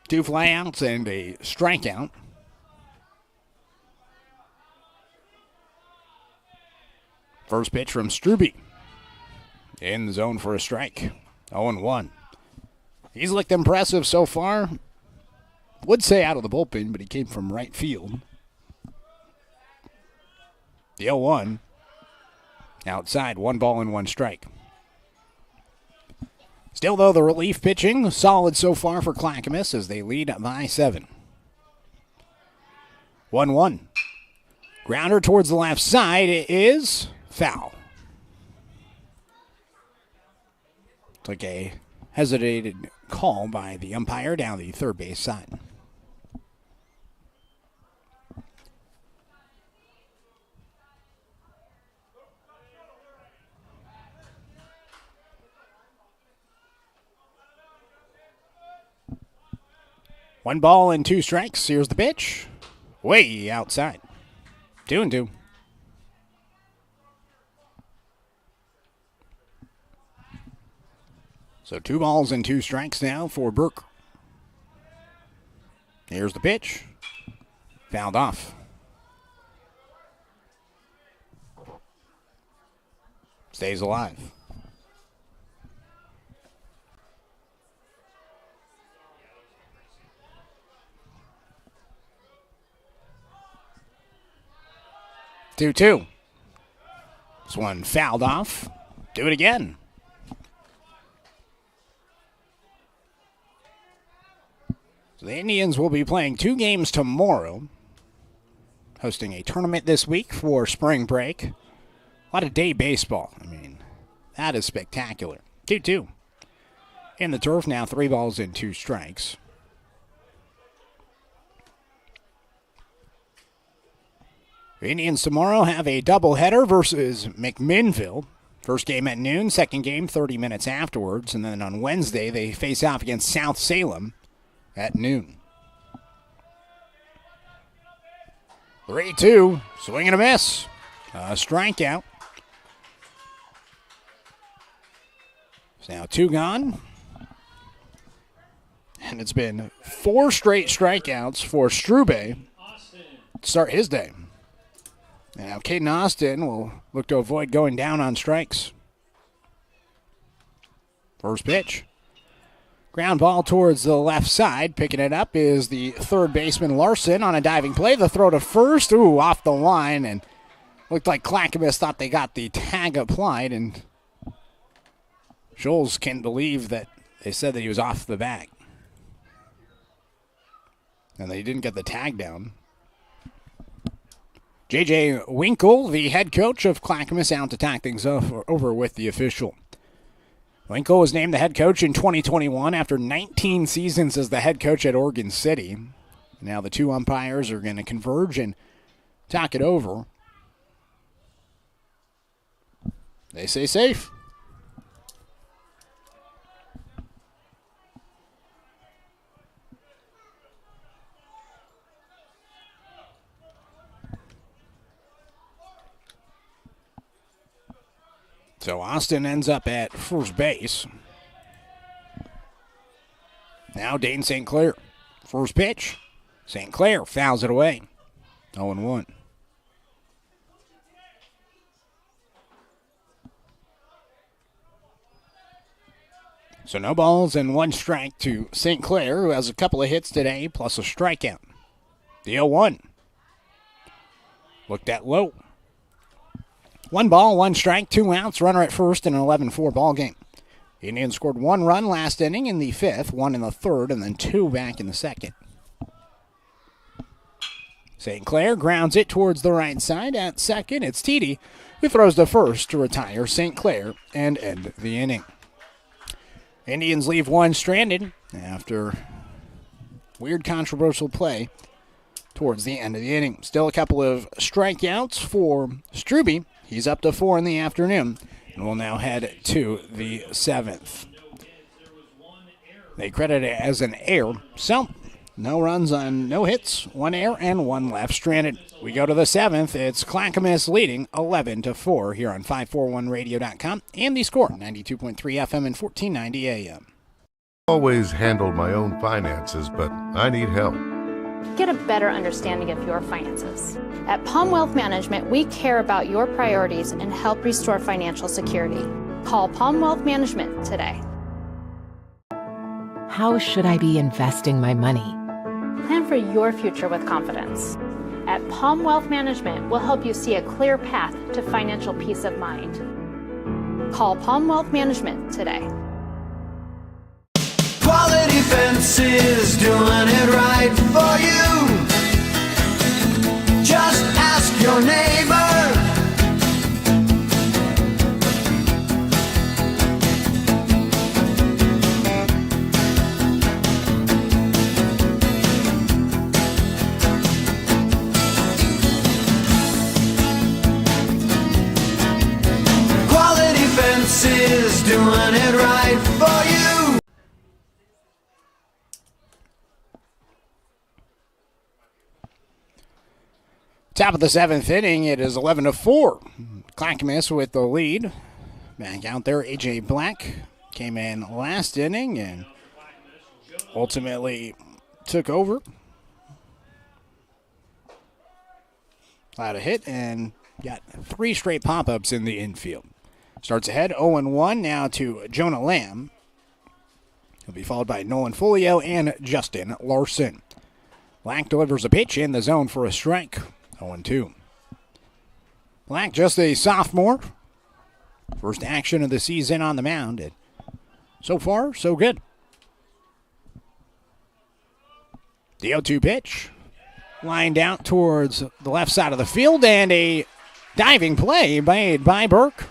Two flyouts and a strikeout. First pitch from Struby. In the zone for a strike. 0-1. He's looked impressive so far. Would say out of the bullpen, but he came from right field. The 0-1. Outside, 1 ball and 1 strike. Still, though, the relief pitching solid so far for Clackamas as they lead by 7. 1-1. Grounder towards the left side is foul. Took a hesitated call by the umpire down the third base side. One ball and two strikes. Here's the pitch. Way outside. 2-2. So 2 balls and 2 strikes now for Burke. Here's the pitch. Fouled off. Stays alive. Two. This one fouled off. Do it again. So the Indians will be playing 2 games tomorrow, hosting a tournament this week for spring break. A lot of day baseball. I mean, that is spectacular. 2-2. In the turf now, 3 balls and 2 strikes. The Indians tomorrow have a doubleheader versus McMinnville. First game at noon, second game 30 minutes afterwards, and then on Wednesday they face off against South Salem at noon. 3-2, swing and a miss. A strikeout. So now 2 gone. And it's been 4 straight strikeouts for Strube to start his day. And now Caden Austin will look to avoid going down on strikes. First pitch. Ground ball towards the left side. Picking it up is the third baseman Larson on a diving play. The throw to first. Ooh, off the line. And looked like Clackamas thought they got the tag applied. And Scholes can't believe that they said that he was off the bag. And they didn't get the tag down. J.J. Winkle, the head coach of Clackamas, out to talk things over with the official. Winkle was named the head coach in 2021 after 19 seasons as the head coach at Oregon City. Now the 2 umpires are going to converge and talk it over. They say safe. So Austin ends up at first base. Now Dane St. Clair. First pitch. St. Clair fouls it away. 0-1. So no balls and 1 strike to St. Clair, who has a couple of hits today, plus a strikeout. The 0-1. Looked at low. 1 ball, 1 strike, 2 outs, runner at first in an 11-4 ball game. The Indians scored 1 run last inning in the 5th, 1 in the 3rd, and then 2 back in the 2nd. St. Clair grounds it towards the right side. At second, it's Teedy, who throws to first to retire St. Clair and end the inning. Indians leave 1 stranded after weird controversial play towards the end of the inning. Still a couple of strikeouts for Strube. He's up to 4 in the afternoon, and will now head to the 7th. They credit it as an error, so no runs on no hits, 1 error, and 1 left stranded. We go to the 7th. It's Clackamas leading 11-4 here on 541radio.com and the score, 92.3 FM and 1490 AM. Always handled my own finances, but I need help. Get a better understanding of your finances. At Palm Wealth Management, we care about your priorities and help restore financial security. Call Palm Wealth Management today. How should I be investing my money? Plan for your future with confidence. At Palm Wealth Management, we'll help you see a clear path to financial peace of mind. Call Palm Wealth Management today. Quality Fences, doing it right for you. Just ask your neighbor. doing it right for you. Top of the 7th inning, it is 11-4. Clackamas with the lead. Back out there, A.J. Black came in last inning and ultimately took over. Allowed a hit and got 3 straight pop-ups in the infield. Starts ahead 0-1 now to Jonah Lamb. He'll be followed by Nolan Folio and Justin Larson. Black delivers a pitch in the zone for a strike. 0-2. Black, just a sophomore. First action of the season on the mound. And so far, so good. The 0-2 pitch. Lined out towards the left side of the field, and a diving play made by Burke.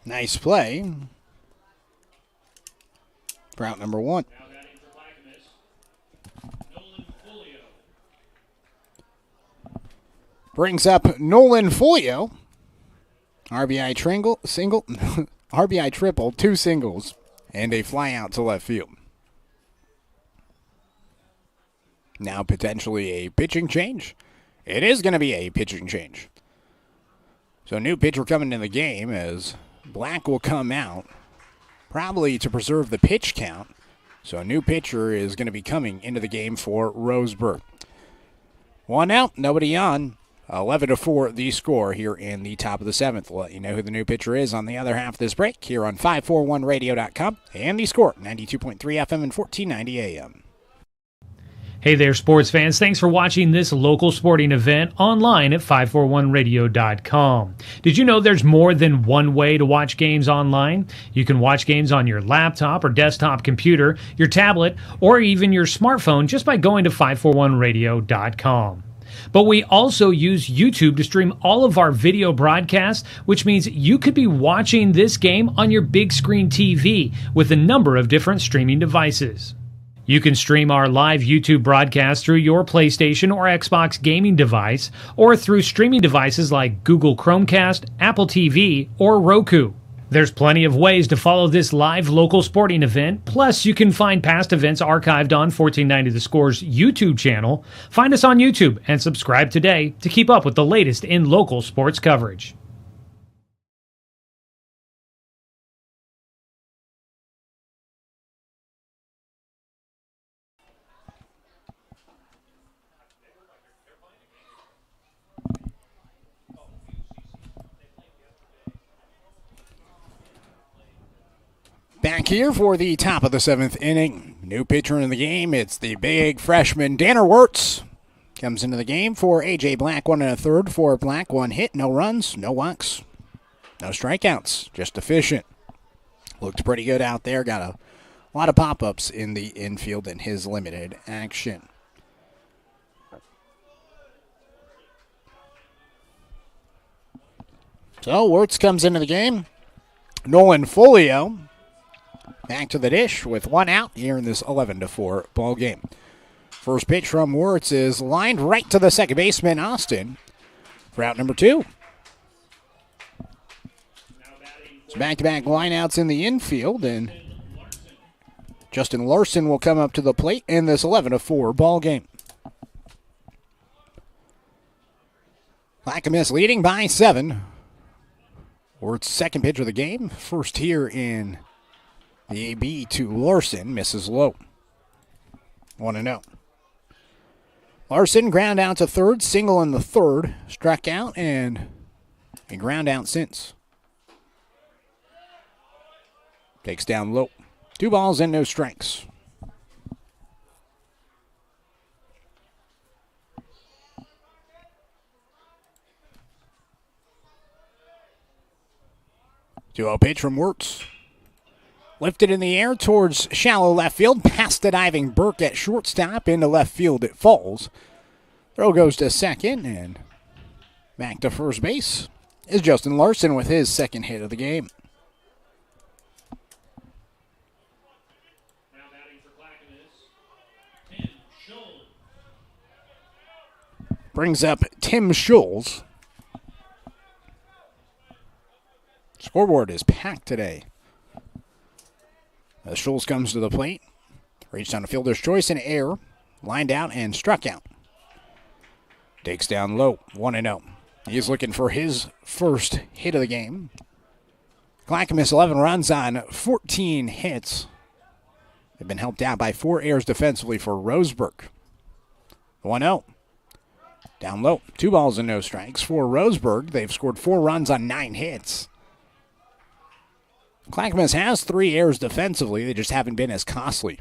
Nice play for out number 1. Brings up Nolan Folio. RBI single, RBI triple, 2 singles, and a fly out to left field. Now potentially a pitching change. It is going to be a pitching change. So new pitcher coming in the game as Black will come out, probably to preserve the pitch count. So a new pitcher is going to be coming into the game for Roseburg. 1 out, nobody on. 11-4 the score here in the top of the 7th. We'll let you know who the new pitcher is on the other half of this break here on 541radio.com and the score, 92.3 FM and 1490 AM. Hey there, sports fans. Thanks for watching this local sporting event online at 541radio.com. Did you know there's more than one way to watch games online? You can watch games on your laptop or desktop computer, your tablet, or even your smartphone just by going to 541radio.com. But we also use YouTube to stream all of our video broadcasts, which means you could be watching this game on your big screen TV with a number of different streaming devices. You can stream our live YouTube broadcast through your PlayStation or Xbox gaming device, or through streaming devices like Google Chromecast, Apple TV, or Roku. There's plenty of ways to follow this live local sporting event. Plus, you can find past events archived on 1490 The Score's YouTube channel. Find us on YouTube and subscribe today to keep up with the latest in local sports coverage. Back here for the top of the 7th inning. New pitcher in the game. It's the big freshman Danner Wirtz. Comes into the game for A.J. Black, 1 1/3 for Black. 1 hit, no runs, no walks, no strikeouts, just efficient. Looked pretty good out there. Got a lot of pop-ups in the infield in his limited action. So Wirtz comes into the game. Nolan Folio back to the dish with 1 out here in this 11-4 ball game. First pitch from Wirtz is lined right to the second baseman, Austin, for out number 2. It's back-to-back lineouts in the infield, and Justin Larson will come up to the plate in this 11-4 ball game. Clackamas leading by 7. Wirtz second pitch of the game. First here in the AB to Larson, misses low. 1-0. Larson ground out to third, single in the third, struck out, and a ground out since. Takes down low. 2 balls and no strikes. Two-0 pitch from Wirtz. Lifted in the air towards shallow left field, past the diving Burke at shortstop, into left field it falls. Throw goes to second, and back to first base is Justin Larson with his second hit of the game. Now batting for Clackamas, Tim Schultz. Brings up Tim Schultz. Scoreboard is packed today. As Schultz comes to the plate, reached on a fielder's choice in air, lined out and struck out. Takes down low, 1-0. He's looking for his first hit of the game. Clackamas 11 runs on 14 hits. They've been helped out by 4 errors defensively for Roseburg. 1-0. Down low, 2 balls and no strikes for Roseburg. They've scored 4 runs on 9 hits. Clackamas has 3 errors defensively. They just haven't been as costly.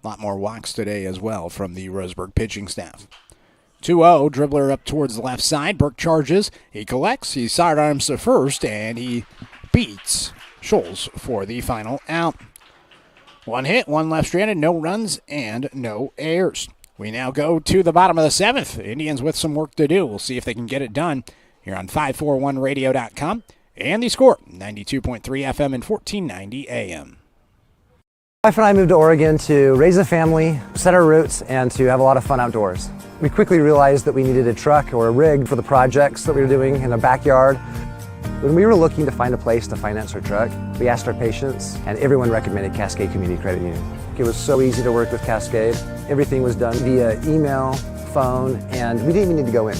A lot more walks today as well from the Roseburg pitching staff. 2-0, dribbler up towards the left side. Burke charges. He collects. He sidearms to first, and he beats Schultz for the final out. 1 hit, 1 left stranded, no runs, and no errors. We now go to the bottom of the 7th. Indians with some work to do. We'll see if they can get it done here on 541radio.com. And the score, 92.3 FM and 1490 AM. My wife and I moved to Oregon to raise a family, set our roots, and to have a lot of fun outdoors. We quickly realized that we needed a truck or a rig for the projects that we were doing in the backyard. When we were looking to find a place to finance our truck, we asked our patients, and everyone recommended Cascade Community Credit Union. It was so easy to work with Cascade. Everything was done via email, phone, and we didn't even need to go in.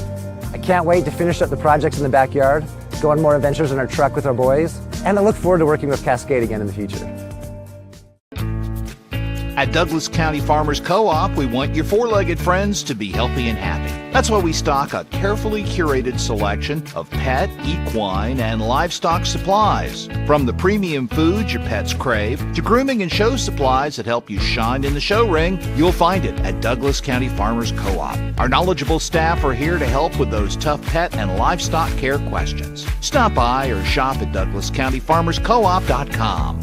I can't wait to finish up the projects in the backyard, go on more adventures in our truck with our boys, and I look forward to working with Cascade again in the future. At Douglas County Farmers Co-op, we want your four-legged friends to be healthy and happy. That's why we stock a carefully curated selection of pet, equine, and livestock supplies. From the premium foods your pets crave to grooming and show supplies that help you shine in the show ring, you'll find it at Douglas County Farmers Co-op. Our knowledgeable staff are here to help with those tough pet and livestock care questions. Stop by or shop at DouglasCountyFarmersCoop.com.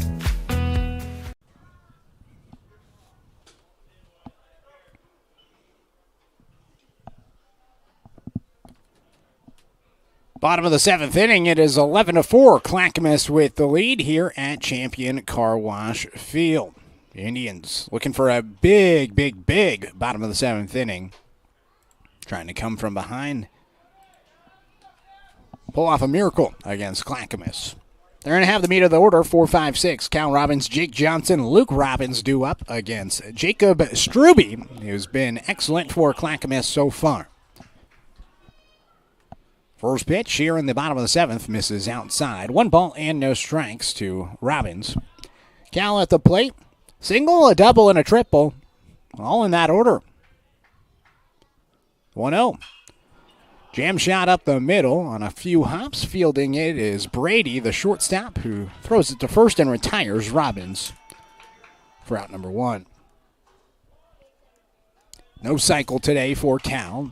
Bottom of the 7th inning, it is 11-4. Clackamas with the lead here at Champion Car Wash Field. The Indians looking for a big bottom of the 7th inning. Trying to come from behind. Pull off a miracle against Clackamas. They're going to have the meat of the order, 4-5-6. Cal Robbins, Jake Johnson, Luke Robbins due up against Jacob Struby, who's been excellent for Clackamas so far. First pitch here in the bottom of the 7th misses outside. 1 ball and no strikes to Robbins. Cal at the plate. Single, a double, and a triple. All in that order. 1-0. Jam shot up the middle on a few hops. Fielding it is Brady, the shortstop, who throws it to first and retires Robbins for out number 1. No cycle today for Cal.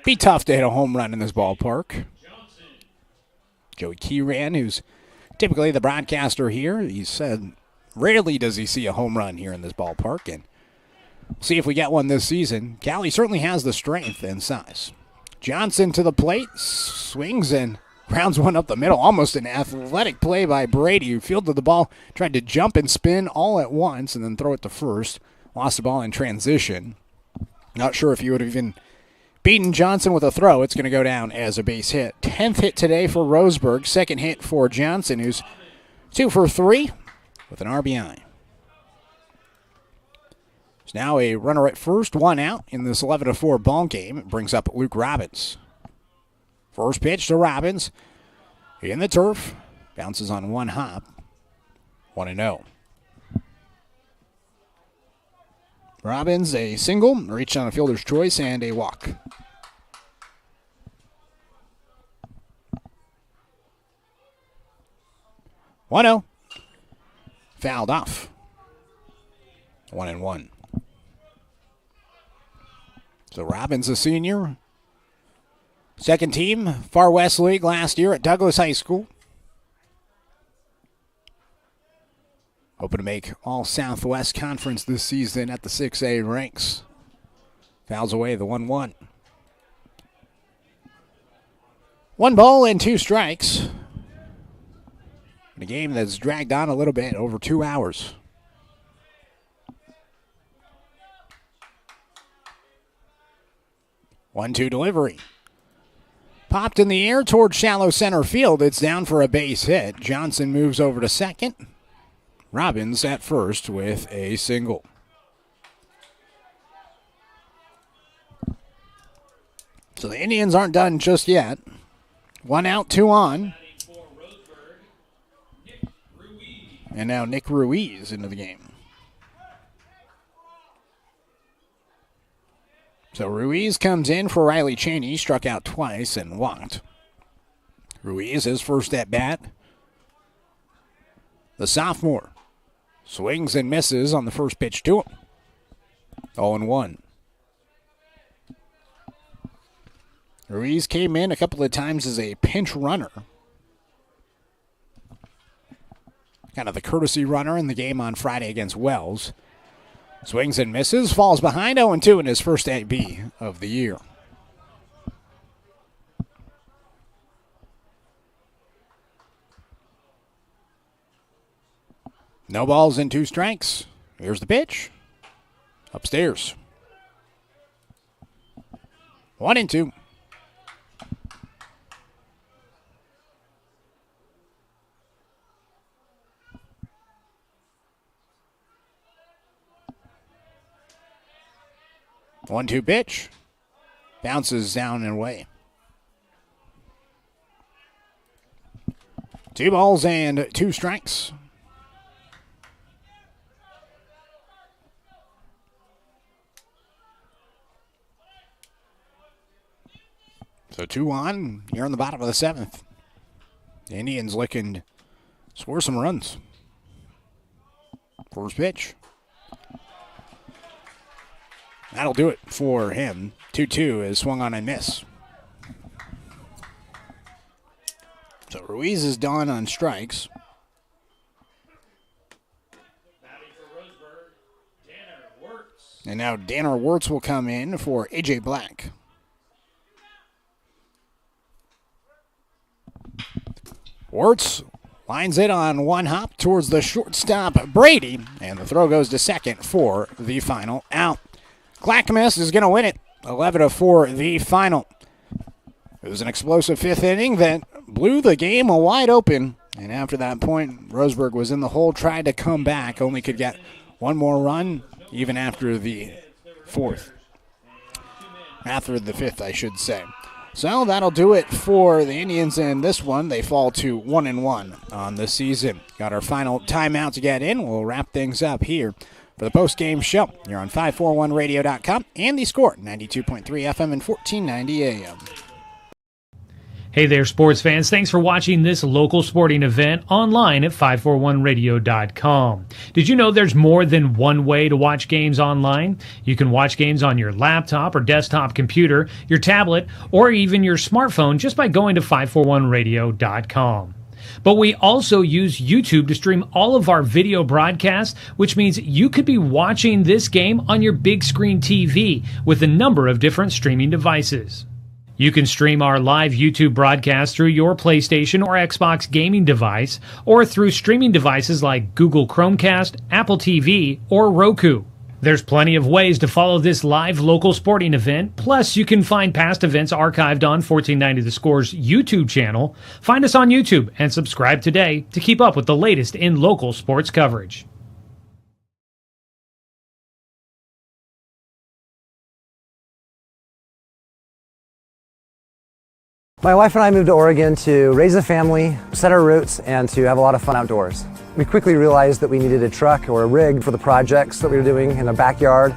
Be tough to hit a home run in this ballpark. Joey Keyran, who's typically the broadcaster here, he said rarely does he see a home run here in this ballpark, and we'll see if we get one this season. Cali certainly has the strength and size. Johnson to the plate, swings and grounds one up the middle. Almost an athletic play by Brady, who fielded the ball, tried to jump and spin all at once and then throw it to first. Lost the ball in transition. Not sure if he would have even beaten Johnson with a throw. It's going to go down as a base hit. 10th hit today for Roseburg. 2nd hit for Johnson, who's 2 for 3 with an RBI. There's now a runner at first, 1 out in this 11-4 ball game. It brings up Luke Robbins. First pitch to Robbins. In the turf. Bounces on 1 hop. 1-0. Robbins, a single, reached on a fielder's choice, and a walk. One-0. Fouled off. 1-1. So Robbins, a senior. 2nd team, Far West League last year at Douglas High School. Hoping to make all Southwest Conference this season at the 6A ranks. Fouls away the 1-1. 1 ball and 2 strikes. In a game that's dragged on a little bit, over 2 hours. One-two delivery. Popped in the air towards shallow center field. It's down for a base hit. Johnson moves over to second. Robbins at first with a single. So the Indians aren't done just yet. 1 out, 2 on. And now Nick Ruiz into the game. So Ruiz comes in for Riley Cheney. He struck out twice and walked. Ruiz, his first at bat. The sophomore swings and misses on the first pitch to him. 0-1. Ruiz came in a couple of times as a pinch runner. Kind of the courtesy runner in the game on Friday against Wells. Swings and misses, falls behind 0-2 in his first at-B of the year. No balls and 2 strikes. Here's the pitch. Upstairs. 1-2. One-two pitch. Bounces down and away. 2 balls and 2 strikes. So 2 on here on the bottom of the 7th. The Indians looking to score some runs. First pitch. That'll do it for him. 2-2 is swung on and miss. So Ruiz is done on strikes. And now Danner Wirtz will come in for A.J. Black. Wirtz lines it on one hop towards the shortstop, Brady. And the throw goes to second for the final out. Clackamas is going to win it. 11-4 the final. It was an explosive 5th inning that blew the game wide open. And after that point, Roseburg was in the hole, tried to come back, only could get one more run, even after the 4th. After the 5th, I should say. So that'll do it for the Indians in this one. They fall to 1-1 on the season. Got our final timeout to get in. We'll wrap things up here for the post-game show. You're on 541radio.com and the Score, 92.3 FM and 1490 AM. Hey there, sports fans. Thanks for watching this local sporting event online at 541radio.com. Did you know there's more than one way to watch games online? You can watch games on your laptop or desktop computer, your tablet, or even your smartphone just by going to 541radio.com. But we also use YouTube to stream all of our video broadcasts, which means you could be watching this game on your big screen TV with a number of different streaming devices. You can stream our live YouTube broadcast through your PlayStation or Xbox gaming device, or through streaming devices like Google Chromecast, Apple TV, or Roku. There's plenty of ways to follow this live local sporting event. Plus, you can find past events archived on 1490 The Score's YouTube channel. Find us on YouTube and subscribe today to keep up with the latest in local sports coverage. My wife and I moved to Oregon to raise a family, set our roots, and to have a lot of fun outdoors. We quickly realized that we needed a truck or a rig for the projects that we were doing in the backyard.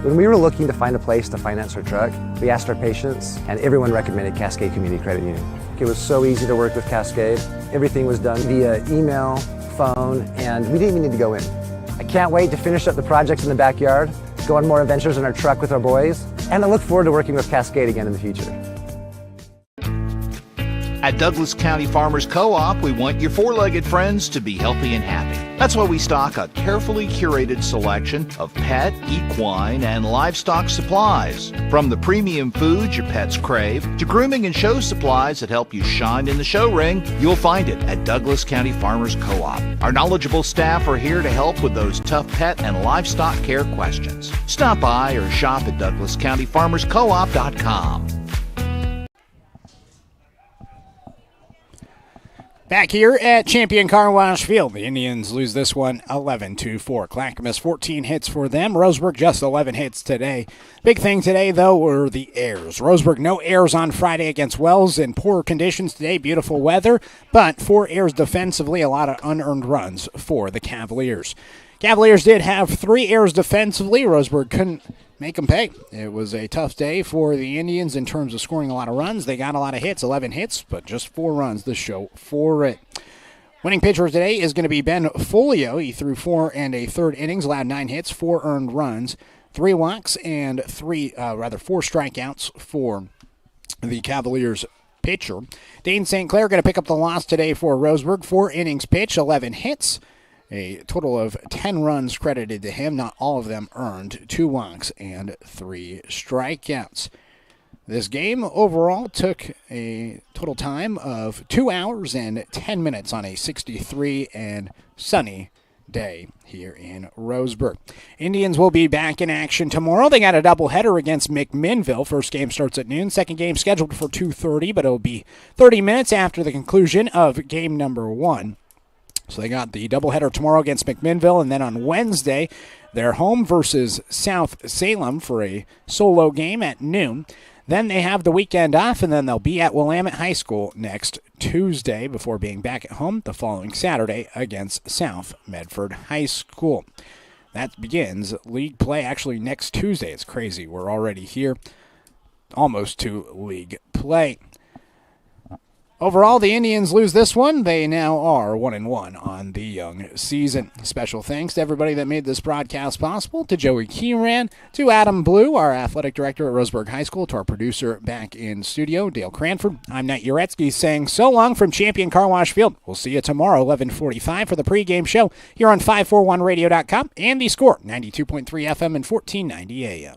When we were looking to find a place to finance our truck, we asked our patients, and everyone recommended Cascade Community Credit Union. It was so easy to work with Cascade. Everything was done via email, phone, and we didn't even need to go in. I can't wait to finish up the projects in the backyard, go on more adventures in our truck with our boys, and I look forward to working with Cascade again in the future. At Douglas County Farmers Co-op, we want your four-legged friends to be healthy and happy. That's why we stock a carefully curated selection of pet, equine, and livestock supplies. From the premium foods your pets crave to grooming and show supplies that help you shine in the show ring, you'll find it at Douglas County Farmers Co-op. Our knowledgeable staff are here to help with those tough pet and livestock care questions. Stop by or shop at DouglasCountyFarmersCoop.com. Back here at Champion Car Wash Field, the Indians lose this one 11-4. Clackamas 14 hits for them. Roseburg just 11 hits today. Big thing today, though, were the errors. Roseburg no errors on Friday against Wells in poor conditions today, beautiful weather, but 4 errors defensively, a lot of unearned runs for the Cavaliers. Cavaliers did have 3 errors defensively. Roseburg couldn't make them pay. It was a tough day for the Indians in terms of scoring a lot of runs. They got a lot of hits, 11 hits, but just 4 runs to show for it. Winning pitcher today is going to be Ben Folio. He threw 4 1/3 innings, allowed 9 hits, 4 earned runs, 3 walks, and 4 strikeouts for the Cavaliers pitcher. Dane St. Clair going to pick up the loss today for Roseburg. 4 innings pitched, 11 hits. A total of 10 runs credited to him, not all of them earned, 2 walks and 3 strikeouts. This game overall took a total time of 2 hours and 10 minutes on a 63 and sunny day here in Roseburg. Indians will be back in action tomorrow. They got a doubleheader against McMinnville. First game starts at noon. Second game scheduled for 2:30, but it'll be 30 minutes after the conclusion of game number 1. So they got the doubleheader tomorrow against McMinnville, and then on Wednesday, they're home versus South Salem for a solo game at noon. Then they have the weekend off, and then they'll be at Willamette High School next Tuesday before being back at home the following Saturday against South Medford High School. That begins league play actually next Tuesday. It's crazy. We're already here almost to league play. Overall, the Indians lose this one. They now are 1-1 on the young season. Special thanks to everybody that made this broadcast possible, to Joey Kieran, to Adam Blue, our athletic director at Roseburg High School, to our producer back in studio, Dale Cranford. I'm Nate Jarecki saying so long from Champion Car Wash Field. We'll see you tomorrow, 11:45, for the pregame show here on 541radio.com and the Score, 92.3 FM and 1490 AM.